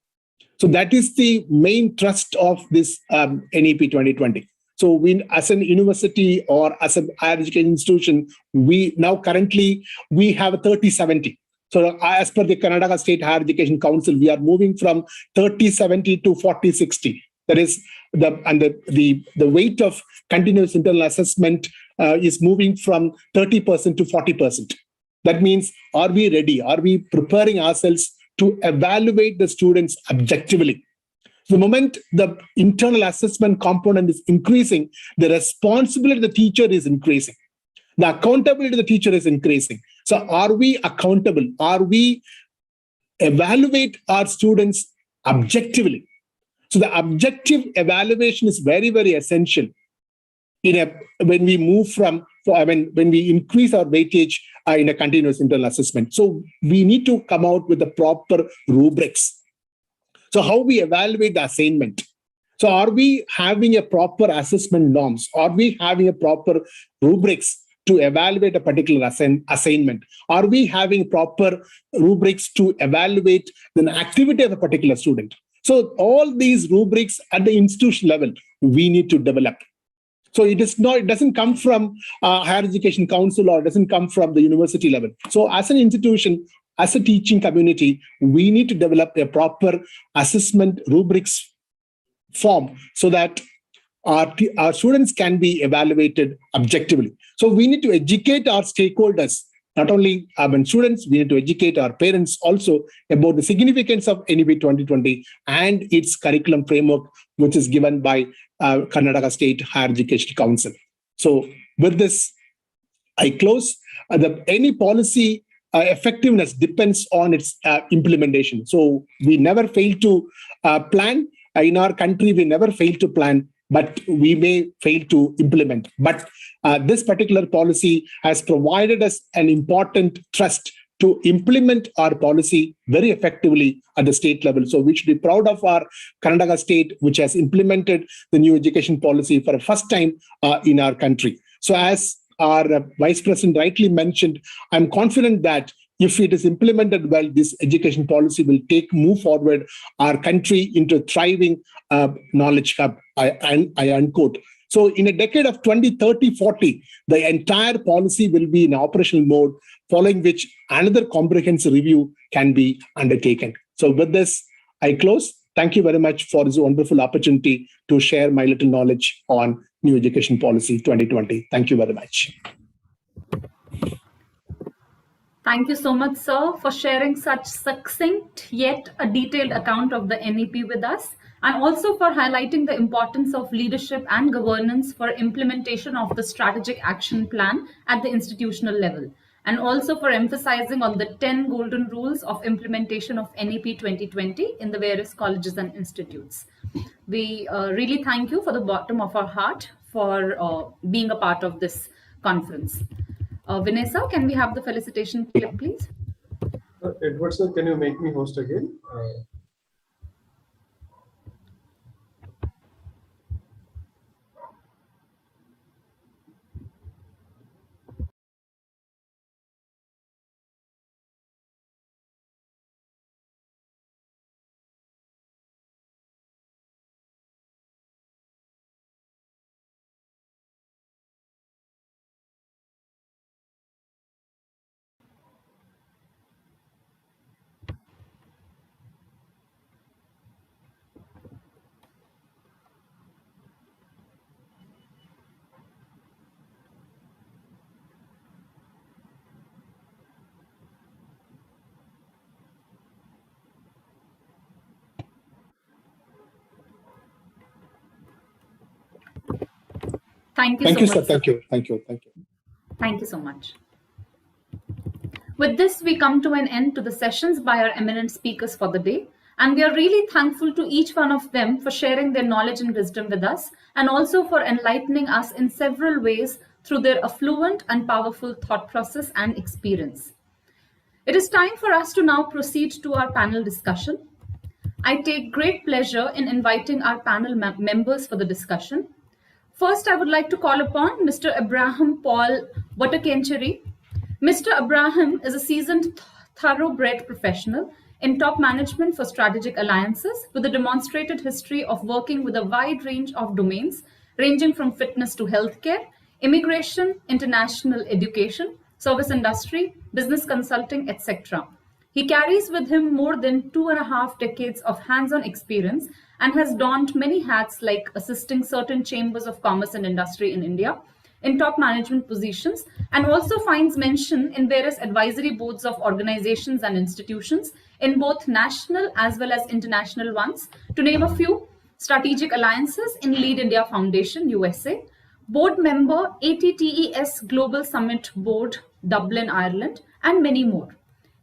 So that is the main thrust of this NEP 2020. So we, as an university or as a higher education institution, we now currently we have a 30-70. So as per the Karnataka State Higher Education Council, we are moving from 30-70 to 40-60. That is the weight of continuous internal assessment is moving from 30% to 40%. That means, are we ready? Are we preparing ourselves to evaluate the students objectively? The moment the internal assessment component is increasing, the responsibility of the teacher is increasing. The accountability of the teacher is increasing. So are we accountable? Are we evaluate our students objectively? So the objective evaluation is very, very essential when we move from, when we increase our weightage in a continuous internal assessment. So we need to come out with the proper rubrics. So how we evaluate the assignment. So are we having a proper assessment norms? Are we having a proper rubrics to evaluate a particular assignment? Are we having proper rubrics to evaluate the activity of a particular student? So all these rubrics at the institution level, we need to develop. So it doesn't come from higher education council, or it doesn't come from the university level. So as an institution, as a teaching community, we need to develop a proper assessment rubrics form so that our students can be evaluated objectively. So we need to educate our stakeholders, not only students, we need to educate our parents also about the significance of NEP 2020 and its curriculum framework, which is given by Karnataka State Higher Education Council. So with this, I close. Any policy effectiveness depends on its implementation. So we never fail to plan. In our country, we never fail to plan, but we may fail to implement. But this particular policy has provided us an important trust to implement our policy very effectively at the state level. So we should be proud of our Karnataka state, which has implemented the new education policy for the first time in our country. So as our Vice President rightly mentioned, I'm confident that if it is implemented well, this education policy will move forward our country into a thriving knowledge hub, I unquote. So in a decade of 2030, 40, the entire policy will be in operational mode, following which another comprehensive review can be undertaken. So with this, I close. Thank you very much for this wonderful opportunity to share my little knowledge on New Education Policy 2020. Thank you very much. Thank you so much, sir, for sharing such succinct yet a detailed account of the NEP with us, and also for highlighting the importance of leadership and governance for implementation of the strategic action plan at the institutional level, and also for emphasizing on the 10 golden rules of implementation of NEP 2020 in the various colleges and institutes. We really thank you for the bottom of our heart for being a part of this conference. Vanessa, can we have the felicitation clip, please? Edward sir, can you make me host again? Thank you Thank so you, much. sir. Thank you. Thank you. Thank you. Thank you so much. With this, we come to an end to the sessions by our eminent speakers for the day. And we are really thankful to each one of them for sharing their knowledge and wisdom with us, and also for enlightening us in several ways through their affluent and powerful thought process and experience. It is time for us to now proceed to our panel discussion. I take great pleasure in inviting our panel members for the discussion. First, I would like to call upon Mr. Abraham Paul Watakencheri. Mr. Abraham is a seasoned thoroughbred professional in top management for strategic alliances with a demonstrated history of working with a wide range of domains ranging from fitness to healthcare, immigration, international education, service industry, business consulting, etc. He carries with him more than 2.5 decades of hands-on experience and has donned many hats like assisting certain chambers of commerce and industry in India in top management positions, and also finds mention in various advisory boards of organizations and institutions in both national as well as international ones. To name a few: strategic alliances in Lead India Foundation, USA, board member ATTES Global Summit Board, Dublin, Ireland, and many more.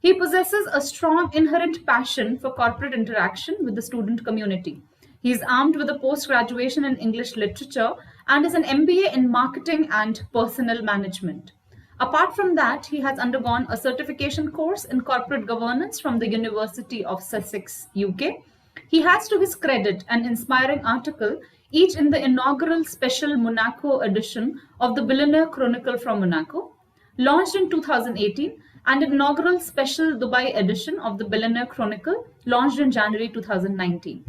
He possesses a strong inherent passion for corporate interaction with the student community. He is armed with a post-graduation in English literature and is an MBA in marketing and personnel management. Apart from that, he has undergone a certification course in corporate governance from the University of Sussex, UK. He has to his credit an inspiring article, each in the inaugural special Monaco edition of the Billionaire Chronicle from Monaco, launched in 2018, and an inaugural special Dubai edition of the Billionaire Chronicle, launched in January 2019.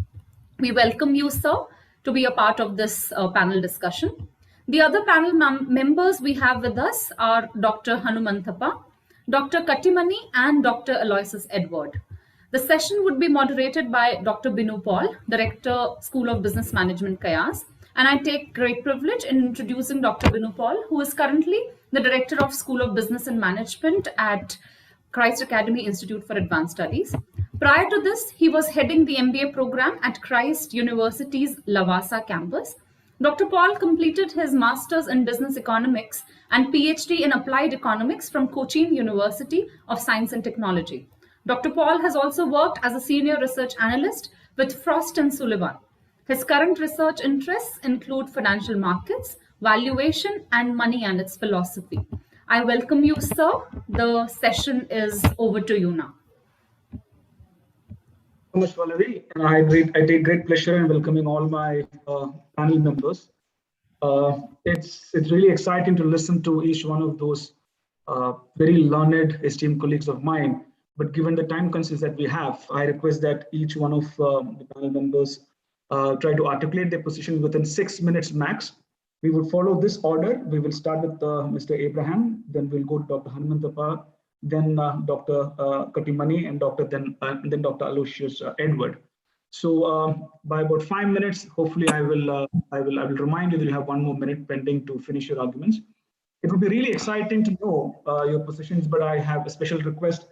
We welcome you, sir, to be a part of this panel discussion. The other panel members we have with us are Dr. Hanumanthappa, Dr. Kattimani, and Dr. Aloysius Edward. The session would be moderated by Dr. Binu Paul, Director, School of Business Management, Kayas. And I take great privilege in introducing Dr. Binu Paul, who is currently the Director of School of Business and Management at Christ Academy Institute for Advanced Studies. Prior to this, he was heading the MBA program at Christ University's Lavasa campus. Dr. Paul completed his Master's in Business Economics and PhD in Applied Economics from Cochin University of Science and Technology. Dr. Paul has also worked as a Senior Research Analyst with Frost & Sullivan. His current research interests include financial markets, valuation, and money and its philosophy. I welcome you, sir. The session is over to you now. Much, Valerie. I take great pleasure in welcoming all my panel members. It's really exciting to listen to each one of those very learned, esteemed colleagues of mine. But given the time constraints that we have, I request that each one of the panel members try to articulate their position within 6 minutes max. We will follow this order. We will start with Mr. Abraham, then we'll go to Dr. Hanumanthappa, then Dr. Kattimani, and then Dr. Aloysius Edward. So by about 5 minutes, hopefully I will remind you that you have 1 more minute pending to finish your arguments. It would be really exciting to know your positions, but I have a special request.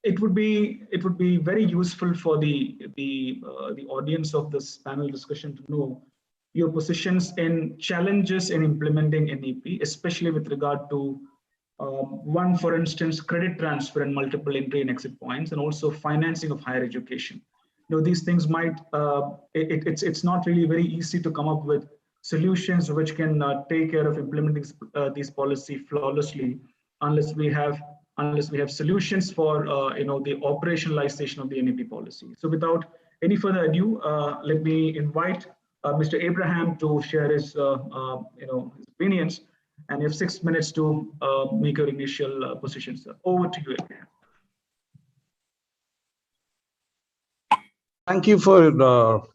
It would be very useful for the audience of this panel discussion to know your positions in challenges in implementing NEP, especially with regard to one, for instance, credit transfer and multiple entry and exit points, and also financing of higher education. You know, these things might, it's not really very easy to come up with solutions which can take care of implementing these policy flawlessly unless we have solutions for the operationalization of the NEP policy. So without any further ado, let me invite Mr. Abraham to share his his opinions, and you have 6 minutes to make your initial position, sir. Over to you, Abraham. Thank you for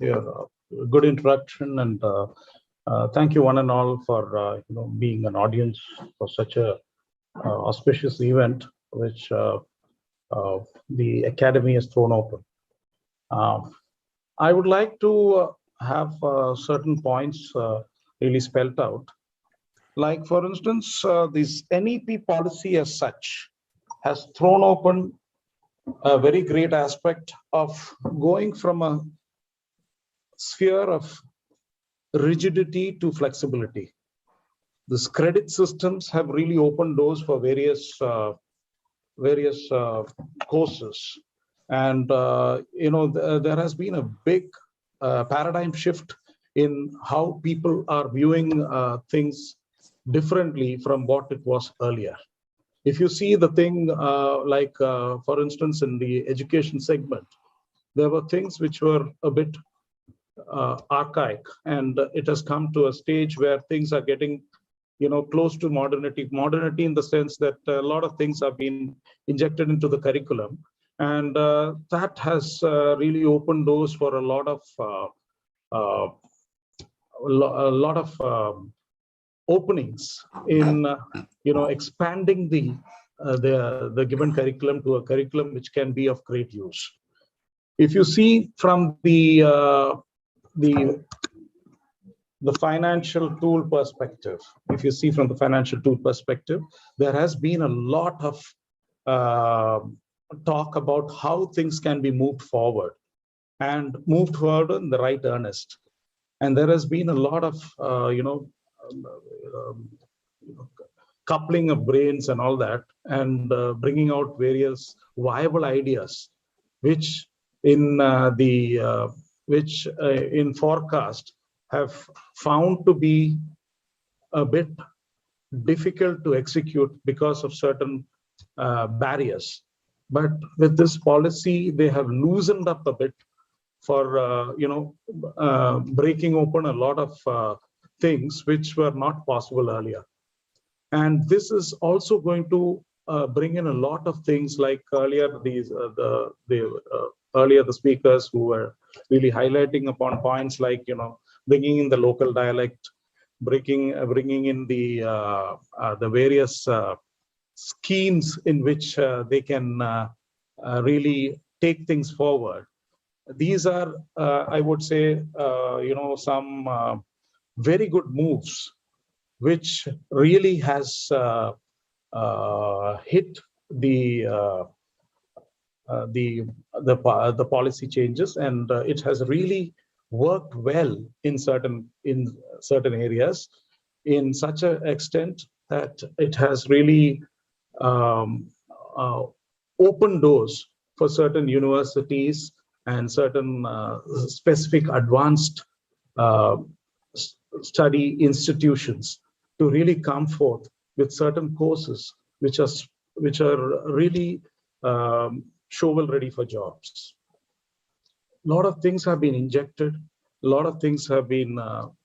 your good introduction, and thank you one and all for being an audience for such a auspicious event which the Academy has thrown open. I would like to have certain points really spelled out. Like, for instance, this NEP policy as such has thrown open a very great aspect of going from a sphere of rigidity to flexibility. These credit systems have really opened doors for various courses, and there has been a big paradigm shift in how people are viewing things differently from what it was earlier. If you see the thing for instance, in the education segment, there were things which were a bit archaic, and it has come to a stage where things are getting close to modernity in the sense that a lot of things have been injected into the curriculum, and that has really opened doors for a lot of openings in expanding the given curriculum to a curriculum which can be of great use. If you see from the financial tool perspective, there has been a lot of talk about how things can be moved forward in the right earnest. And there has been a lot of, coupling of brains and all that, and bringing out various viable ideas, which in forecast have found to be a bit difficult to execute because of certain barriers. But with this policy, they have loosened up a bit for breaking open a lot of things which were not possible earlier. And this is also going to bring in a lot of things like earlier the speakers who were really highlighting upon points like bringing in the local dialect, bringing in the various schemes in which they can really take things forward. These are, I would say, some very good moves, which really has hit the policy changes, and it has really worked well in certain areas, in such an extent that it has really opened doors for certain universities and certain specific advanced study institutions to really come forth with certain courses which are really shovel ready for jobs. A lot of things have been injected, a lot of things have been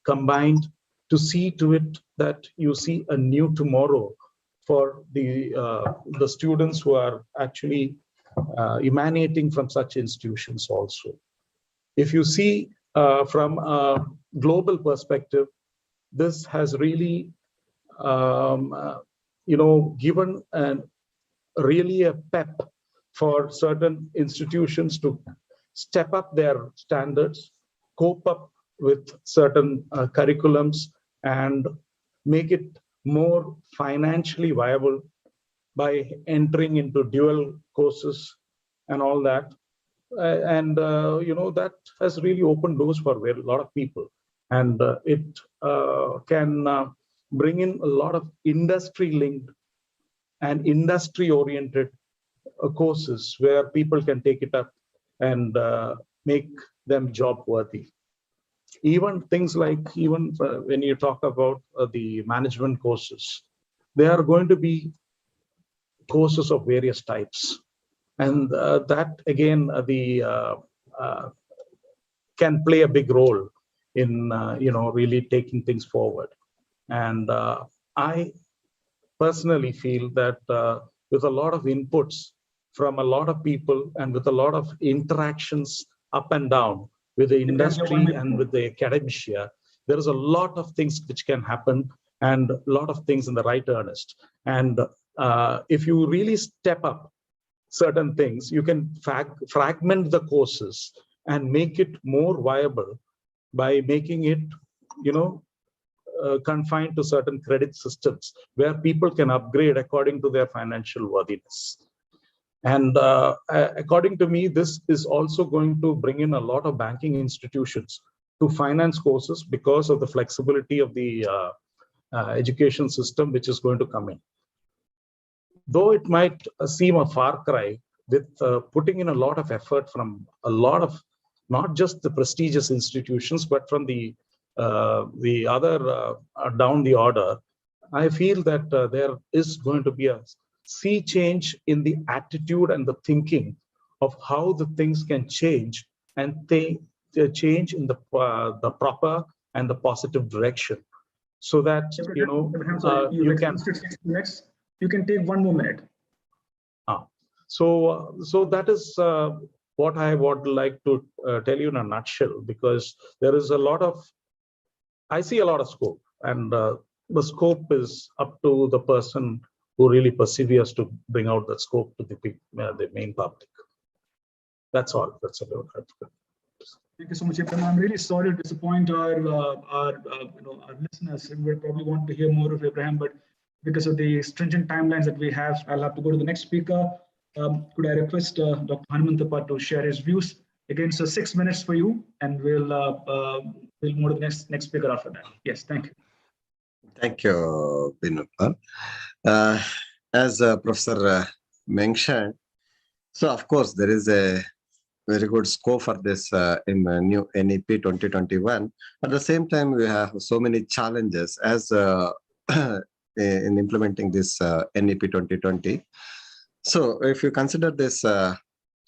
combined to see to it that you see a new tomorrow for the students who are actually emanating from such institutions also. If you see from a global perspective, this has really given really a pep for certain institutions to step up their standards, cope up with certain curriculums, and make it more financially viable by entering into dual courses and all that. That has really opened doors for a lot of people, and it can bring in a lot of industry-linked and industry-oriented courses where people can take it up and make them job worthy. Even things like, when you talk about the management courses, they are going to be courses of various types, and that again can play a big role in really taking things forward. And I personally feel that with a lot of inputs from a lot of people and with a lot of interactions up and down with the industry and with the academia, there is a lot of things which can happen and a lot of things in the right earnest. And if you really step up certain things, you can fragment the courses and make it more viable by making it, confined to certain credit systems where people can upgrade according to their financial worthiness. And according to me, this is also going to bring in a lot of banking institutions to finance courses because of the flexibility of the education system which is going to come in. Though it might seem a far cry, with putting in a lot of effort from a lot of not just the prestigious institutions, but from the other down the order, I feel that there is going to be a sea change in the attitude and the thinking of how the things can change, and they change in the proper and the positive direction, so that you can 6 minutes. You can take 1 more minute. So that is what I would like to tell you in a nutshell, because there is I see a lot of scope, and the scope is up to the person who really perseveres to bring out that scope to the main public. That's all. That's about it. Thank you so much, Ibrahim. I'm really sorry to disappoint our listeners. We probably want to hear more of Ibrahim, but because of the stringent timelines that we have, I'll have to go to the next speaker. Could I request Dr. Hanumantappa to share his views? Again, so 6 minutes for you, and we'll move to the next speaker after that. Yes, thank you. Thank you, Vinupal. As Professor mentioned, so of course there is a very good scope for this in the new NEP 2021. At the same time, we have so many challenges as in implementing this NEP 2020. So if you consider this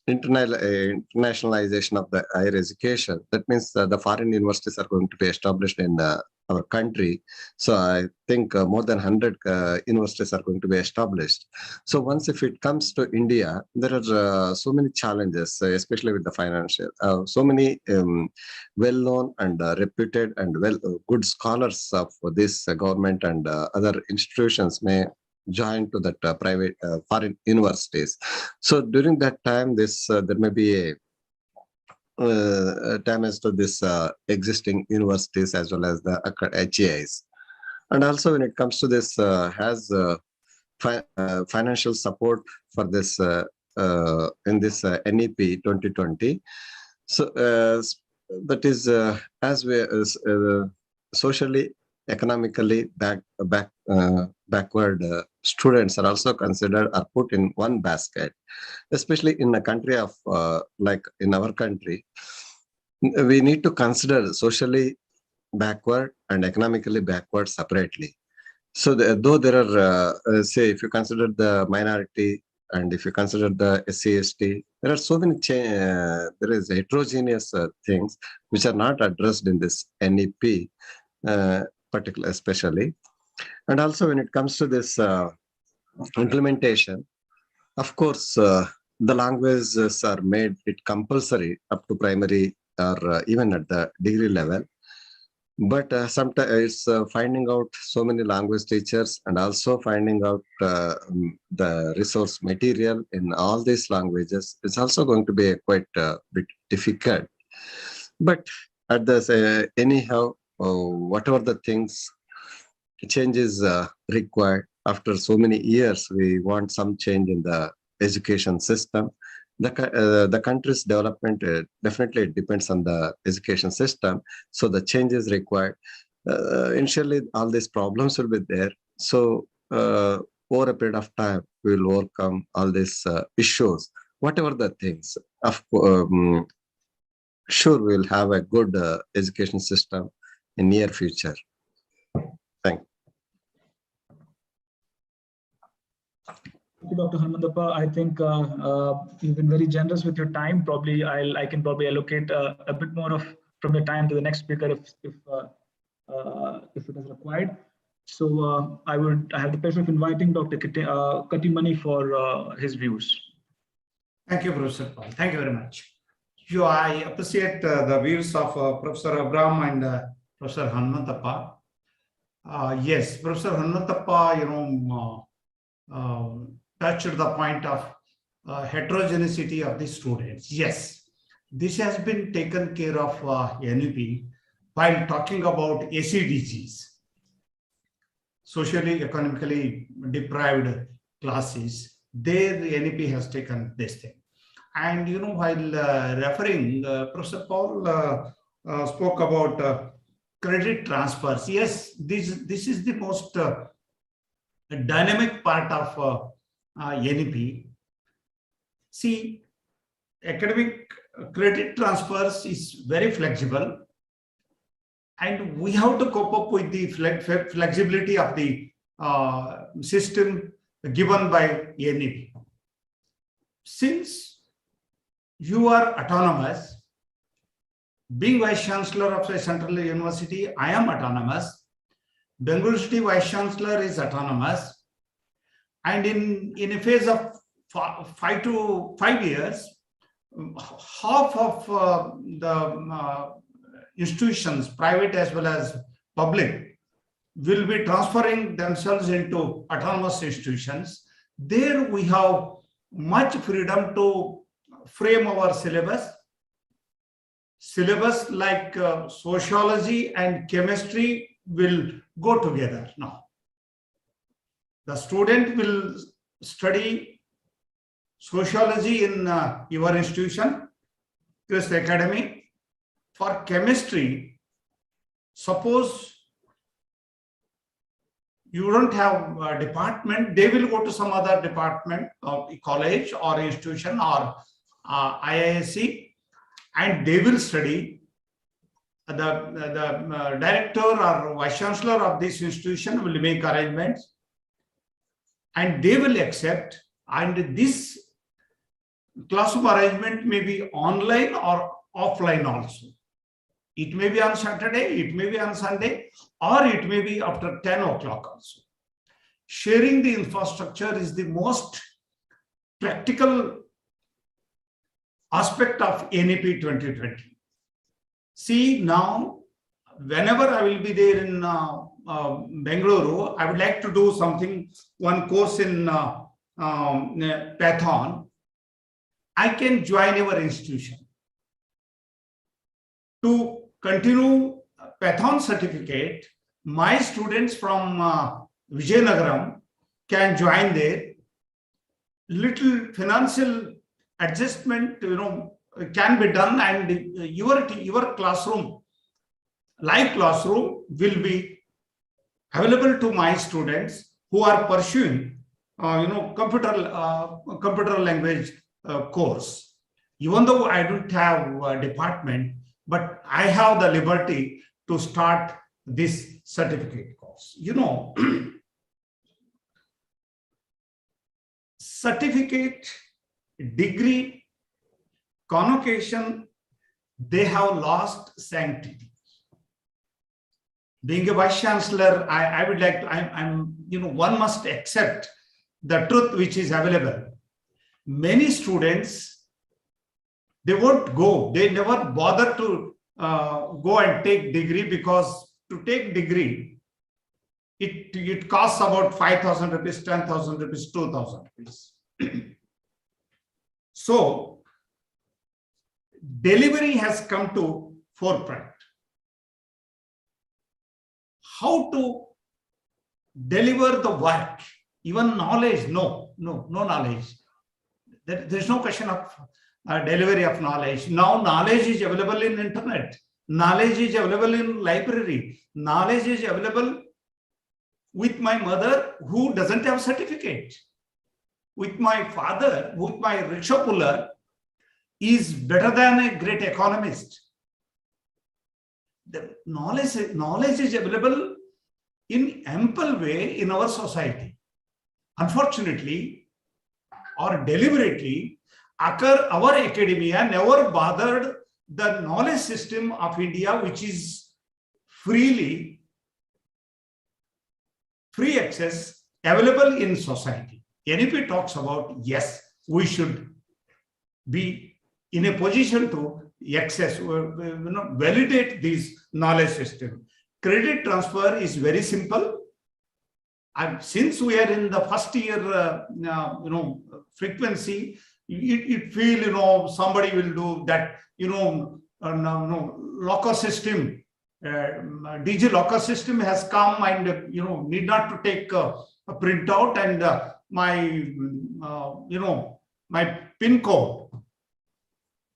internationalization of the higher education, that means the foreign universities are going to be established in our country. So I think more than 100 universities are going to be established. So once if it comes to India, there are so many challenges, especially with the financial. So many well-known and reputed and good scholars of this government and other institutions may join to that private foreign universities. So during that time, there may be a damage to this existing universities as well as the HEIs. And also when it comes to this financial support for this in this NEP 2020. So that is as we socially, economically backward students are also considered or put in one basket, especially in a country of like in our country. We need to consider socially backward and economically backward separately. So though there are say if you consider the minority and if you consider the SC/ST, there are so many there is heterogeneous things which are not addressed in this NEP particular especially. And also when it comes to this implementation, of course the languages are made it compulsory up to primary or even at the degree level. But sometimes it's finding out so many language teachers and also finding out the resource material in all these languages. It's also going to be quite a bit difficult. But at the anyhow, whatever the things changes required after so many years, we want some change in the education system. The country's development definitely depends on the education system. So the change is required. Initially, all these problems will be there. So over a period of time, we will overcome all these issues. Whatever the things, sure, we will have a good education system in near future. Thank you. Thank you, Dr. Hanumantappa. I think you've been very generous with your time. Probably I can probably allocate a bit more from your time to the next speaker if it is required. So I have the pleasure of inviting Dr. Katimani for his views. Thank you, Professor Paul. Thank you very much. I appreciate the views of Professor Abraham and Professor Hanumantappa. Yes, Professor Hanumantappa, touched the point of heterogeneity of the students. Yes, this has been taken care of NEP while talking about SEDGs, socially, economically deprived classes. There the NEP has taken this thing. And while referring, Professor Paul spoke about credit transfers. Yes, this is the most dynamic part of NEP. See, academic credit transfers is very flexible, and we have to cope up with the flexibility of the system given by NEP. Since you are autonomous, being Vice Chancellor of a Central University, I am autonomous. Bengaluru City Vice Chancellor is autonomous. And in a phase of 5 years, half of the institutions, private as well as public, will be transferring themselves into autonomous institutions. There we have much freedom to frame our syllabus. Syllabus like sociology and chemistry will go together now. The student will study sociology in your institution, Christ Academy. For chemistry, suppose you don't have a department, they will go to some other department of college or institution or IISc, and they will study. The director or vice chancellor of this institution will make arrangements, and they will accept. And this classroom arrangement may be online or offline also. It may be on Saturday, it may be on Sunday, or it may be after 10 o'clock also. Sharing the infrastructure is the most practical aspect of NEP 2020. See, now, whenever I will be there in Bengaluru, I would like to do one course in Python. I can join our institution. To continue Python certificate, my students from Vijayanagaram can join there. Little financial adjustment, can be done, and your classroom, live classroom, will be available to my students who are pursuing, computer language course. Even though I don't have a department, but I have the liberty to start this certificate course. Certificate, degree, convocation, they have lost sanctity. Being a vice chancellor, I would like to, one must accept the truth which is available. Many students, they won't go. They never bother to go and take degree, because to take degree, it costs about 5,000 rupees, 10,000 rupees, 2,000 rupees. So, delivery has come to forefront. How to deliver the work, even knowledge, no knowledge. There's no question of delivery of knowledge. Now knowledge is available in internet. Knowledge is available in library. Knowledge is available with my mother who doesn't have certificate. With my father, with my rickshaw puller, is better than a great economist. The knowledge is available in ample way in our society. Unfortunately, or deliberately, our academia never bothered the knowledge system of India, which is free access available in society. NEP talks about, yes, we should be in a position to access, validate this knowledge system. Credit transfer is very simple. And since we are in the first year, frequency, it feel, somebody will do that, locker system, DG locker system has come, and, need not to take a printout, and my PIN code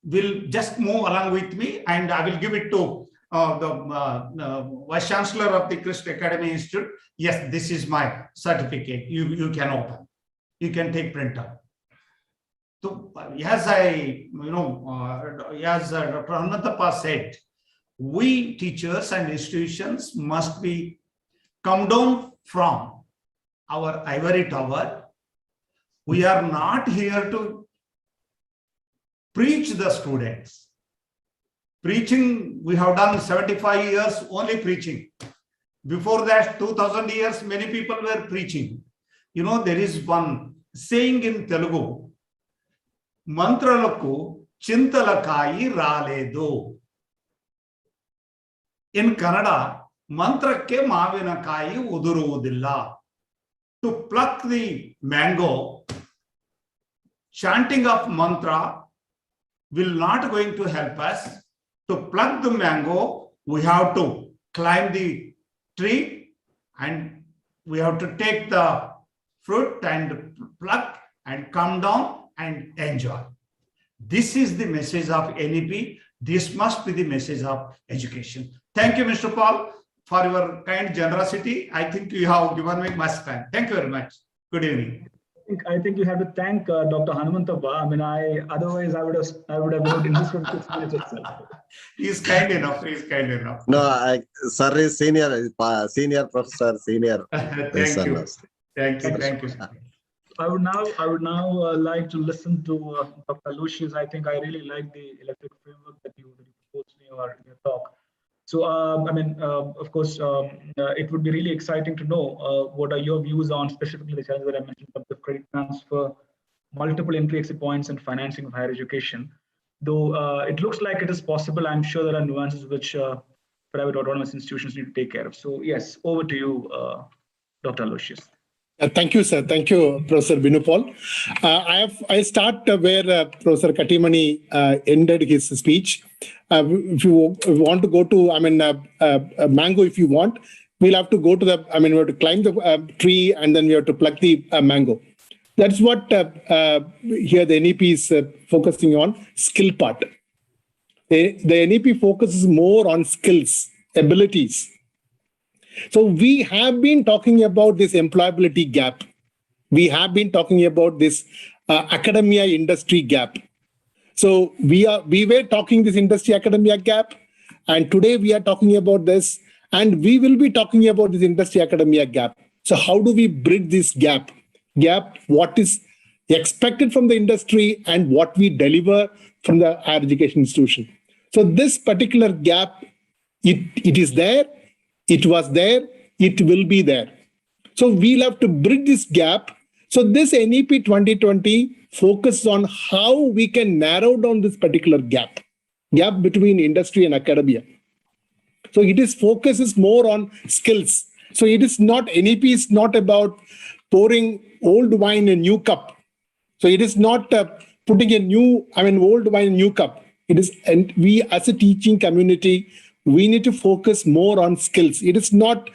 will just move along with me, and I will give it to the Vice Chancellor of the Christ Academy Institute. Yes, this is my certificate. You can open. You can take printout. So as as Dr. Hanantappa said, we teachers and institutions must be come down from our ivory tower. We are not here to preach the students. Preaching, we have done 75 years only preaching. Before that, 2000 years, many people were preaching. You know, there is one saying in Telugu, Mantralaku Chintalakayi Raledu. In Kannada, Mantrakke Mavinakayi Udurudilla. To pluck the mango, chanting of mantra will not going to help us. To pluck the mango, we have to climb the tree and we have to take the fruit and pluck and come down and enjoy. This is the message of NEP. This must be the message of education. Thank you, Mr. Paul, for your kind generosity. I think you have given me much time. Thank you very much. Good evening. I think you have to thank Dr. Hanantappa. I mean, otherwise I would have moved in this from 6 minutes itself. He's kind enough. He's kind enough. No, sir is senior professor, senior. Thank you. Thank you. Thank you. I would now like to listen to Dr. Lucius. I think I really like the electric framework that you proposed in your talk. So, of course, it would be really exciting to know what are your views on specifically the challenges that I mentioned in terms of credit transfer, multiple entry exit points, and financing of higher education. Though it looks like it is possible, I'm sure there are nuances which private autonomous institutions need to take care of. So, yes, over to you, Dr. Lucius. Thank you, sir. Thank you, Professor Venugopal. I start where Professor Kattimani ended his speech. If you want to go to, mango, if you want, we'll have to go to we have to climb the tree and then we have to pluck the mango. That's what here the NEP is focusing on, skill part. The NEP focuses more on skills, abilities. So we have been talking about this employability gap. We have been talking about this academia industry gap. So we were talking this industry academia gap, and today we are talking about this, and we will be talking about this industry academia gap. So how do we bridge this gap? What is expected from the industry and what we deliver from the higher education institution. So this particular gap, it is there. It was there, it will be there. So we'll have to bridge this gap. So this NEP 2020 focuses on how we can narrow down this particular gap between industry and academia. So focuses more on skills. So it is not, NEP is not about pouring old wine in a new cup. So it is not putting old wine in a new cup. It is, and we as a teaching community, we need to focus more on skills. It is not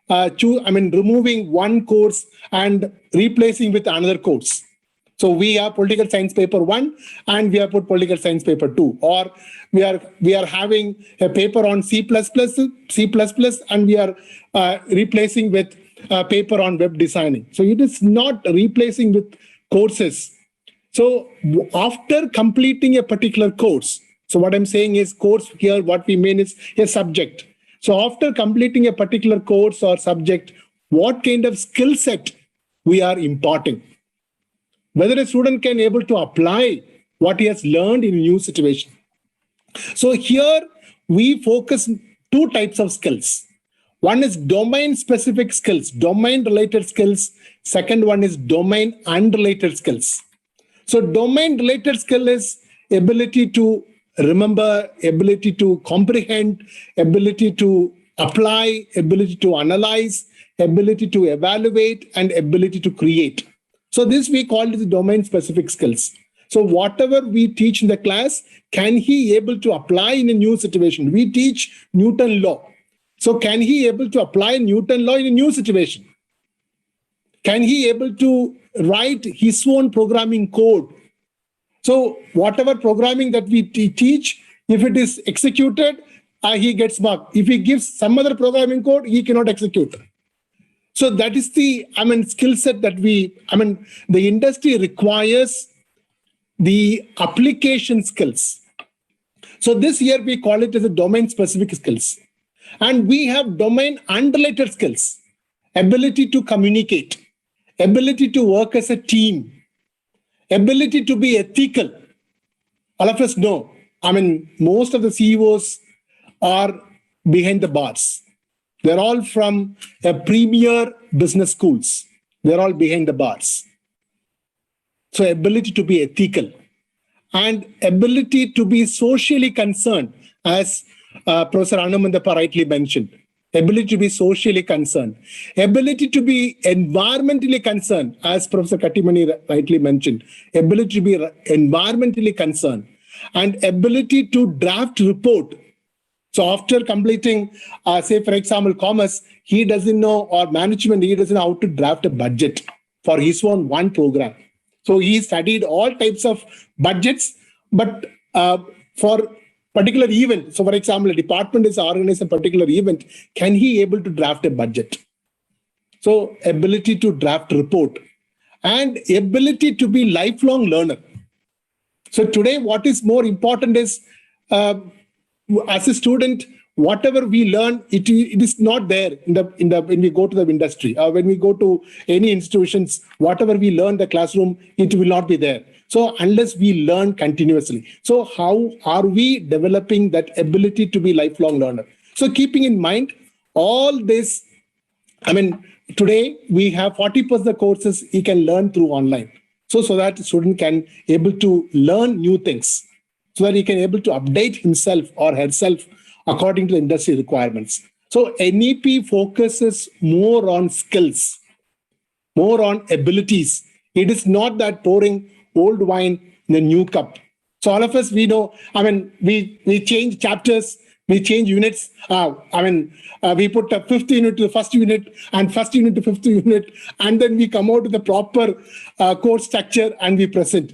removing one course and replacing with another course. So we have political science paper 1 and we have put political science paper 2, or we are having a paper on C++, and we are replacing with a paper on web designing. So it is not replacing with courses. So after completing a particular course, so what I'm saying is course here, what we mean is a subject. So after completing a particular course or subject, what kind of skill set we are imparting? Whether a student can able to apply what he has learned in a new situation. So here we focus 2 types of skills. One is domain specific skills, domain related skills. Second one is domain unrelated skills. So domain related skill is ability to remember, ability to comprehend, ability to apply, ability to analyze, ability to evaluate, and ability to create. So this we call it the domain specific skills. So whatever we teach in the class, can he able to apply in a new situation? We teach Newton law. So can he able to apply Newton law in a new situation? Can he able to write his own programming code? So whatever programming that we teach, if it is executed, he gets marked. If he gives some other programming code, he cannot execute. So that is the, skill set that the industry requires the application skills. So this year we call it as a domain specific skills. And we have domain unrelated skills, ability to communicate, ability to work as a team, ability to be ethical. All of us know, most of the CEOs are behind the bars. They're all from a premier business schools. They're all behind the bars. So ability to be ethical and ability to be socially concerned, as Professor Anumandappa rightly mentioned. Ability to be socially concerned. Ability to be environmentally concerned, as Professor Kattimani rightly mentioned. Ability to be environmentally concerned. And ability to draft report. So after completing, say for example, commerce, he doesn't know, or management, he doesn't know how to draft a budget for his own one program. So he studied all types of budgets, but for particular event. So for example, a department is organizing a particular event. Can he able to draft a budget? So ability to draft report and ability to be lifelong learner. So today, what is more important is, as a student, whatever we learn, it is not there when we go to the industry, when we go to any institutions, whatever we learn in the classroom, it will not be there. So unless we learn continuously. So how are we developing that ability to be lifelong learner? So keeping in mind all this, today we have 40% of the courses he can learn through online. So that the student can able to learn new things, so that he can able to update himself or herself according to the industry requirements. So NEP focuses more on skills, more on abilities. It is not that pouring old wine in a new cup. So all of us, we know, we change chapters, we change units. We put a fifth unit to the first unit and first unit to fifth unit, and then we come out with the proper course structure and we present.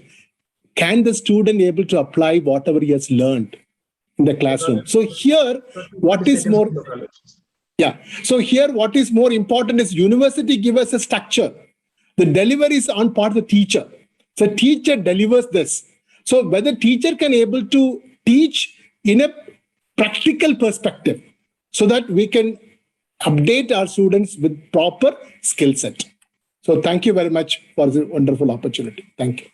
Can the student able to apply whatever he has learned in the classroom? So here, what is more? Yeah. So here, what is more important is university give us a structure. The delivery is on part of the teacher. So teacher delivers this. So whether teacher can able to teach in a practical perspective, so that we can update our students with proper skill set. So thank you very much for the wonderful opportunity. Thank you.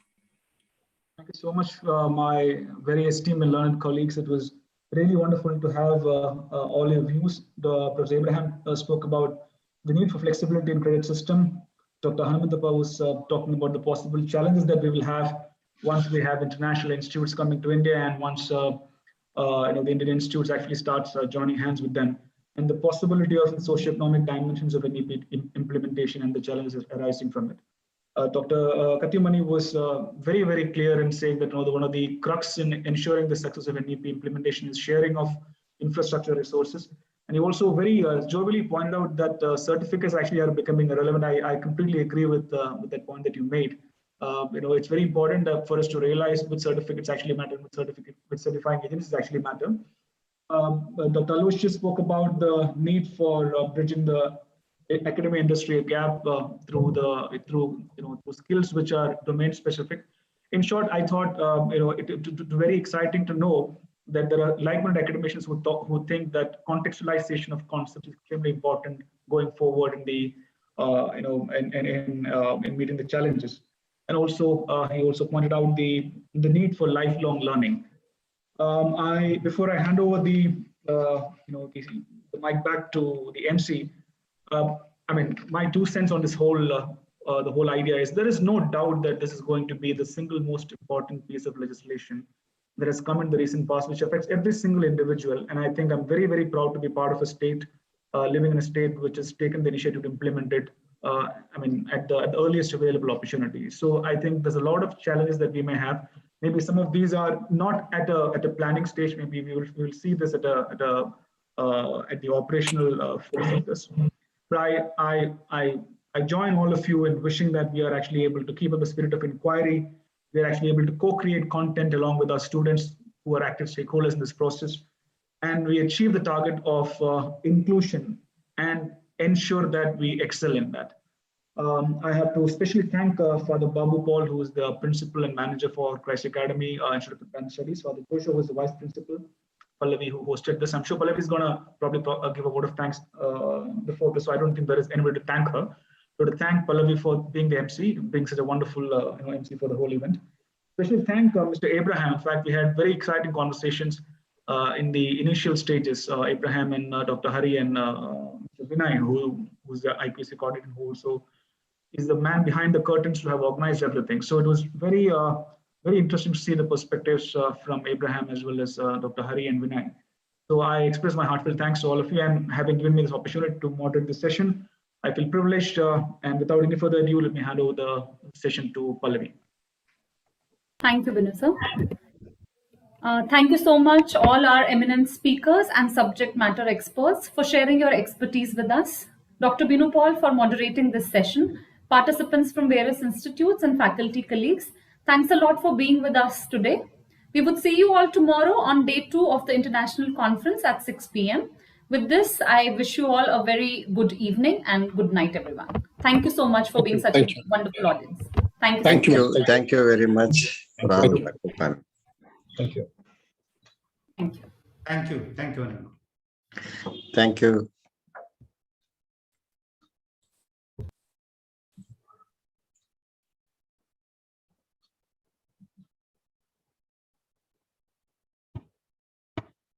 Thank you so much, my very esteemed and learned colleagues. It was really wonderful to have all your views. Professor Abraham spoke about the need for flexibility in credit system. Dr. Anumandappa was talking about the possible challenges that we will have once we have international institutes coming to India, and once the Indian institutes actually starts joining hands with them, and the possibility of the socioeconomic dimensions of NEP implementation and the challenges arising from it. Dr. Kattimani was very, very clear in saying that one of the crux in ensuring the success of NEP implementation is sharing of infrastructure resources. And he also very jovially pointed out that certificates actually are becoming irrelevant. I completely agree with that point that you made. It's very important for us to realize which certificates actually matter, which certifying agencies actually matter. Dr. Aloysius spoke about the need for bridging the academic industry gap through skills which are domain specific. In short, I thought it's very exciting to know that there are like-minded academicians who think that contextualization of concepts is extremely important going forward in the in meeting the challenges. And also he also pointed out the need for lifelong learning. Before I hand over the mic back to the MC, my 2 cents on this whole the whole idea is there is no doubt that this is going to be the single most important piece of legislation that has come in the recent past, which affects every single individual. And I think I'm very, very proud to be part of a state, living in a state which has taken the initiative to implement it, at the earliest available opportunity. So I think there's a lot of challenges that we may have. Maybe some of these are not at a planning stage. Maybe we will see this at the operational phase of this. But I join all of you in wishing that we are actually able to keep up the spirit of inquiry we're actually able to co-create content along with our students who are active stakeholders in this process. And we achieve the target of inclusion and ensure that we excel in that. I have to especially thank Father Babu Paul, who is the principal and manager for Christ Academy Institute of Advanced Studies, Father Joshua, who is the vice principal, Pallavi, who hosted this. I'm sure Pallavi is going to probably give a vote of thanks before this, so I don't think there is anybody to thank her. So to thank Pallavi for being the MC, being such a wonderful MC for the whole event. Especially thank Mr. Abraham. In fact, we had very exciting conversations in the initial stages. Abraham and Dr. Hari and Mr. Vinay, who's the IPC coordinator, who also is the man behind the curtains to have organized everything. So it was very, very interesting to see the perspectives from Abraham as well as Dr. Hari and Vinay. So I express my heartfelt thanks to all of you and having given me this opportunity to moderate this session. I feel privileged, and without any further ado, let me hand over the session to Pallavi. Thank you, Binu sir. Thank you so much, all our eminent speakers and subject matter experts, for sharing your expertise with us. Dr. Binu Paul for moderating this session. Participants from various institutes and faculty colleagues, thanks a lot for being with us today. We would see you all tomorrow on day 2 of the International Conference at 6 p.m. With this, I wish you all a very good evening and good night, everyone. Thank you so much for being such a wonderful audience. Thank you. Thank you very much for all the panel. Thank you. Thank you. Thank you. Thank you. Thank you.